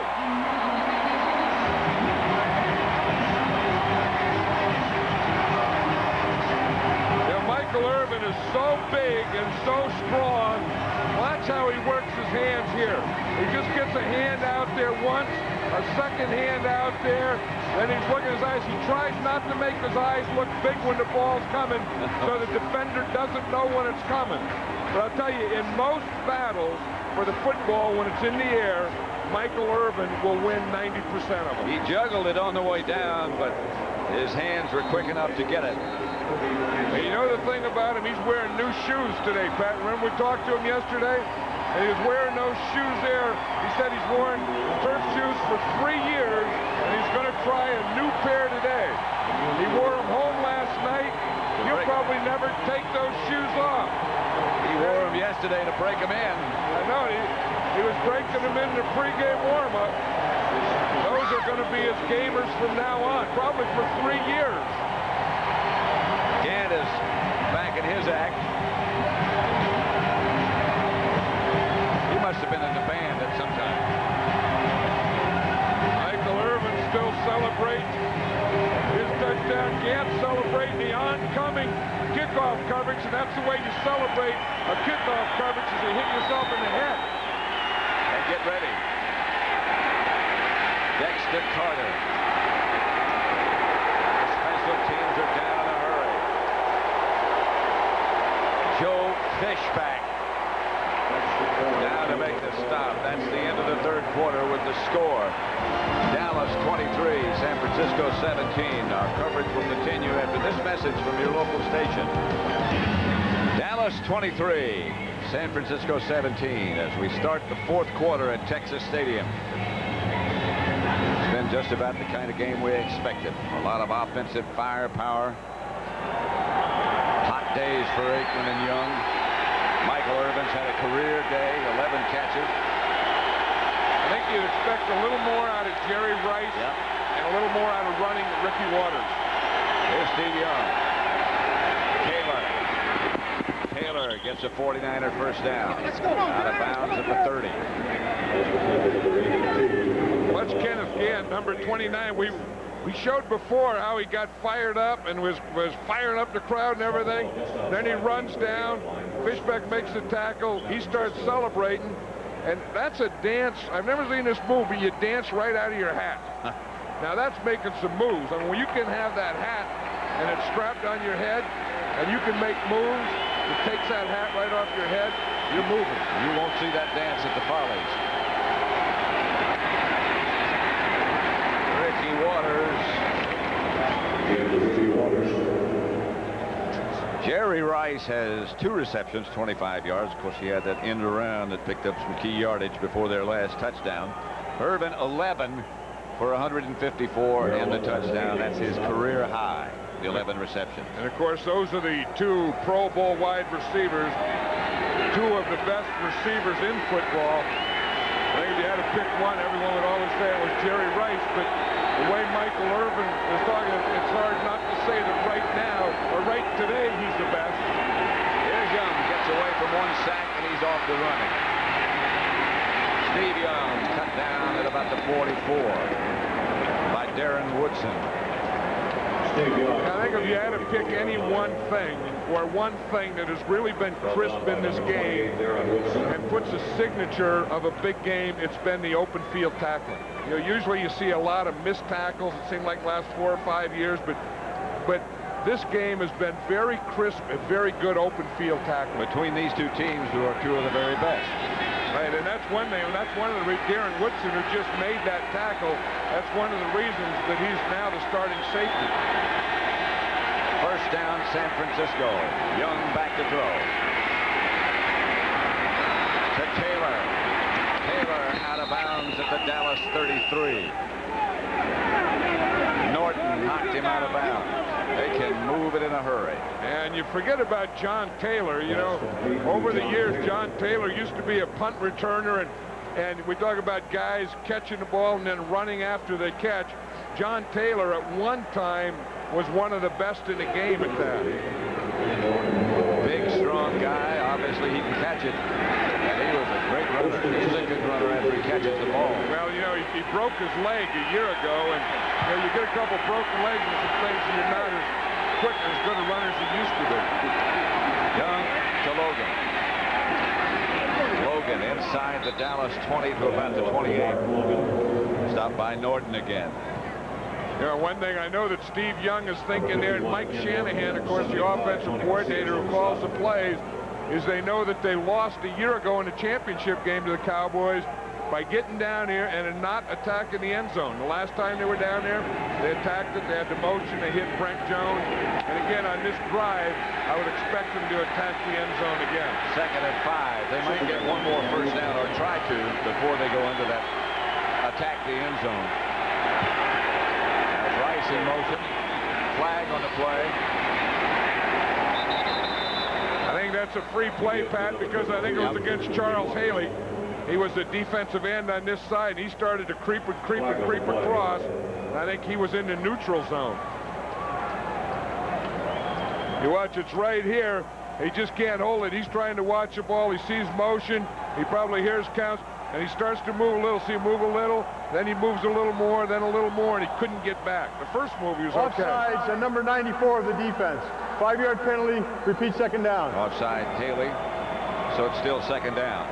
Speaker 2: Michael Irvin is so big and so strong. Watch how he works his hands here. He just gets a hand out there once, a second hand out there, then he's looking at his eyes. He tries not to make his eyes look big when the ball's coming, so the defender doesn't know when it's coming. But I'll tell you, in most battles for the football, when it's in the air, Michael Irvin will win 90% of them.
Speaker 1: He juggled it on the way down, but his hands were quick enough to get it.
Speaker 2: And you know the thing about him, he's wearing new shoes today, Pat. Remember we talked to him yesterday? And he was wearing those shoes there. He said he's worn turf shoes for 3 years, and he's going to try a new pair today. He wore them home last night. He'll probably never take those shoes off.
Speaker 1: He wore them yesterday to break them in.
Speaker 2: I know. He was breaking them in the pregame warm-up. Those are going to be his gamers from now on, probably for 3 years.
Speaker 1: Gant is back in his act. He must have been in the band at some time.
Speaker 2: Michael Irvin still celebrating his touchdown. Gant celebrating the oncoming kickoff coverage, and that's the way you celebrate a kickoff coverage, is you hit yourself in the head.
Speaker 1: And get ready. Dexter Carter. The special teams are down in a hurry. Joe Fishback now to make the stop. That's the end of the third quarter with the score. Dallas 23, San Francisco 17. Our coverage will continue after this message from your local station. Dallas 23, San Francisco 17 as we start the fourth quarter at Texas Stadium. It's been just about the kind of game we expected. A lot of offensive firepower. Hot days for Aikman and Young. Michael Irvin's had a career day, 11 catches.
Speaker 2: I think you'd expect a little more out of Jerry Rice and a little more out of running Ricky Waters.
Speaker 1: Here's Steve Young. Taylor gets a 49er first down. Out of bounds at the 30.
Speaker 2: Watch Kenneth Gant, number 29. We showed before how he got fired up and was firing up the crowd and everything. Then he runs down. Fishback makes the tackle. He starts celebrating. And that's a dance. I've never seen this move, but you dance right out of your hat. Now that's making some moves. I mean, when you can have that hat and it's strapped on your head and you can make moves, it takes that hat right off your head, you're moving.
Speaker 1: You won't see that dance at the Follies. Ricky Waters. Jerry Rice has 2 receptions, 25 yards. Of course, he had that end around that picked up some key yardage before their last touchdown. Irvin, 11 for 154 and the touchdown. That's his career high, the 11 receptions.
Speaker 2: And, of course, those are the 2 Pro Bowl wide receivers, 2 of the best receivers in football. I think if you had to pick one, everyone would always say it was Jerry Rice, but the way Michael Irvin is talking, it's hard not to say that right now, or right today, he's the best.
Speaker 1: Here's Young, gets away from 1 sack, and he's off the running. Steve Young cut down at about the 44 by Darren Woodson.
Speaker 2: I think if you had to pick any one thing, or one thing that has really been crisp in this game and puts a signature of a big game, it's been the open field tackling. You know, usually you see a lot of missed tackles. It seemed like last 4 or 5 years, but this game has been very crisp and very good open field tackling.
Speaker 1: Between these 2 teams, who are 2 of the very best.
Speaker 2: Right, and that's one thing, and that's one of the reasons Darren Woodson, who just made that tackle, that's one of the reasons that he's now the starting safety.
Speaker 1: First down, San Francisco. Young back to throw. To Taylor. Taylor out of bounds at the Dallas 33. Norton knocked him out of bounds. They can move it in a hurry.
Speaker 2: And you forget about John Taylor. You know, over the years, John Taylor used to be a punt returner, and we talk about guys catching the ball and then running after they catch. John Taylor at one time was one of the best in the game at that.
Speaker 1: Big, strong guy. Obviously, he can catch it. And he was a great runner. He's a good runner after he catches the ball.
Speaker 2: Well, you know, he broke his leg a year ago, and you know, you get a couple broken legs and some things, and you're not as quick and as good a runner as you used to be.
Speaker 1: Young to Logan. Logan inside the Dallas 20 to about the 28. Stopped by Norton again.
Speaker 2: You know, one thing I know that Steve Young is thinking there, and Mike Shanahan, of course, the offensive coordinator who calls the plays, is they know that they lost a year ago in the championship game to the Cowboys by getting down here and not attacking the end zone. The last time they were down there, they attacked it, they had the motion, they hit Brent Jones. And again, on this drive, I would expect them to attack the end zone again.
Speaker 1: 2nd and 5. They might get one more first down, or try to, before they go into that attack the end zone. That's Rice in motion. Flag on the play.
Speaker 2: I think that's a free play, Pat, because I think it was against Charles Haley. He was the defensive end on this side, and he started to creep across. And I think he was in the neutral zone. You watch, it's right here. He just can't hold it. He's trying to watch the ball. He sees motion. He probably hears counts, and he starts to move a little. See, move a little, then he moves a little more, then a little more, and he couldn't get back. The first move, he was okay.
Speaker 3: Offsides and number 94 of the defense. 5-yard penalty, repeat 2nd down.
Speaker 1: Offside Haley, so it's still 2nd down.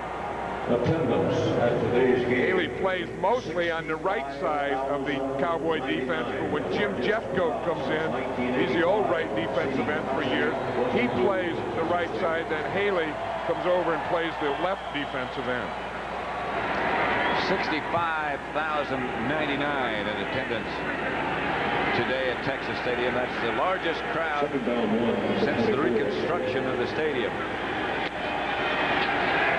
Speaker 4: Attendance at today's game.
Speaker 2: Haley plays mostly on the right side of the Cowboy defense, but when Jim Jeffcoat comes in, he's the old right defensive end for years. He plays the right side, then Haley comes over and plays the left defensive end.
Speaker 1: 65,099 in attendance today at Texas Stadium. That's the largest crowd since the reconstruction of the stadium.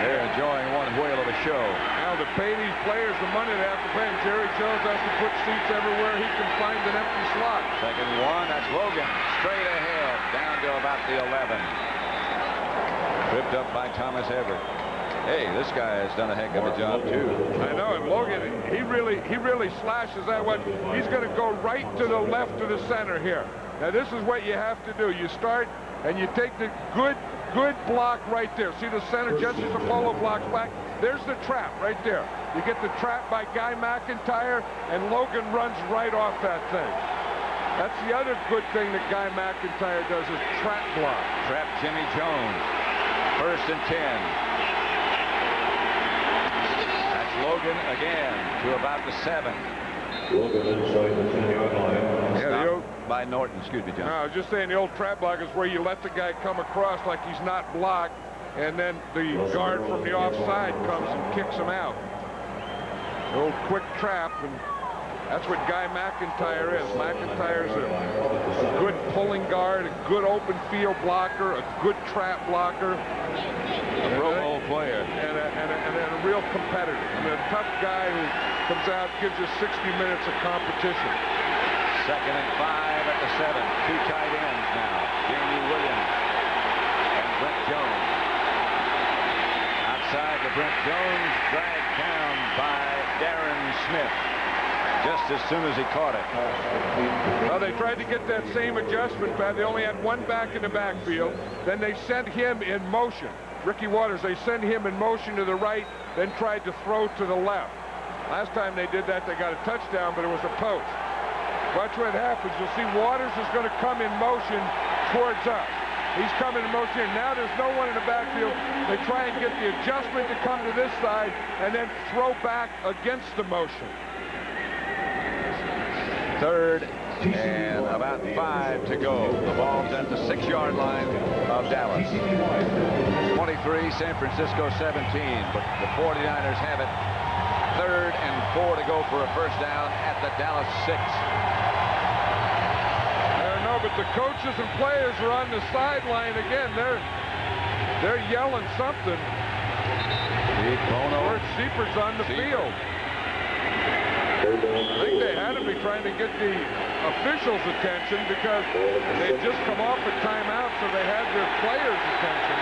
Speaker 1: They're enjoying one whale of a show.
Speaker 2: Now to pay these players the money they have to pay, and Jerry Jones has to put seats everywhere he can find an empty slot.
Speaker 1: 2nd and 1. That's Logan. Straight ahead, down to about the 11. Tripped up by Thomas Everett. Hey, this guy has done a heck of a job too.
Speaker 2: I know, and Logan, he really slashes that one. He's going to go right to the left of the center here. Now this is what you have to do. You start and you take the good block right there. See the center, just as Apollo blocks back. There's the trap right there. You get the trap by Guy McIntyre, and Logan runs right off that thing. That's the other good thing that Guy McIntyre does, is trap block.
Speaker 1: Trap Jimmy Jones. 1st and 10. Logan again to about the 7.
Speaker 4: Logan inside the 10-yard line.
Speaker 1: Yeah, by Norton. Excuse me, John.
Speaker 2: No, I was just saying the old trap block is where you let the guy come across like he's not blocked, and then the guard from the offside comes and kicks him out. The old quick trap, and That's what Guy McIntyre is. McIntyre's a good pulling guard, a good open field blocker, a good trap blocker.
Speaker 1: A Pro Bowl player.
Speaker 2: And a real competitor. I mean, a tough guy who comes out, gives you 60 minutes of competition.
Speaker 1: 2nd and 5 at the 7. 2 tight ends now. Jamie Williams and Brent Jones. Outside to Brent Jones, dragged down by Darren Smith just as soon as he caught it.
Speaker 2: Well, they tried to get that same adjustment, Pat. They only had one back in the backfield. Then they sent him in motion. Ricky Waters, they sent him in motion to the right, then tried to throw to the left. Last time they did that, they got a touchdown, but it was a post. Watch what happens. You'll see Waters is going to come in motion towards us. He's coming in motion. Now there's no one in the backfield. They try and get the adjustment to come to this side and then throw back against the motion.
Speaker 1: 3rd and about 5 to go. The ball's at the 6-yard line of Dallas. 23, San Francisco 17, but the 49ers have it. 3rd and 4 to go for a first down at the Dallas 6.
Speaker 2: I don't know, but the coaches and players are on the sideline again. They're yelling something. George Siepert's on the field. I think they had to be trying to get the officials' attention because they'd just come off a timeout, so they had their players' attention.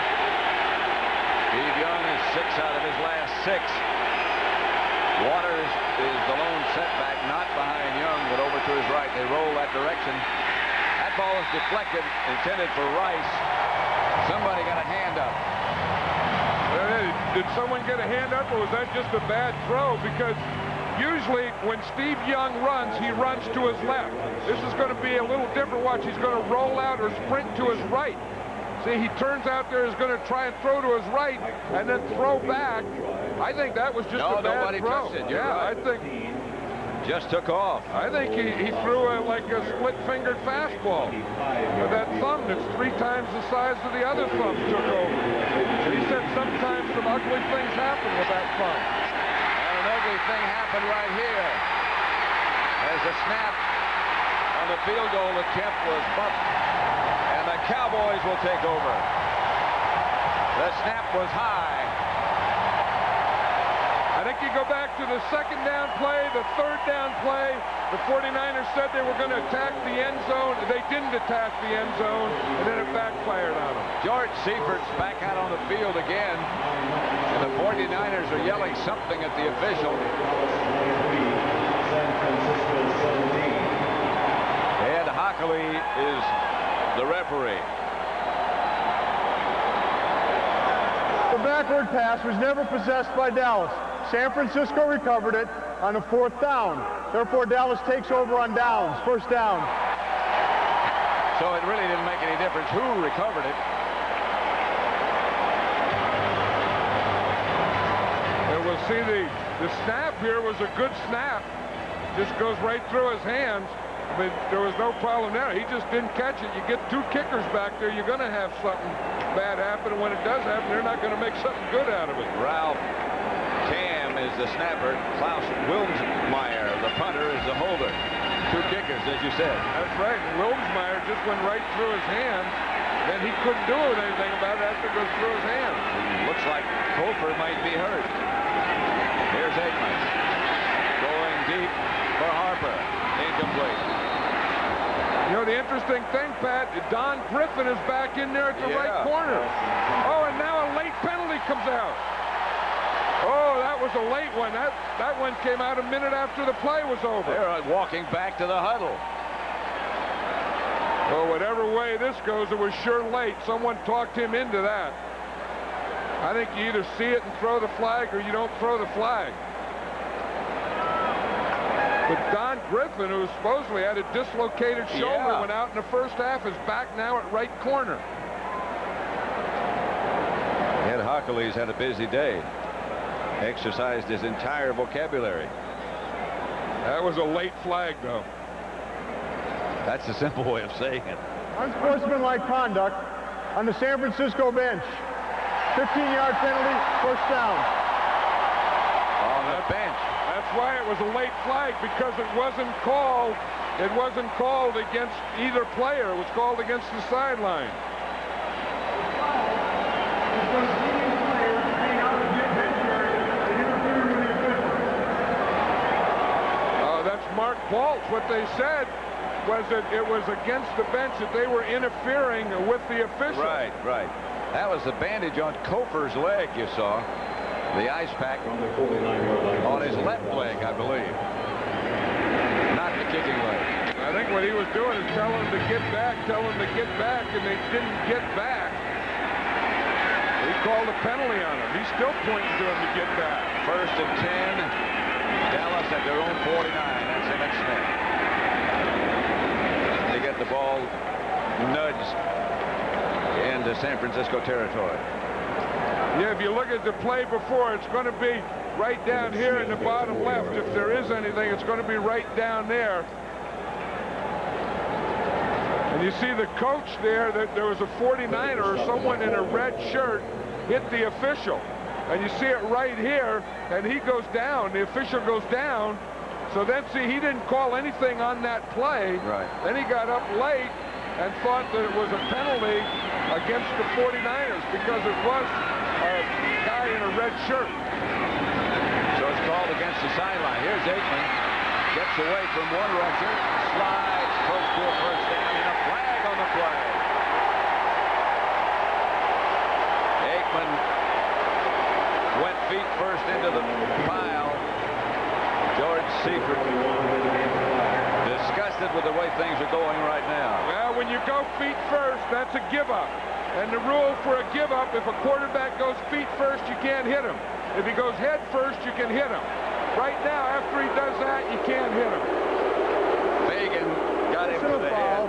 Speaker 1: Steve Young is 6 out of his last 6. Waters is the lone setback, not behind Young, but over to his right. They roll that direction. That ball is deflected, intended for Rice. Somebody got a hand up.
Speaker 2: Did someone get a hand up, or was that just a bad throw? Because usually when Steve Young runs, he runs to his left. This is going to be a little different. Watch, he's going to roll out or sprint to his right. See, he turns out there, is going to try and throw to his right and then throw back. I think that was just a bad
Speaker 1: nobody
Speaker 2: throw.
Speaker 1: touched it.
Speaker 2: Yeah,
Speaker 1: right.
Speaker 2: I think
Speaker 1: just took off.
Speaker 2: I think he threw like a split-fingered fastball with that thumb that's 3 times the size of the other thumb took over. And he said sometimes some ugly things happen with that thumb.
Speaker 1: And an ugly thing happened right here as the snap on the field goal attempt was bumped. And the Cowboys will take over. The snap was high.
Speaker 2: I think you go back to the 2nd down play, the 3rd down play. The 49ers said they were going to attack the end zone. They didn't attack the end zone, and then it backfired on them.
Speaker 1: George Siepert's back out on the field again, and the 49ers are yelling something at the official. Ed Hockley is the referee.
Speaker 3: The backward pass was never possessed by Dallas. San Francisco recovered it on a 4th down. Therefore, Dallas takes over on downs. 1st down.
Speaker 1: So it really didn't make any difference who recovered it.
Speaker 2: And we'll see the snap here was a good snap. Just goes right through his hands. I mean, there was no problem there. He just didn't catch it. You get 2 kickers back there, you're going to have something bad happen. And when it does happen, they're not going to make something good out of it.
Speaker 1: Ralph Cam is the snapper. Klaus Wilmsmeyer, the punter, is the holder. 2 kickers, as you said.
Speaker 2: That's right. And Wilmsmeyer just went right through his hands. Then he couldn't do anything about it after it goes through his hands.
Speaker 1: Looks like Kofer might be hurt. Here's Aikman. Going deep for Harper. Incomplete.
Speaker 2: You know, the interesting thing, Pat, Don Griffin is back in there at the right corner. Oh, and now a late penalty comes out. Oh, that was a late one. That one came out a minute after the play was over.
Speaker 1: They're walking back to the huddle.
Speaker 2: Well, whatever way this goes, it was sure late. Someone talked him into that. I think you either see it and throw the flag or you don't throw the flag. But Don Griffin, who supposedly had a dislocated shoulder, went out in the 1st half, is back now at right corner.
Speaker 1: Ed Hockley's had a busy day. Exercised his entire vocabulary.
Speaker 2: That was a late flag, though.
Speaker 1: That's a simple way of saying it.
Speaker 3: Unsportsmanlike conduct on the San Francisco bench. 15-yard penalty, 1st down.
Speaker 1: On the bench.
Speaker 2: That's why it was a late flag, because it wasn't called. It wasn't called against either player. It was called against the sideline. That's Mark Baltz. What they said was that it was against the bench, that they were interfering with the official.
Speaker 1: Right, right. That was the bandage on Kofer's leg, you saw. The ice pack on his left leg, I believe. Not the kicking leg.
Speaker 2: I think what he was doing is telling them to get back, and they didn't get back. He called a penalty on him. He's still pointing to him to get back.
Speaker 1: 1st and 10. Dallas at their own 49. That's Emmitt Smith. They get the ball nudged into San Francisco territory.
Speaker 2: Yeah, if you look at the play before, it's going to be right down here in the bottom left. If there is anything, it's going to be right down there. And you see the coach there, that there was a 49er or someone in a red shirt hit the official. And you see it right here, and he goes down. The official goes down. So then, see, he didn't call anything on that play.
Speaker 1: Right.
Speaker 2: Then he got up late and thought that it was a penalty against the 49ers because it was a guy in a red shirt.
Speaker 1: So it's called against the sideline. Here's Aikman. Gets away from one rusher. Slides close to a first down, and a flag on the play. Aikman went feet first into the pile. George Seifert disgusted with the way things are going right now.
Speaker 2: Well, when you go feet first, that's a give-up. And the rule for a give-up, if a quarterback goes feet first, you can't hit him. If he goes head first, you can hit him. Right now, after he does that, you can't hit him.
Speaker 1: Fagan got him for the
Speaker 3: foul.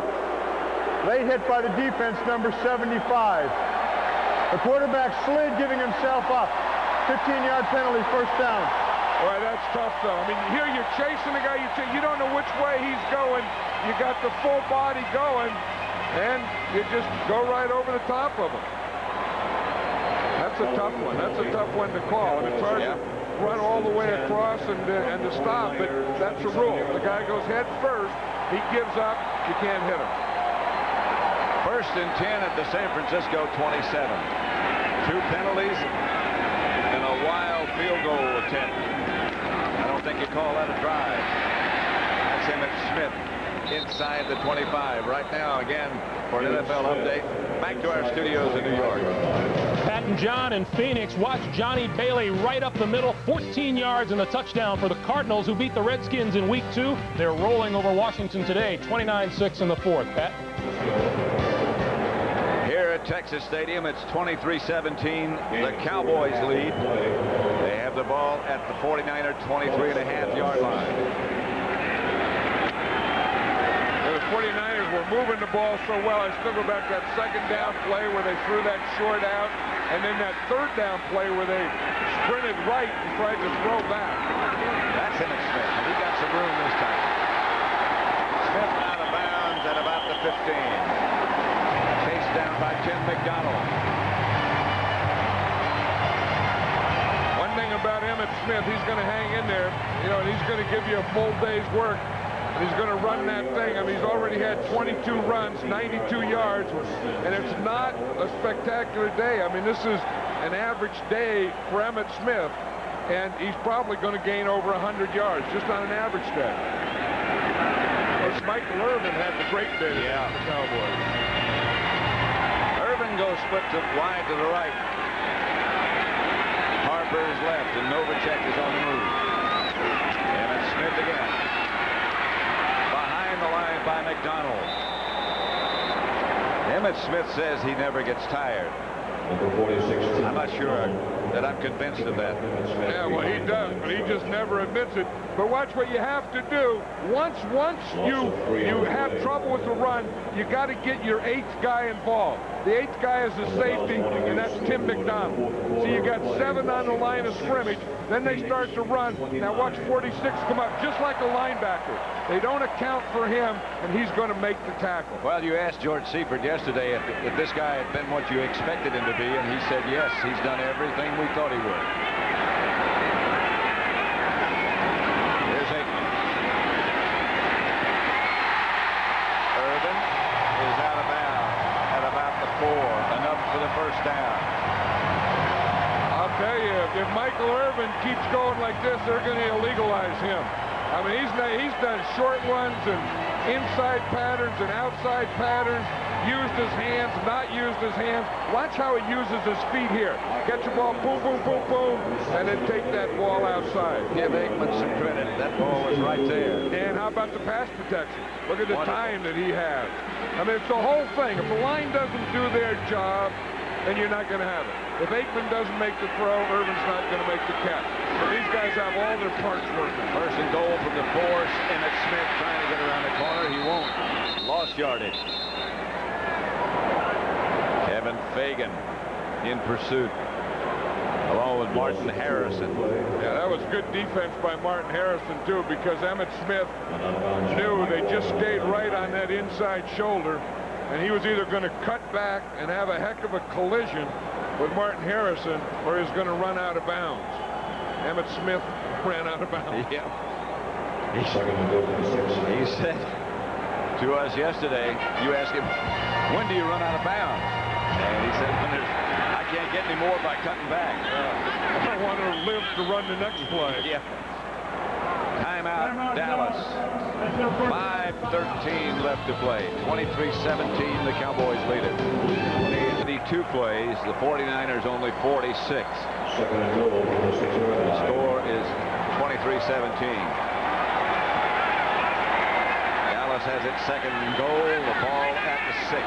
Speaker 3: Late hit by the defense, number 75. The quarterback slid, giving himself up. 15-yard penalty, first down.
Speaker 2: Boy, that's tough, though. I mean, here you're chasing the guy. You don't know which way he's going. You got the full body going, and you just go right over the top of him. That's a tough one. That's a tough one to call. And it's hard to run all the way across and to stop, but that's the rule. The guy goes head first. He gives up. You can't hit him.
Speaker 1: 1st and 10 at the San Francisco 27. 2 penalties and a wild field goal attempt. I don't think you call that a drive. That's Emmitt Smith inside the 25. Right now, again, for an NFL update, back to our studios in New York.
Speaker 6: Pat and John in Phoenix. Watch Johnny Bailey right up the middle, 14 yards and a touchdown for the Cardinals, who beat the Redskins in Week 2. They're rolling over Washington today, 29-6 in the 4th. Pat?
Speaker 1: Here at Texas Stadium, it's 23-17. The Cowboys lead. They have the ball at the 49er 23.5-yard line.
Speaker 2: The 49ers were moving the ball so well. I still go back to that 2nd down play where they threw that short out, and then that 3rd down play where they sprinted right and tried to throw back.
Speaker 1: That's Emmitt Smith. He got some room this time. Smith out of bounds at about the 15. Chased down by Tim McDonald.
Speaker 2: One thing about Emmitt Smith, he's going to hang in there, and he's going to give you a full day's work. He's going to run that thing. I mean, he's already had 22 runs, 92 yards, and it's not a spectacular day. I mean, this is an average day for Emmitt Smith, and he's probably going to gain over 100 yards just on an average day. Of course, Michael Irvin had the great day for the Cowboys.
Speaker 1: Irvin goes split to wide to the right. Harper is left, and Novacek is on the move. Emmitt Smith again. The line by McDonald. Emmitt Smith says he never gets tired. I'm not sure that I'm convinced of that.
Speaker 2: Yeah, well, he does, but he just never admits it. But watch what you have to do. Once you have trouble with the run, you got to get your 8th guy involved. The 8th guy is the safety, and that's Tim McDonald. So you got 7 on the line of scrimmage. Then they start to run. Now watch 46 come up, just like a linebacker. They don't account for him, and he's going to make the tackle.
Speaker 1: Well, you asked George Seifert yesterday if this guy had been what you expected him to be, and he said yes, he's done everything we thought he would. down.
Speaker 2: I'll tell you, if Michael Irvin keeps going like this, they're going to illegalize him. I mean, he's done short ones and inside patterns and outside patterns, used his hands, not used his hands. Watch how he uses his feet here. Catch the ball, boom, boom, boom, boom, and then take that ball outside.
Speaker 1: Give Aikman some credit. That ball was right there.
Speaker 2: And how about the pass protection? Look at the time that he has. I mean, it's the whole thing. If the line doesn't do their job, then you're not going to have it. If Aikman doesn't make the throw, Irvin's not going to make the catch. But these guys have all their parts working.
Speaker 1: First and goal from the 4. Emmitt Smith trying to get around the corner. He won't. Lost yardage. Kevin Fagan in pursuit, along with Martin Harrison.
Speaker 2: Yeah, that was good defense by Martin Harrison, too, because Emmitt Smith knew they just stayed right on that inside shoulder, and he was either going to cut back and have a heck of a collision with Martin Harrison, or he's going to run out of bounds. Emmitt Smith ran out of bounds.
Speaker 1: Yeah. He said to us yesterday, you asked him, when do you run out of bounds? And he said, I can't get any more by cutting back.
Speaker 2: I want to live to run the next play.
Speaker 1: Yeah. Timeout, Dallas. 5:13 left to play. 23-17, the Cowboys lead it. 82 plays, the 49ers only 46. The score is 23-17. Dallas has its second goal, the ball at the 6.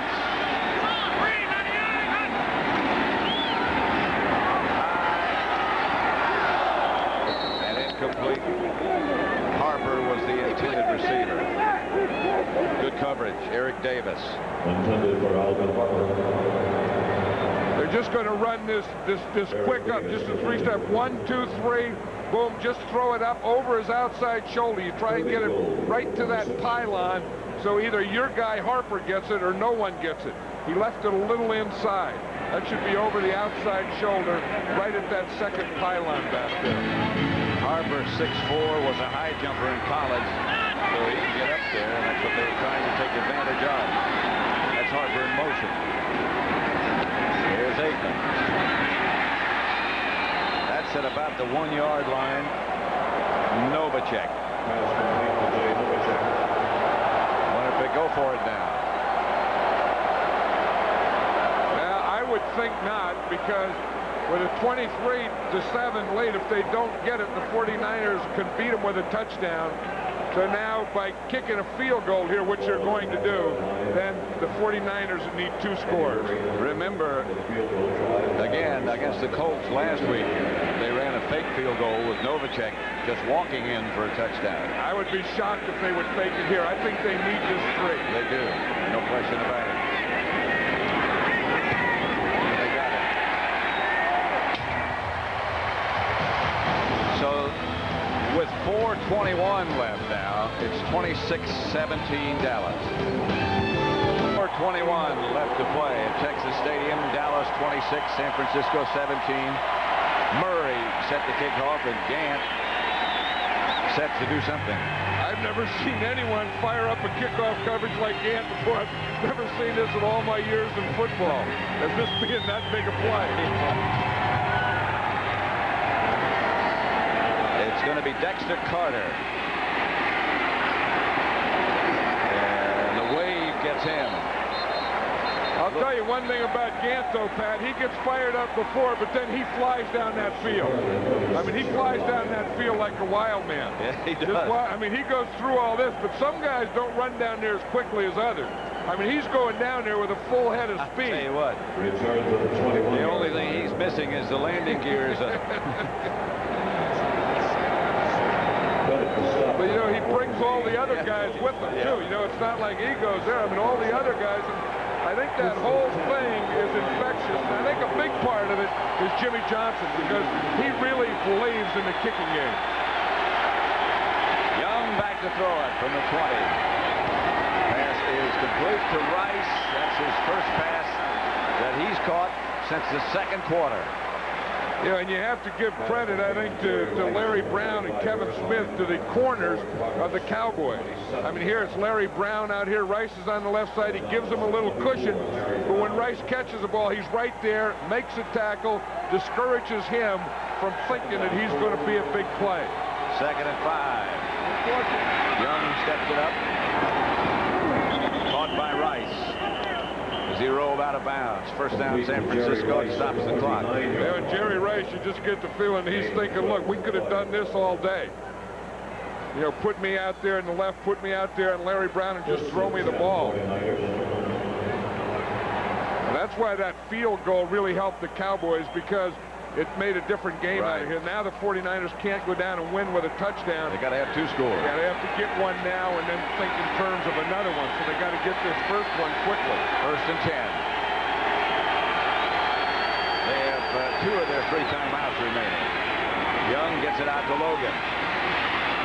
Speaker 1: Complete. Harper was the intended receiver. Good coverage. Eric Davis.
Speaker 4: Intended for Alvin Harper.
Speaker 2: They're just going to run this quick up, just a 3-step. 1, 2, 3. Boom. Just throw it up over his outside shoulder. You try and get it right to that pylon, so either your guy Harper gets it or no one gets it. He left it a little inside. That should be over the outside shoulder, right at that second pylon back there.
Speaker 1: Harper, 6'4", was a high jumper in college, so he can get up there, and that's what they were trying to take advantage of. That's Harper in motion. Here's Aikman. That's at about the 1-yard line. Novacek. Wonder if they go for it now.
Speaker 2: Well, I would think not, because with a 23-7 lead, if they don't get it, the 49ers can beat them with a touchdown. So now, by kicking a field goal here, which they're going to do, then the 49ers need 2 scores.
Speaker 1: Remember, again, against the Colts last week, they ran a fake field goal with Novacek just walking in for a touchdown.
Speaker 2: I would be shocked if they would fake it here. I think they need this 3.
Speaker 1: They do. No question about it. With 4:21 left now, it's 26-17 Dallas. 4:21 left to play at Texas Stadium. Dallas 26, San Francisco 17. Murray set to kick off, and Gant set to do something.
Speaker 2: I've never seen anyone fire up a kickoff coverage like Gant before. I've never seen this in all my years in football. As this being that big a play.
Speaker 1: It's going to be Dexter Carter. And the wave gets him.
Speaker 2: I'll tell you one thing about Gant, though, Pat. He gets fired up before, but then he flies down that field. I mean, he flies down that field like a wild man.
Speaker 1: Yeah, he does.
Speaker 2: I mean, he goes through all this, but some guys don't run down there as quickly as others. I mean, he's going down there with a full head of speed.
Speaker 1: I'll tell you what. The only thing he's missing is the landing gears.
Speaker 2: But, you know, he brings all the other guys with him, too. You know, it's not like he goes there. I mean, all the other guys. I think that whole thing is infectious. And I think a big part of it is Jimmy Johnson, because he really believes in the kicking game.
Speaker 1: Young back to throw it from the 20. Pass is complete to Rice. That's his first pass that he's caught since the second quarter.
Speaker 2: Yeah, and you have to give credit, I think, to Larry Brown and Kevin Smith, to the corners of the Cowboys. I mean, here it's Larry Brown out here. Rice is on the left side. He gives him a little cushion. But when Rice catches the ball, he's right there, makes a tackle, discourages him from thinking that he's going to be a big play.
Speaker 1: 2nd and 5. Young steps it up. Caught by Rice. As he rolled out of bounds. First down, San Francisco. It stops the clock.
Speaker 2: Yeah, and Jerry Rice, you just get the feeling he's thinking, look, we could have done this all day. You know, put me out there in the left, put me out there, and Larry Brown, and just throw me the ball. And that's why that field goal really helped the Cowboys, because it made a different game out of here. Now the 49ers can't go down and win with a touchdown.
Speaker 1: They got to have 2 scores.
Speaker 2: Yeah, they have to get one now and then think in terms of another one. So they got to get this first one quickly.
Speaker 1: 1st and 10. They have 2 of their 3 timeouts remaining. Young gets it out to Logan.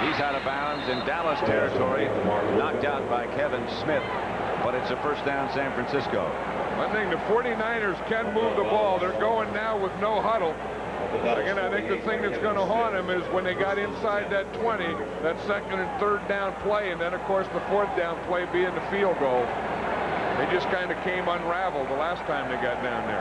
Speaker 1: He's out of bounds in Dallas territory, knocked out by Kevin Smith, but it's a first down, San Francisco.
Speaker 2: I think the 49ers can move the ball. They're going now with no huddle. Again, I think the thing that's going to haunt them is when they got inside that 20, that 2nd and 3rd down play, and then, of course, the 4th down play being the field goal. They just kind of came unraveled the last time they got down there.